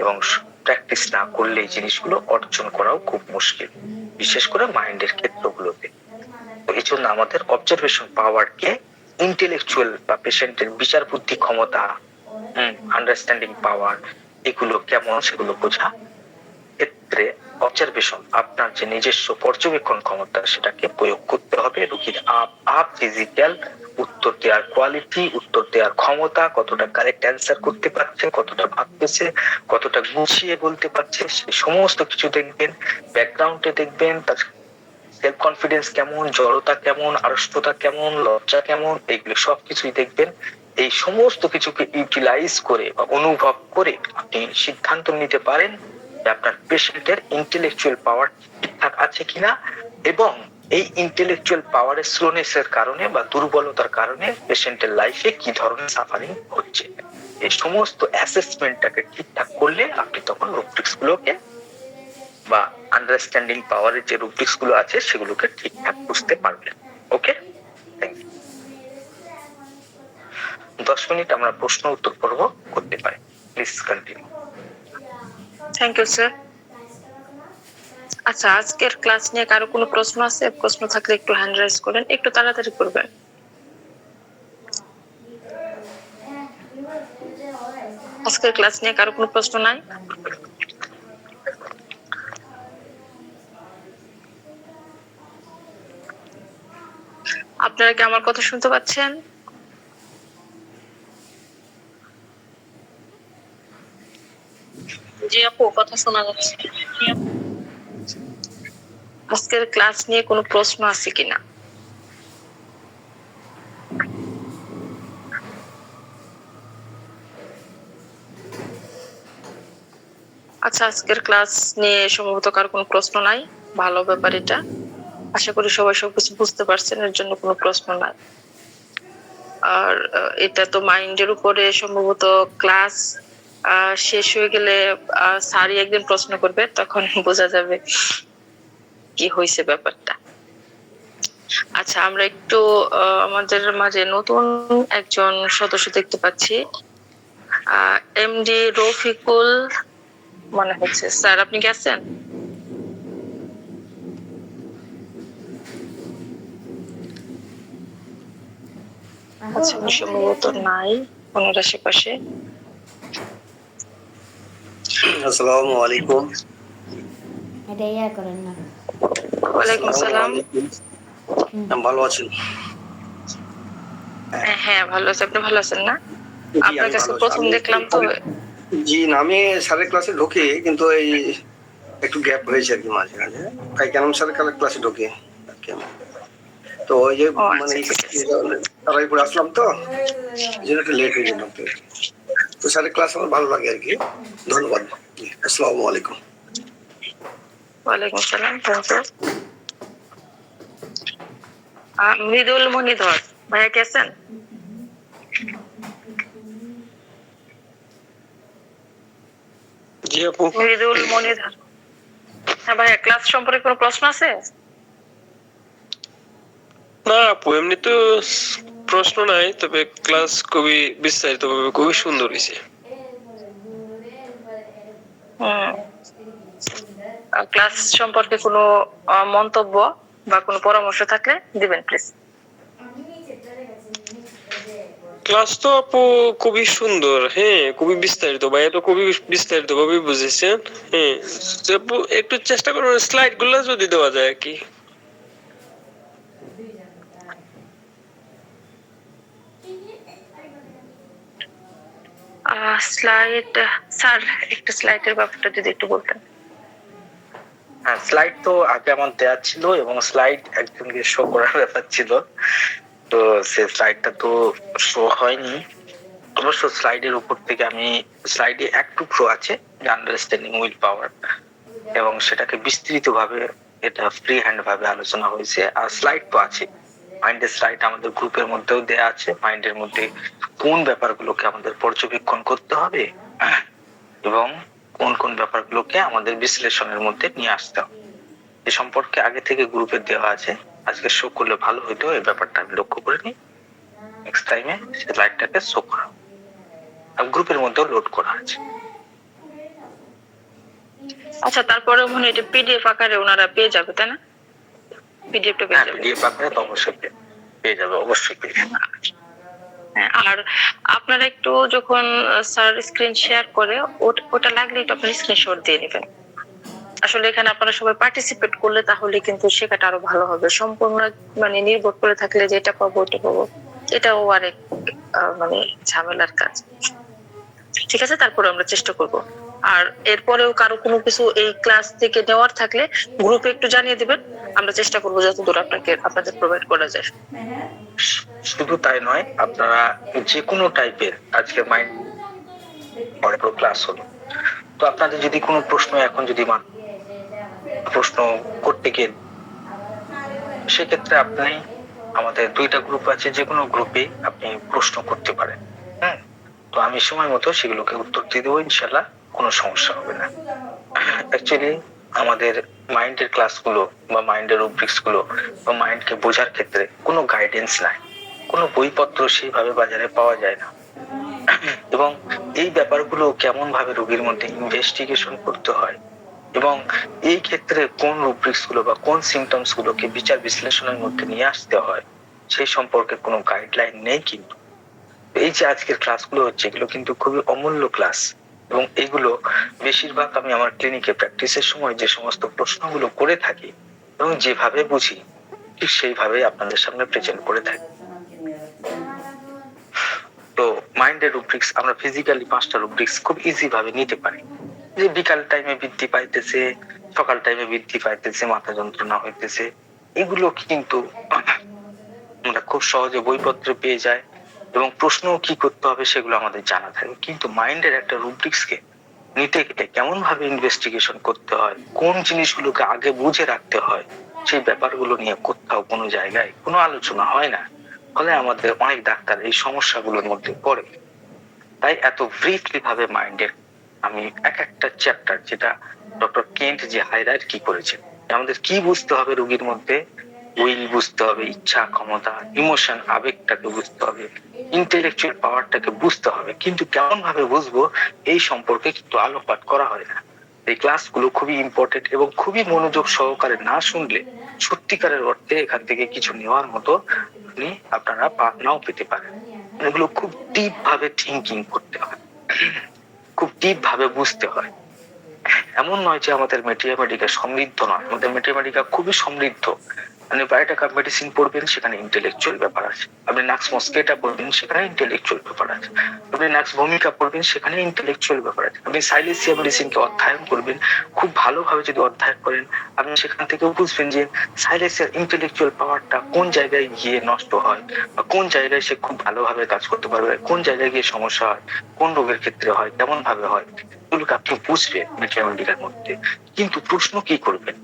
এবং প্র্যাকটিস না করলে এই জিনিসগুলো অর্জন করাও খুব মুশকিল, বিশেষ করে মাইন্ডের ক্ষেত্রগুলোতে। তো এই জন্য আমাদের অবজারভেশন পাওয়ারকে ইন্টেলেকচুয়াল বা পেশেন্টের বিচার বুদ্ধি ক্ষমতা, আন্ডারস্ট্যান্ডিং পাওয়ার, এগুলো কেমন সেগুলো বোঝা ক্ষেত্রে অবজারভেশন, আপনার যে নিজস্ব পর্যবেক্ষণ ক্ষমতা সেটাকে প্রয়োগ করতে হবে। রোগীর ফিজিক্যাল উত্তর দেওয়ার কোয়ালিটি, উত্তর দেওয়ার ক্ষমতা, কতটা কারেক্ট অ্যান্সার করতে পারছে, কতটা ভাবতেছে, কতটা গুছিয়ে বলতে পারছে, সেই সমস্ত কিছু দেখবেন। ব্যাকগ্রাউন্ডে দেখবেন তার সেলফ কনফিডেন্স কেমন, জড়তা কেমন, আড়ষ্টতা কেমন, লজ্জা কেমন, এগুলো সবকিছুই দেখবেন। এই সমস্ত কিছুকে ইউটিলাইজ করে বা অনুভব করে আপনি সিদ্ধান্ত নিতে পারেন যে আপনার পেশেন্টের ইন্টেলেকচুয়াল পাওয়ার ঠিকঠাক আছে কিনা, এবং এই ইন্টেলেকচুয়াল পাওয়ারের স্লোনেসের কারণে বা দুর্বলতার কারণে পেশেন্টের লাইফে কি ধরনের সাফারিং হচ্ছে। এই সমস্ত অ্যাসেসমেন্টটাকে ঠিকঠাক করলে আপনি তখন রুব্রিক্স গুলোকে বা আন্ডারস্ট্যান্ডিং পাওয়ারের যে রুব্রিক্স গুলো আছে সেগুলোকে ঠিকঠাক বুঝতে পারবেন। ওকে, থ্যাংক ইউ। 10 মিনিট আমরা প্রশ্ন উত্তর পর্ব করতে পারি। Please continue. Thank you sir. আচ্ছা, আজকের ক্লাস নিয়ে কারো কোনো প্রশ্ন আছে? প্রশ্ন থাকলে একটু হ্যান্ড রাইজ করেন, একটু তাড়াতাড়ি করবেন। আজকের ক্লাস নিয়ে কারো কোনো প্রশ্ন নাই? আপনারা কি আমার কথা শুনতে পাচ্ছেন? জি আপু, কথা শোনা যাচ্ছে। আজকের ক্লাস নিয়ে কোনো প্রশ্ন আছে কিনা? আচ্ছা, আজকের ক্লাস নিয়ে সম্ভবত কারো কোনো প্রশ্ন নাই। ভালো ব্যাপার এটা। আশা করি সবাই সবকিছু বুঝতে পারছেন, এর জন্য কোনো প্রশ্ন নাই। আর এটা তো মাইন্ডের উপরে সম্ভবত ক্লাস শেষ হয়ে গেলে স্যারই একদিন প্রশ্ন করবে, তখন বোঝা যাবে কি হয়েছে ব্যাপারটা। আচ্ছা, আমরা একটু আমাদের মাঝে নতুন একজন সদস্য দেখতে পাচ্ছি, এমডি রফিকুল মনে হচ্ছে। স্যার, আপনি কি আছেন? আচ্ছা, সম্ভবত নাই ওনার আশেপাশে। আসসালামু আলাইকুম। এটা ইয়া করেন না। ওয়ালাইকুম সালাম। ভালো আছেন? হ্যাঁ, ভালো আছি। আপনি ভালো আছেন না? জি, আপনার আমি কাছে ভালো আছি। প্রথম দেখলাম তো। জি না, আমি স্যারের ক্লাসে ঢুকি, কিন্তু এই একটু গ্যাপ হয়েছে আর কি মাঝে মাঝে, তাই কেন স্যারের ক্লাসে ঢুকি আর কি আমি। তো ওই যে ও, মানে আচ্ছা, ঠিক আছে। তারাই পরে আসলাম, তো এই জন্য একটু লেট হয়ে গেল। তো স্যারের ক্লাস আমার ভালো লাগে আর কি। ধন্যবাদ। জি, আসসালামু আলাইকুম। ওয়ালাইকুম সালাম। মৃদুল মণিধর ভাইয়া কে আছেন? জি আপু। মৃদুল মণিধর। হ্যাঁ ভাইয়া, ক্লাস সম্পর্কে কোনো প্রশ্ন আছে? না আপু, এমনি তো প্রশ্ন নাই, তবে ক্লাস খুবই বিস্তারিত ভাবে খুবই সুন্দর হয়েছে। ক্লাস সম্পর্কে কোনো মন্তব্য বা কোনো পরামর্শ থাকলে দিবেন প্লিজ। ক্লাস তো আপু খুবই সুন্দর, হ্যাঁ খুবই বিস্তারিত, ভাইয়া তো খুবই বিস্তারিত ভাবে বুঝেছেন। হ্যাঁ, তো আপু একটু চেষ্টা করুন স্লাইড গুলো যদি দেওয়া যায় আর কি। স্লাইড, স্যার একটু স্লাইডের ব্যাপারটা যদি একটু বলতেন। হ্যাঁ, স্লাইড তো আগে আমার দেওয়া ছিল, এবং স্লাইড একজনকে শো করার ব্যাপার ছিল, তো সে স্লাইডটা তো শো হয়নি। অবশ্য স্লাইডের উপর থেকে আমি, স্লাইডে এক টুকরো আছে আন্ডারস্ট্যান্ডিং উইল পাওয়ার, এবং সেটাকে বিস্তৃত ভাবে এটা ফ্রি হ্যান্ড ভাবে আলোচনা হয়েছে। আর স্লাইড তো আছে, মাইন্ডের স্লাইড আমাদের গ্রুপের মধ্যেও দেয়া আছে। মাইন্ডের মধ্যে কোন ব্যাপারগুলোকে আমাদের পর্যবেক্ষণ করতে হবে, এবং কোন কোন ব্যাপারগুলোকে আমাদের বিশ্লেষণের মধ্যে নিয়ে আসতে হবে এ সম্পর্কে আগে থেকে গ্রুপে দেওয়া আছে। আজকে শো করলে ভালো হইতো, এই ব্যাপারটা আমি লক্ষ্য করিনি। নেক্সট টাইমে স্লাইডটাকে শো করা আর গ্রুপের মধ্যেও লোড করা আছে। আচ্ছা, তারপরে মনে হয় এটা পিডিএফ আকারে ওনারা পেয়ে যাবে, তাই না? পিডিএফটা পেয়ে হ্যাঁ, যাবে। পিডিএফ আকারে তো অবশ্যই পেয়ে যাবে, অবশ্যই পেয়ে যাবে। হ্যাঁ, আর আপনারা একটু যখন স্যার স্ক্রিন শেয়ার করে ওটা লাগলে একটু আপনি স্ক্রিনশট দিয়ে নেবেন। আসলে এখানে আপনারা সবাই পার্টিসিপেট করলে তাহলে কিন্তু শেখাটা আরো ভালো হবে। সম্পূর্ণ মানে নির্ভর করে থাকলে যেটা পাবো ওটা পাবো, এটাও আরেক মানে ঝামেলার কাজ। ঠিক আছে, তারপরে আমরা চেষ্টা করব। আর এরপরেও কারো কোনো কিছু এই ক্লাস থেকে নেওয়ার থাকলে গ্রুপে একটু জানিয়ে দিবেন, আমরা চেষ্টা করবো যতদূর আপনাদের প্রোভাইড করা যায়। শুধু তাই নয়, আপনারা যে কোনো টাইপের আজকে মাইন্ড ক্লাস হলো, তো আপনাদের যদি কোনো প্রশ্ন এখন যদি প্রশ্ন করতে গিয়ে, সেক্ষেত্রে আপনি আমাদের 2টা গ্রুপ আছে, যে কোনো গ্রুপে আপনি প্রশ্ন করতে পারেন। হ্যাঁ, তো আমি সময় মতো সেগুলোকে উত্তর দিয়ে দেবো, ইনশাল্লাহ কোনো সমস্যা হবে না। অ্যাকচুয়ালি আমাদের মাইন্ডের ক্লাসগুলো বা মাইন্ডের রুব্রিক্স গুলো বা মাইন্ডকে বোঝার ক্ষেত্রে কোনো গাইডেন্স নাই, কোনো বইপত্র সেইভাবে বাজারে পাওয়া যায় না। এবং এই ব্যাপারগুলো কেমন ভাবে রোগীর মধ্যে ইনভেস্টিগেশন করতে হয় এবং এই ক্ষেত্রে কোন রুব্রিক্স গুলো বা কোন সিমটমস গুলোকে বিচার বিশ্লেষণের মধ্যে নিয়ে আসতে হয়, সেই সম্পর্কে কোনো গাইডলাইন নেই। কিন্তু এই যে আজকের ক্লাসগুলো হচ্ছে, এগুলো কিন্তু খুবই অমূল্য ক্লাস এবং এগুলো বেশিরভাগ আমি আমার ক্লিনিকে প্র্যাকটিসের সময় যে সমস্ত প্রশ্নগুলো করে থাকি এবং যেভাবে বুঝি ঠিক সেইভাবেই আপনাদের সামনে প্রেজেন্ট করে থাকি। তো মাইন্ডের রুব্রিক্স আমরা ফিজিক্যালি 5টা রুব্রিক্স খুব ইজি ভাবে নিতে পারি, যে বিকাল টাইমে বৃদ্ধি পাইতেছে, সকাল টাইমে বৃদ্ধি পাইতেছে, মাথা যন্ত্রণা হইতেছে, এগুলো কিন্তু আমরা খুব সহজে বইপত্রে পেয়ে যায় এবং প্রশ্ন কি করতে হবে সেগুলো আমাদের জানা থাকে। কিন্তু মাইন্ডের একটা রুব্রিক্সকে নিতে গেলে কেমন ভাবে ইনভেস্টিগেশন করতে হয়, কোন জিনিসগুলোকে আগে বুঝে রাখতে হয়, সেই ব্যাপারগুলো নিয়ে কোথাও কোনো জায়গায় কোনো আলোচনা হয় না। ফলে আমাদের অনেক ডাক্তার এই সমস্যাগুলোর মধ্যে পড়ে। তাই এত ব্রিফলি ভাবে মাইন্ডের আমি এক একটা চ্যাপ্টার, যেটা ডক্টর কেন্ট যে হাইলাইট কি করেছেন, আমাদের কি বুঝতে হবে রোগীর মধ্যে, উইল বুঝতে হবে, ইচ্ছা, ক্ষমতা, ইমোশন, আবেগটাকে বুঝতে হবে, ইন্টেলেকচুয়াল পাওয়ারটাকে বুঝতে হবে, কিন্তু কেমন ভাবে বুঝবো এই সম্পর্কে কিন্তু আলোকপাত করা হয় না। এই ক্লাসগুলো খুবই ইম্পর্টেন্ট এবং খুবই মনোযোগ সহকারে না শুনলে সত্যিকারের অর্থে এখান থেকে কিছু নেওয়ার মতো আপনারা নাও পেতে পারেন। এগুলো খুব ডিপ ভাবে থিঙ্কিং করতে হয়, খুব ডিপ ভাবে বুঝতে হয়। এমন নয় যে আমাদের ম্যাথমেটিক্যাল সমৃদ্ধ নয়, আমাদের ম্যাথমেটিক্যাল খুবই সমৃদ্ধ। মানে বায়োটা কাপ মেডিসিন পড়বেন, সেখানে ইন্টেলেকচুয়াল ব্যাপার আছে। আপনি নাক্স মস্কেটা পড়বেন, সেখানে ইন্টেলেকচুয়াল ব্যাপার আছে। আপনি নাক্স ভূমিকা পড়বেন, সেখানে ইন্টেলেকচুয়াল ব্যাপার আছে। আপনি সাইলেসিয়া মেডিসিনকে অধ্যয়ন করবেন, খুব ভালোভাবে যদি অধ্যয়ন করেন, আপনি সেখান থেকেও বুঝবেন যে সাইলেসিয়ার ইন্টেলেকচুয়াল পাওয়ারটা কোন জায়গায় গিয়ে নষ্ট হয় বা কোন জায়গায় সে খুব ভালোভাবে কাজ করতে পারবে, কোন জায়গায় গিয়ে সমস্যা হয়, কোন রোগের ক্ষেত্রে হয়, কেমন ভাবে হয়, এগুলোকে আপনি বুঝবেন ম্যাথমেটিক্যাল মধ্যে। কিন্তু প্রশ্ন কি করবেন,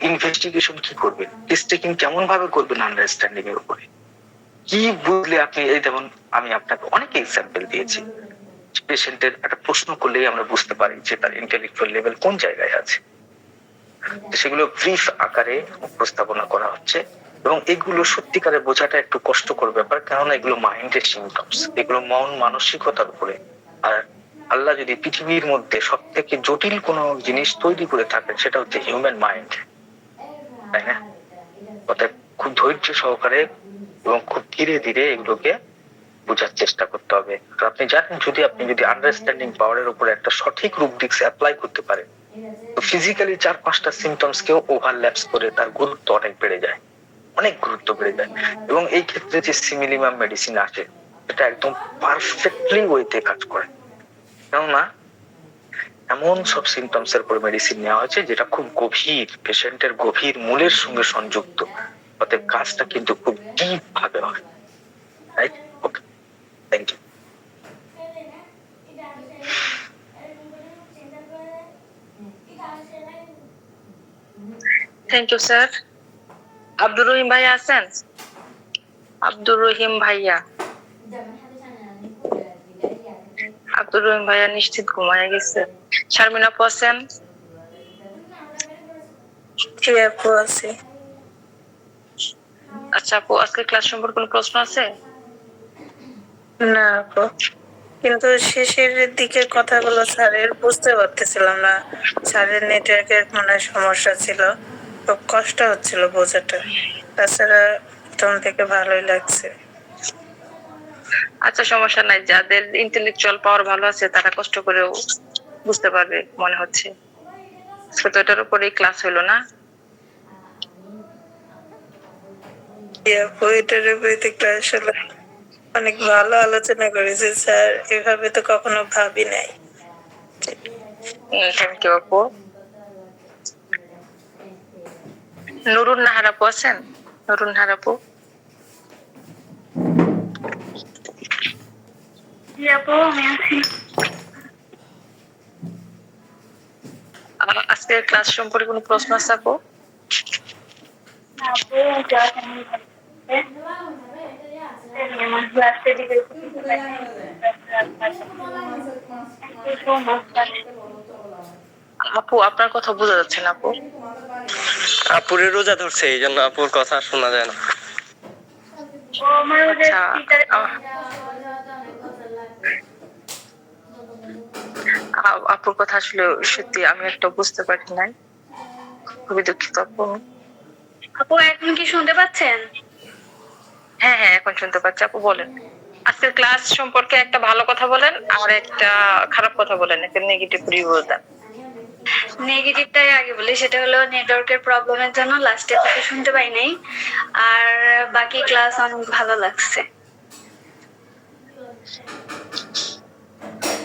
ইনভেস্টিগেশন কি করবেন, টেস্টিং কেমন ভাবে করবেন, আন্ডারস্ট্যান্ডিং এর উপরে কি বুঝলে আপনি, এই যেমন আমি আপনাকে অনেক এক্সাম্পল দিয়েছি, পেশেন্টের একটা প্রশ্ন করলেই আমরা বুঝতে পারি যে তার ইন্টেলেকচুয়াল লেভেল কোন জায়গায় আছে। সেগুলো ব্রিফ আকারে উপস্থাপনা করা হচ্ছে এবং এগুলো সত্যিকারে বোঝাটা একটু কষ্টকর ব্যাপার, কারণ এগুলো মাইন্ডের সিমটমস, এগুলো মন মানসিকতার উপরে। আর আল্লাহ যদি পৃথিবীর মধ্যে সব থেকে জটিল কোনো জিনিস তৈরি করে থাকেন, সেটা হচ্ছে হিউম্যান মাইন্ড, তাই না? অর্থাৎ খুব ধৈর্য সহকারে এবং খুব ধীরে ধীরে এগুলোকে বোঝার চেষ্টা করতে হবে। আপনি জানেন, আপনি যদি আন্ডারস্ট্যান্ডিং পাওয়ারের উপরে একটা সঠিক রুব্রিক্স অ্যাপ্লাই করতে পারেন, তো ফিজিক্যালি 4-5টা সিমটমস কেও ওভারল্যাপস করে তার গুরুত্ব অনেক বেড়ে যায়, অনেক গুরুত্ব বেড়ে যায়। এবং এই ক্ষেত্রে যে সিমিলিমাম মেডিসিন আছে, এটা একদম পারফেক্টলি ওয়েতে কাজ করে, কেননা এমন সব সিমটমস এর উপর মেডিসিন নেওয়া হয়েছে যেটা খুব গভীর, পেশেন্টের গভীর মূলের সঙ্গে সংযুক্ত। অতএব কাজটা কিন্তু খুব ডিপ ভাবে হয়। Right? Okay, thank you. Thank you sir. Abdur Rahim ভাইয়া আছেন? আব্দুর রহিম ভাইয়া নিশ্চিত ঘুমায় গেছে। শারমিন আপু আছেন? জি আপু আছে। আচ্ছা আপু, আজকে ক্লাস সম্পর্কে কোনো প্রশ্ন আছে? না আপু, কিন্তু শেষের দিকের কথাগুলো স্যারের বুঝতে পারতেছিলাম না। স্যারের নেটওয়ার্কের মনে হয় সমস্যা ছিল, খুব কষ্ট হচ্ছিল বোঝাটা। তাছাড়া প্রথম থেকে ভালোই লাগছে। আচ্ছা সমস্যা নাই, যাদের ইন্টেলেকচুয়াল পাওয়ার ভালো আছে তারা কষ্ট করেও বুঝতে পারবে মনে হচ্ছে। তো এটার উপরেই ক্লাস হলো না? জি আপু, এটার উপরে ক্লাস হলো, অনেক ভালো আলোচনা করেছে স্যার, এভাবে তো কখনো ভাবি নাই। থ্যাংক ইউ আপু। নুরুন নাহার আপু আছেন? নুরুন নাহার আপু? জি আপু, আমি আছি। আজকে ক্লাস সম্পর্কে কোনো প্রশ্ন আছে আপু? আপু ক্লাস আমি আমার ক্লাসে দিকে আপু আপনার কথা বোঝা যাচ্ছে না আপু। আপুরে রোজা ধরছে, এই জন্য আপুর কথা শোনা যায় না। আমার আচ্ছা আপুর কথা আসলে সত্যি আমি একটা বুঝতে পারি নাই, খুবই দুঃখিত আপু। আপু এখন কি শুনতে পাচ্ছেন? হ্যাঁ হ্যাঁ এখন শুনতে পাচ্ছি আপু, বলেন। আজকের ক্লাস সম্পর্কে একটা ভালো কথা বলেন আর একটা খারাপ কথা বলেন, একটা নেগেটিভ রিভিউ দেন। নেগেটিভটাই আগে বলি, সেটা হলো নেটওয়ার্কের প্রবলেমের জন্য লাস্টে থেকে শুনতে পাই নাই। আর বাকি ক্লাস অনেক ভালো লাগছে।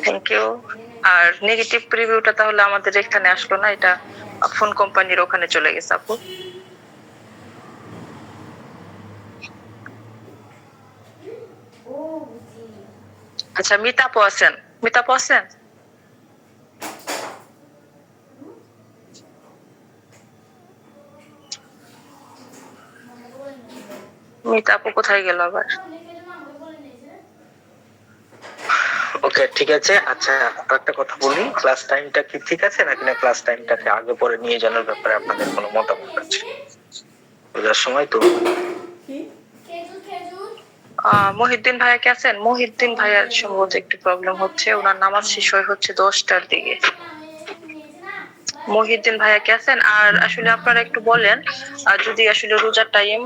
Thank you. আর নেগেটিভ রিভিউটা তাহলে আমাদের এখানে আসলো না, এটা ফোন কোম্পানির ওখানে চলে গেছে আপু। আচ্ছা মিতাপু আছেন? মিতাপু আছেন? মিতাপু কোথায় গেল আবার? ওকে ঠিক আছে। আচ্ছা একটা কথা বলি, ক্লাস টাইমটা কি ঠিক আছে নাকি না ক্লাস টাইমটাকে আগে পরে নিয়ে যাওয়ার ব্যাপারে আপনাদের কোনো মতামত আছে? বোঝার সময় তো মহিউদ্দিন ভাইয়া কে আছেন? মহিউদ্দিন ভাইয়ার সম্ভবত একটু প্রবলেম হচ্ছে, ওনার নামাজ শেষ হচ্ছে 10টার দিকে। মহিউদ্দিন ভাইয়া কে আছেন? আর আসলে আপনারা একটু বলেন, যদি আসলে রোজার টাইম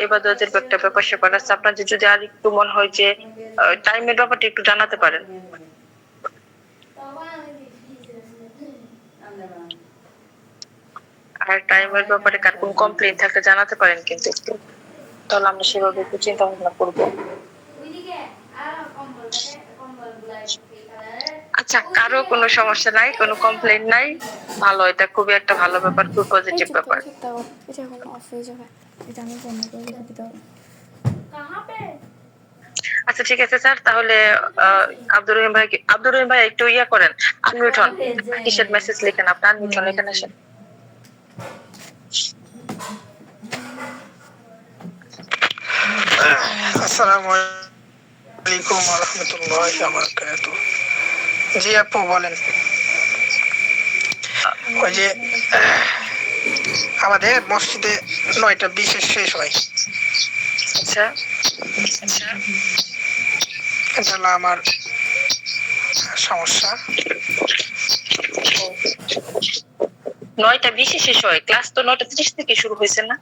ইবাদতের একটা ব্যাপার স্যাপার আছে, আপনাদের যদি আর একটু মনে হয় যে টাইমের ব্যাপারটা একটু জানাতে পারেন। আর টাইমের ব্যাপারে কার কোন কমপ্লেইন থাকলে জানাতে পারেন কিন্তু একটু, তাহলে আমরা সেভাবে একটু চিন্তা ভাবনা করবো। আচ্ছা কারো কোনো সমস্যা নাই, কোনো কমপ্লেইন নাই, ভালো, এটা খুবই একটা ভালো ব্যাপার, খুব পজিটিভ ব্যাপার। এটা এখন অফ হয়ে যাবে, এটা আমি বন্ধ করে রেখে দিতে হবে। আচ্ছা ঠিক আছে স্যার, তাহলে আব্দুর রহিম ভাই একটু ইয়া করেন, আনমিউট হন, কিসের মেসেজ লিখেন আপনি, আনমিউট হন, এখানে আসেন। আসসালামু আলাইকুম ওয়া রাহমাতুল্লাহি ওয়া বারাকাতুহু। জি আপু বলেন। ওই যে আমাদের মসজিদে 9:20 শেষ হয়। আচ্ছা এটা হলো আমার সমস্যা। 9:20 শেষ হয়, ক্লাস তো 9:30 থেকে শুরু হয়েছে না?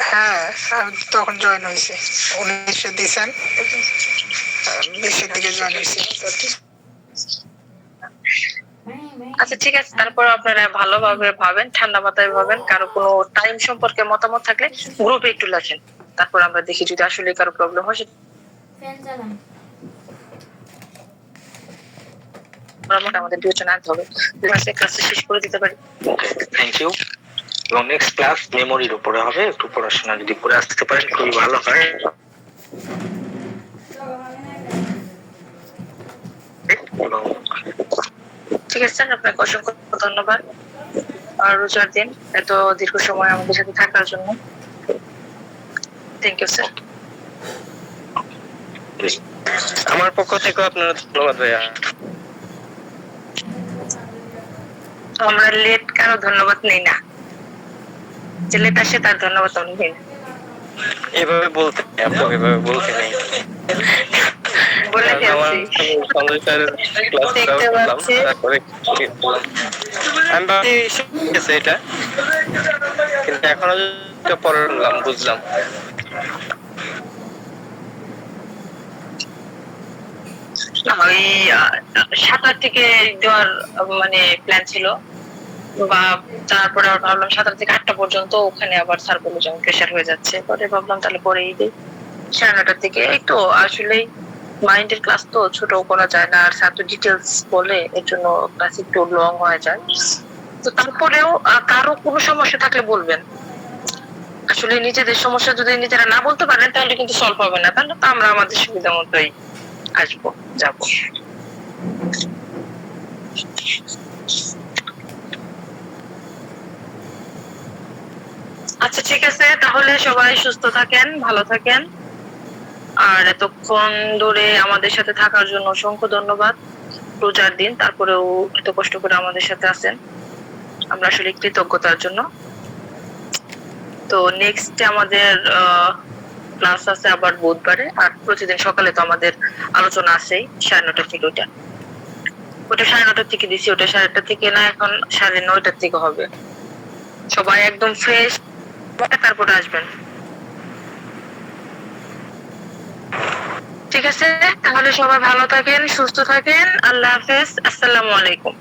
হ্যাঁ আমি তখন জয়েন হয়েছি, 19 দিয়েছেন, 20-এর দিকে জয়েন হয়েছি। আচ্ছা ঠিক আছে, তারপর আপনারা ভালোভাবে ভাবেন, ঠান্ডা মাথায় ভাবেন, কারো কোনো টাইম সম্পর্কে মতামত থাকলে গ্রুপে একটু লেখেন, তারপর আমরা দেখি যদি আসলে কারো প্রবলেম হয় ফ্যান চালান। আমাদের বিবেচনা আনতে হবে, ক্লাসে শেষ করে দিতে পারি। Thank you. এবং নেক্সট ক্লাস মেমোরির উপরে হবে, একটু পড়াশোনা যদি করে আসতে পারেন খুবই ভালো হয়। এবং ঠিক আছে স্যার, আপনাকে অসংখ্য ধন্যবাদ আর রোজার দিন এত দীর্ঘ সময় আমাদের সাথে থাকার জন্য। Thank you sir. আমার পক্ষ থেকে আপনার ধন্যবাদ ভাইয়া। আমরা লেট কারো ধন্যবাদ নেই না, যে লেট আসে তার ধন্যবাদ আমি নেই না। এভাবে বলতে নেই আপু, এভাবে বলতে নেই। বলে আমার ফেলছি। সঞ্জয় স্যারের ক্লাসটা দেখতে করলাম, পাচ্ছি। তারপরে আমি ভাবছি শিখেছে এটা, কিন্তু এখনো যেটা পড়লাম বুঝলাম। ওই 7টা থেকে দেওয়ার মানে প্ল্যান ছিল, বা তারপরে আবার ভাবলাম 7টা থেকে 8টা পর্যন্ত, ওখানে আবার স্যার বললো যে প্রেশার হয়ে যাচ্ছে, পরে ভাবলাম তাহলে পরেই দিই 9:30 থেকে। এই তো আসলে মাইন্ডের ক্লাস তো ছোট করা যায় না, আর স্যার তো ডিটেলস বলে, এর জন্য ক্লাস একটু লং হয়ে যায়। তো তারপরেও কারো কোনো সমস্যা থাকলে বলবেন। আসলে নিজেদের সমস্যা যদি নিজেরা না বলতে পারেন তাহলে কিন্তু সলভ হবে না, তাহলে তো আমরা আমাদের সুবিধা মতোই আসবো যাবো। আচ্ছা ঠিক আছে, তাহলে সবাই সুস্থ থাকেন, ভালো থাকেন। আর এতক্ষণ ধরে আমাদের সাথে থাকার জন্য অসংখ্য ধন্যবাদ। রোজার দিন তারপরেও এত কষ্ট করে আমাদের সাথে আছেন, আমরা আসলে কৃতজ্ঞতার জন্য। তো নেক্সট আমাদের ক্লাস আছে আবার বুধবারে, আর প্রতিদিন সকালে তো আমাদের আলোচনা আছেই 9:30 থেকে। ওটা 9:30 থেকে দিছি, ওটা 8:30 থেকে না, এখন 9:30 থেকে হবে। সবাই একদম ফ্রেশ তারপরে আসবেন, ঠিক আছে? তাহলে সবাই ভালো থাকেন, সুস্থ থাকেন, আল্লাহ হাফেজ, আসসালামু আলাইকুম।